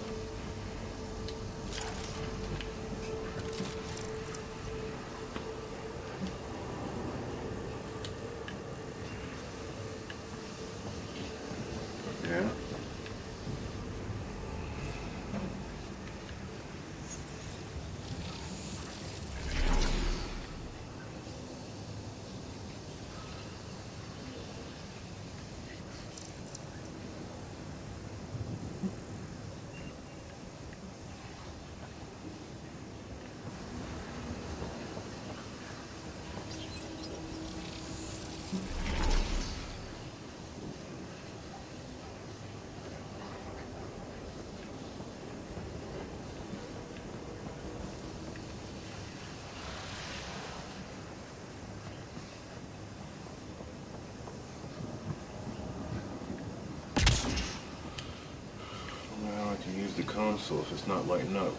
console if it's not lighting up?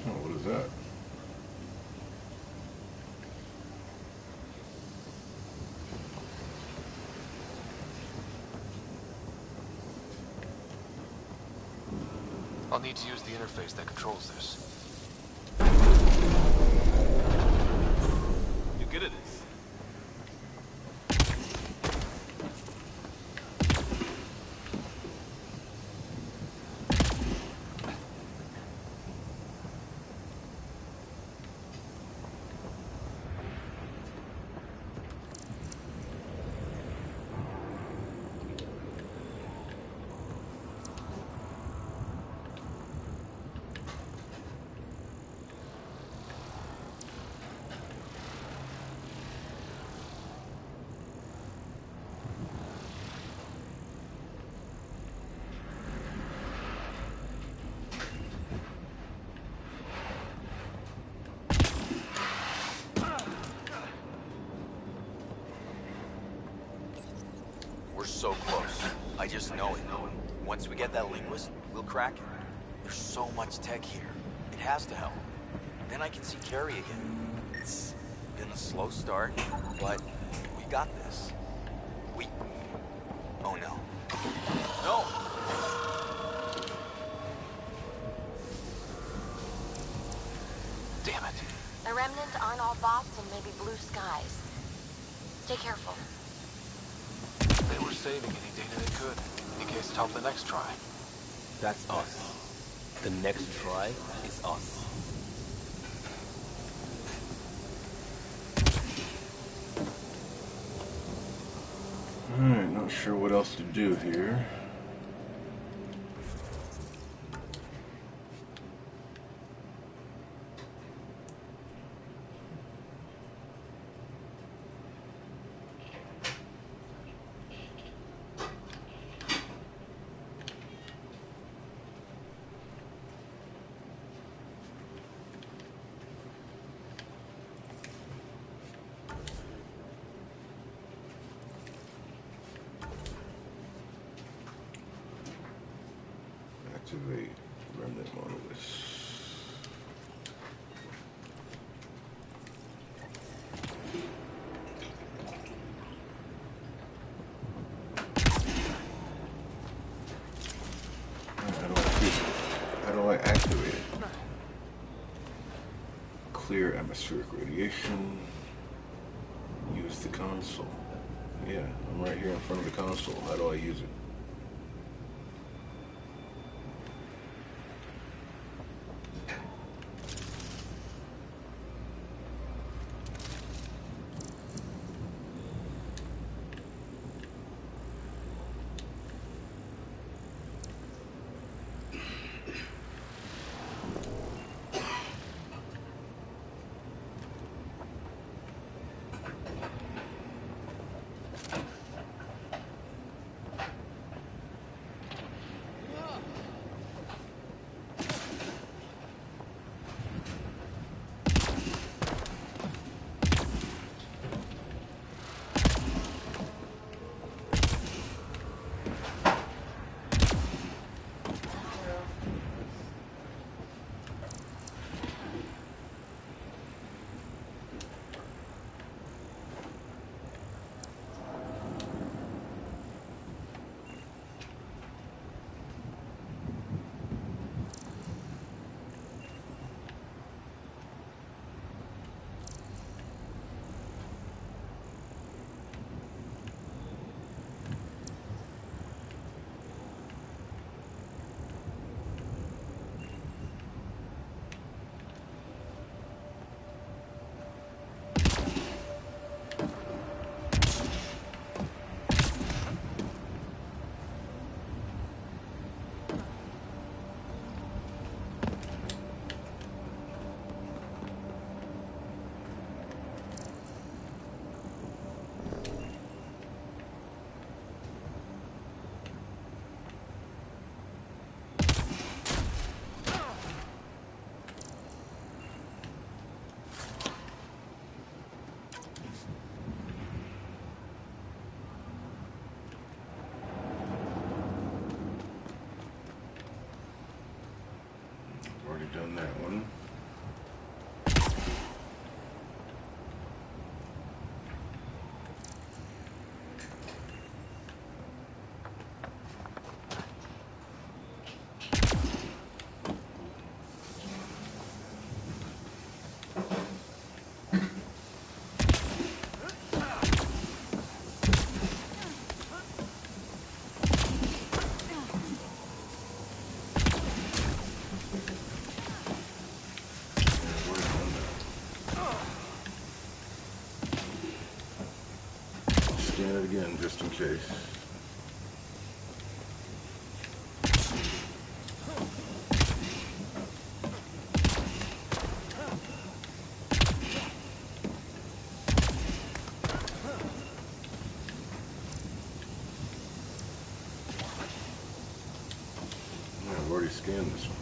Oh, what is that? I'll need to use the interface that controls this. You're good at this. We're so close. I just know it. Once we get that linguist, we'll crack it. There's so much tech here. It has to help. Then I can see Carrie again. It's been a slow start, but we got this. Oh no. No! Damn it. The remnants aren't all bots and maybe blue skies. Stay careful. They were saving any data they could, in case it helped the next try. That's us. The next try is us. Alright, not sure what else to do here. Activate remnant monoliths. How do I activate it? Clear atmospheric radiation. Use the console. Yeah, I'm right here in front of the console. How do I use it? one. Scan it again, just in case. Yeah, I've already scanned this one.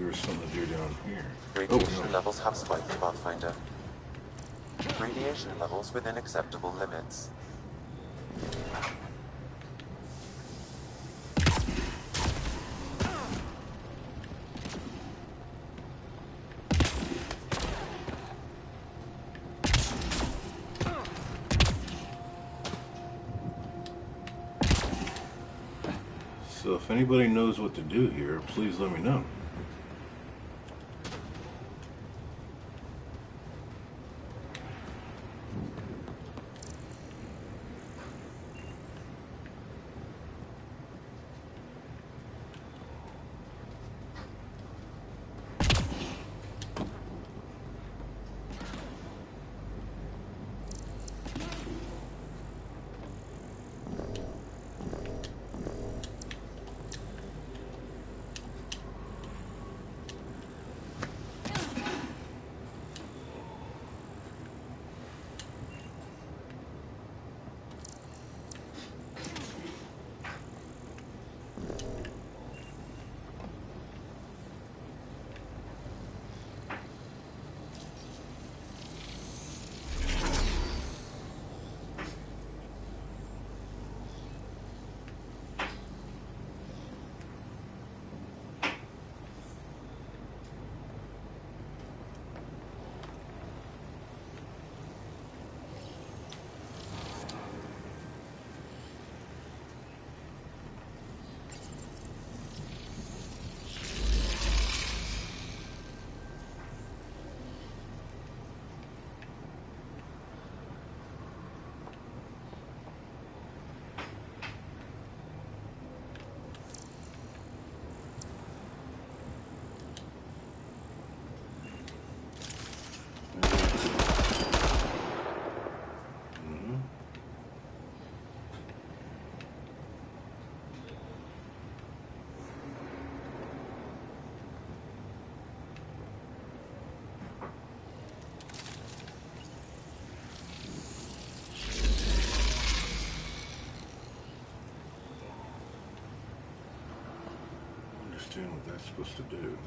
There's something to do down here. Radiation levels have spiked, Pathfinder. Radiation levels within acceptable limits. So if anybody knows what to do here, please let me know. understand what that's supposed to do.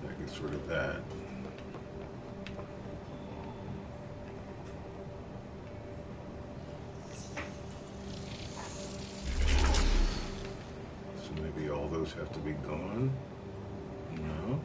That gets rid of that. So maybe all those have to be gone? No?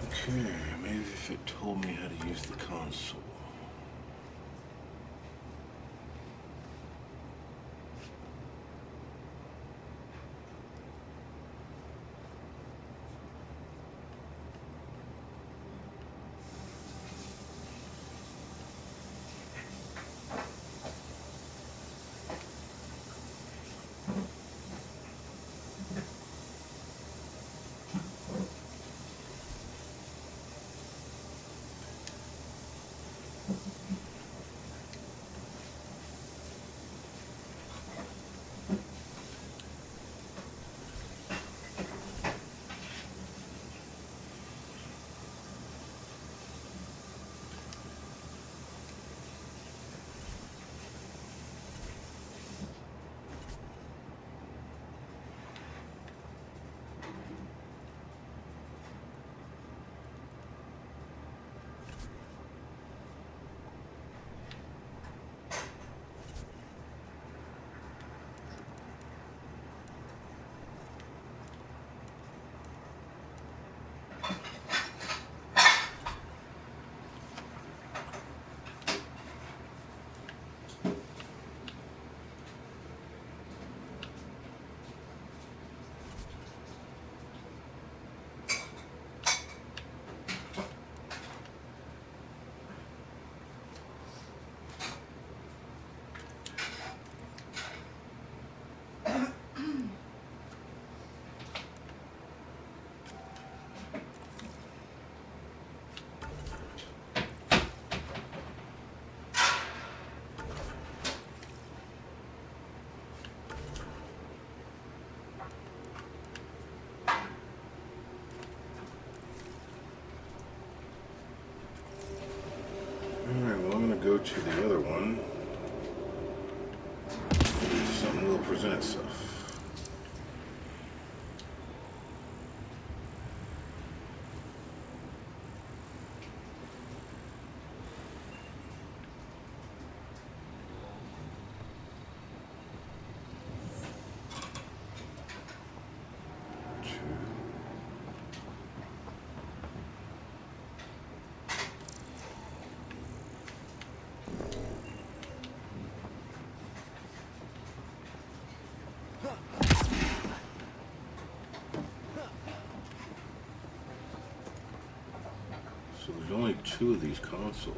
Okay, maybe if it told me how to use the console. Alright, well I'm going to go to the other one. Something will present itself. So there's only 2 of these consoles.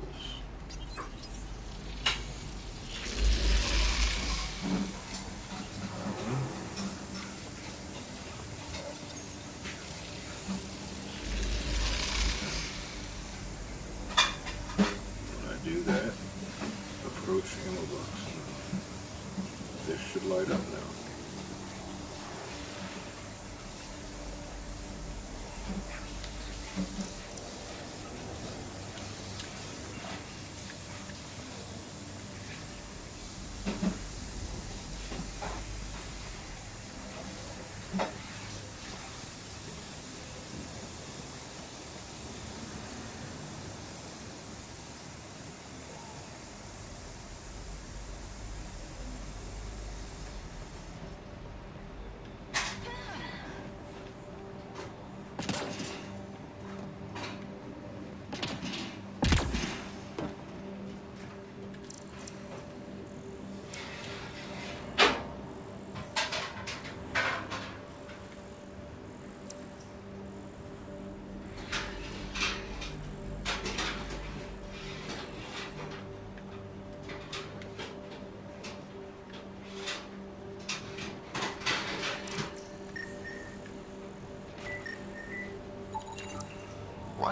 When I do that, approach ammo box. This should light up now.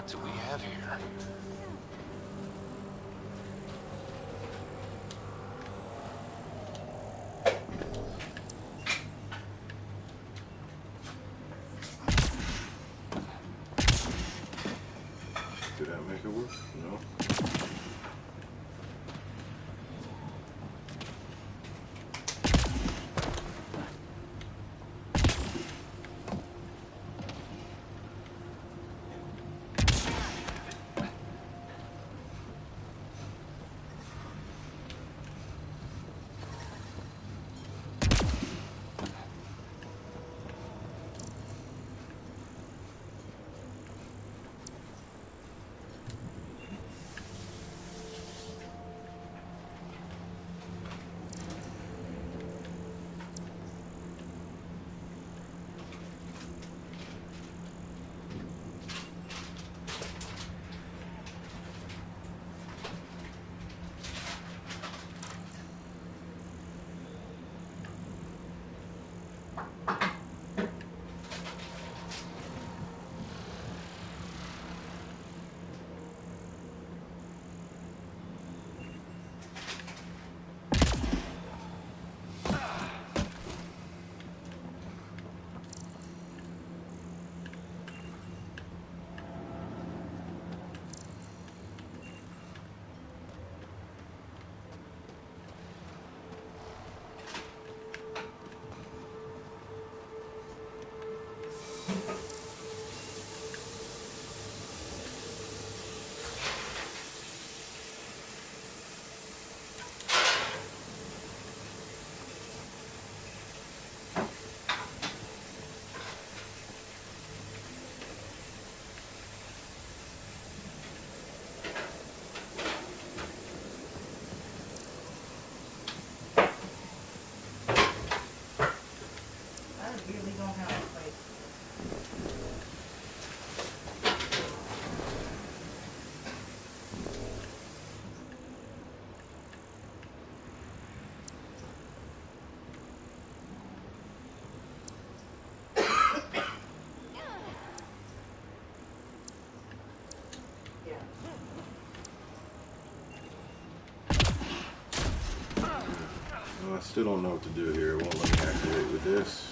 What do we have here? Did that make it work? No. I still don't know what to do here. It won't let me activate with this.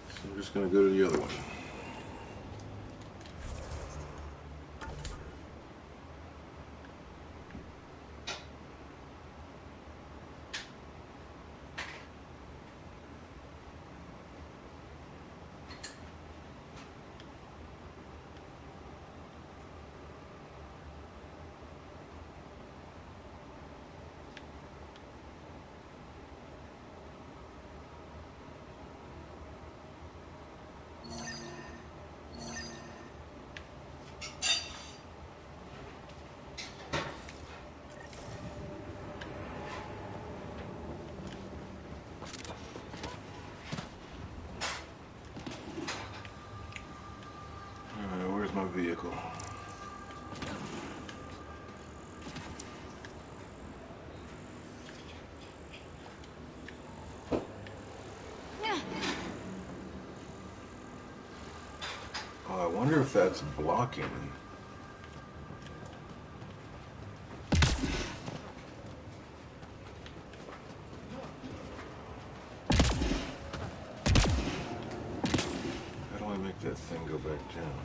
So I'm just going to go to the other one. Where's my vehicle? Oh, I wonder if that's blocking. How do I make that thing go back down?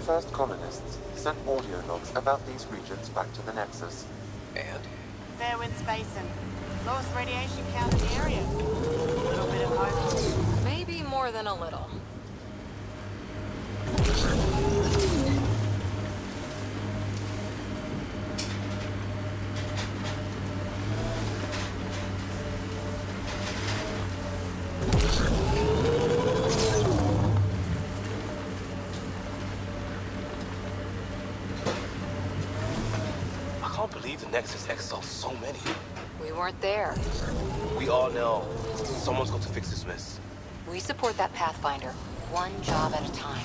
first colonists sent audio logs about these regions back to the Nexus. And? Fair winds basin. Lowest radiation count in the area. A little bit of hope. Maybe more than a little. I can't believe the Nexus exiled so many. We weren't there. We all know. Someone's got to fix this mess. We support that Pathfinder, one job at a time.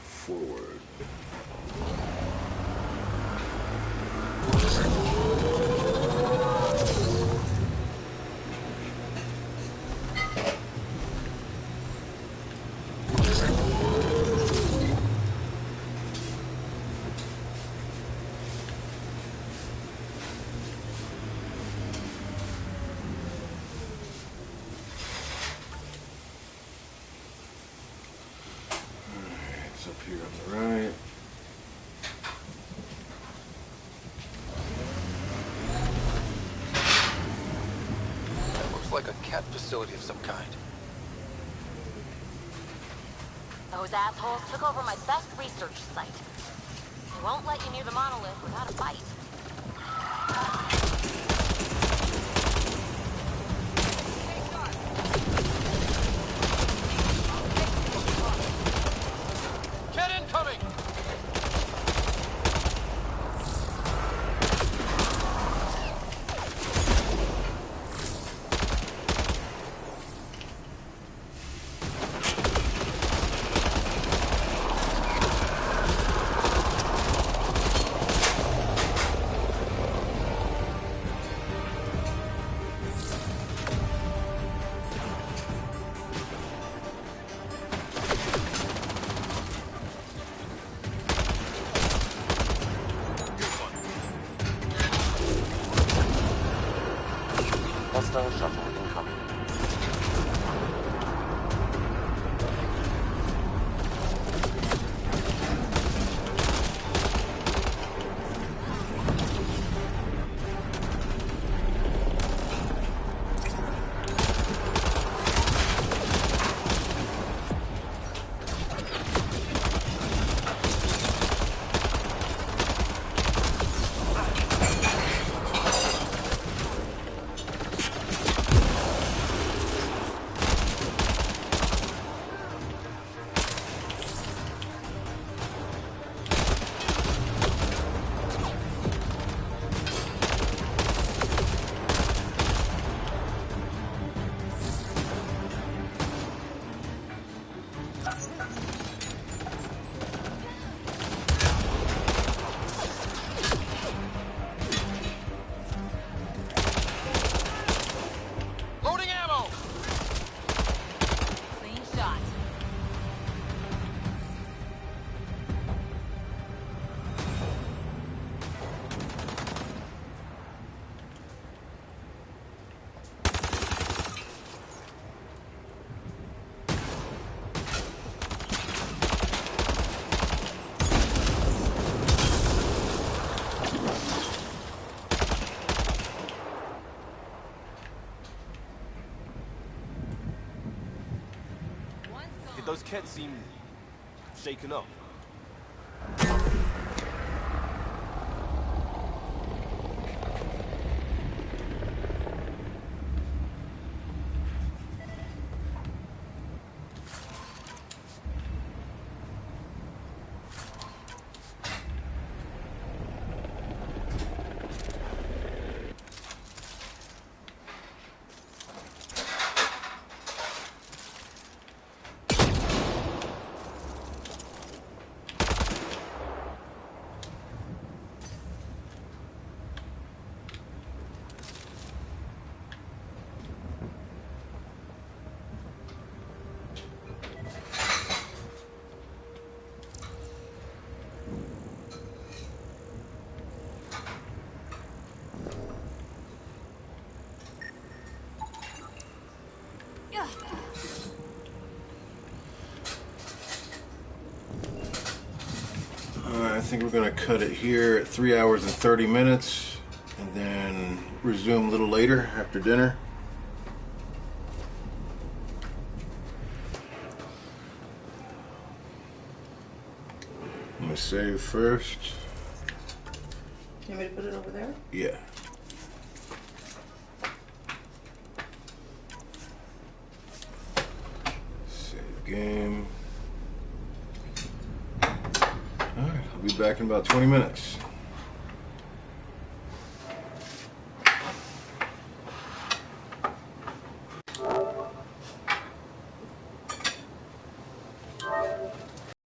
Forward. It's up here on the right. That looks like a cat facility of some kind. Those assholes took over my best research site. They won't let you near the monolith without a fight. Get incoming! Hostile shuttle incoming. Loading ammo! Clean shot. Did those cats seem shaken up? think we're going to cut it here at 3 hours and 30 minutes and then resume a little later after dinner. I'm going to save first. You want me to put it over there? Yeah. Save game. Alright, I'll be back in about 20 minutes.